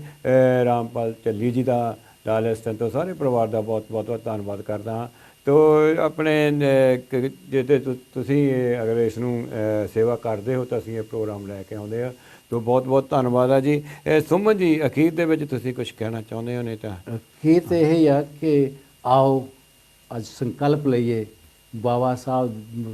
ਰਾਮਪਾਲ ਚੱਲੀ ਜੀ ਦਾ, ਲਾਲ ਹਸਨ ਤੋਂ ਸਾਰੇ ਪਰਿਵਾਰ ਦਾ ਬਹੁਤ ਬਹੁਤ ਧੰਨਵਾਦ ਕਰਦਾ ਹਾਂ। ਤੋ ਆਪਣੇ ਜੇ ਤੁਸੀਂ ਅਗਰ ਇਸ ਨੂੰ ਸੇਵਾ ਕਰਦੇ ਹੋ ਤਾਂ ਅਸੀਂ ਇਹ ਪ੍ਰੋਗਰਾਮ ਲੈ ਕੇ ਆਉਂਦੇ ਹਾਂ। ਤੋ ਬਹੁਤ ਬਹੁਤ ਧੰਨਵਾਦ ਆ ਜੀ। ਸੁਮਨ ਜੀ, ਅਖੀਰ ਦੇ ਵਿੱਚ ਤੁਸੀਂ ਕੁਝ ਕਹਿਣਾ ਚਾਹੁੰਦੇ ਹੋ? ਨਹੀਂ ਤਾਂ ਅਖੀਰ ਤੇ ਇਹ ਆ ਕਿ ਆਓ ਅੱਜ ਸੰਕਲਪ ਲਈਏ, ਬਾਬਾ ਸਾਹਿਬ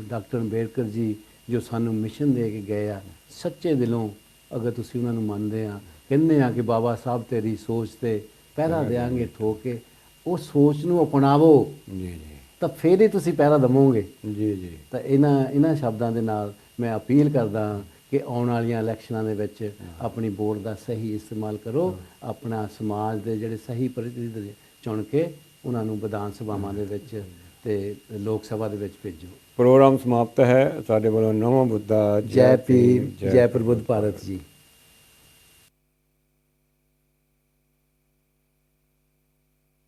ਡਾਕਟਰ ਅੰਬੇਡਕਰ ਜੀ ਜੋ ਸਾਨੂੰ ਮਿਸ਼ਨ ਦੇ ਕੇ ਗਏ ਆ, ਸੱਚੇ ਦਿਲੋਂ ਅਗਰ ਤੁਸੀਂ ਉਹਨਾਂ ਨੂੰ ਮੰਨਦੇ ਆ, ਕਹਿੰਦੇ ਆ ਕਿ ਬਾਬਾ ਸਾਹਿਬ ਤੇਰੀ ਸੋਚ ਤੇ ਪਹਿਰਾ ਦੇਾਂਗੇ ਠੋਕ ਕੇ, ਉਹ ਸੋਚ ਨੂੰ ਅਪਣਾਵੋ ਜੀ ਜੀ ਤਾਂ ਫਿਰ ਹੀ ਤੁਸੀਂ ਪਹਿਰਾ ਦਵੋਗੇ। ਜੀ ਜੀ ਤਾਂ ਇਹਨਾਂ ਸ਼ਬਦਾਂ ਦੇ ਨਾਲ ਮੈਂ ਅਪੀਲ ਕਰਦਾ ਹਾਂ ਕਿ ਆਉਣ ਵਾਲੀਆਂ ਇਲੈਕਸ਼ਨਾਂ ਦੇ ਵਿੱਚ ਆਪਣੀ ਵੋਟ ਦਾ ਸਹੀ ਇਸਤੇਮਾਲ ਕਰੋ, ਆਪਣਾ ਸਮਾਜ ਦੇ ਜਿਹੜੇ ਸਹੀ ਪ੍ਰਤੀਨਿਧ ਚੁਣ ਕੇ ਉਹਨਾਂ ਨੂੰ ਵਿਧਾਨ ਸਭਾਵਾਂ ਦੇ ਵਿੱਚ ਤੇ ਲੋਕ ਸਭਾ ਦੇ ਵਿੱਚ ਭੇਜੋ। ਪ੍ਰੋਗਰਾਮ ਸਮਾਪਤ ਹੈ। ਸਾਡੇ ਵੱਲੋਂ ਨਮੋ ਬੁੱਧਾ, ਜੈ ਭੀਮ, ਜੈ ਪ੍ਰਬੁੱਧ ਭਾਰਤ ਜੀ।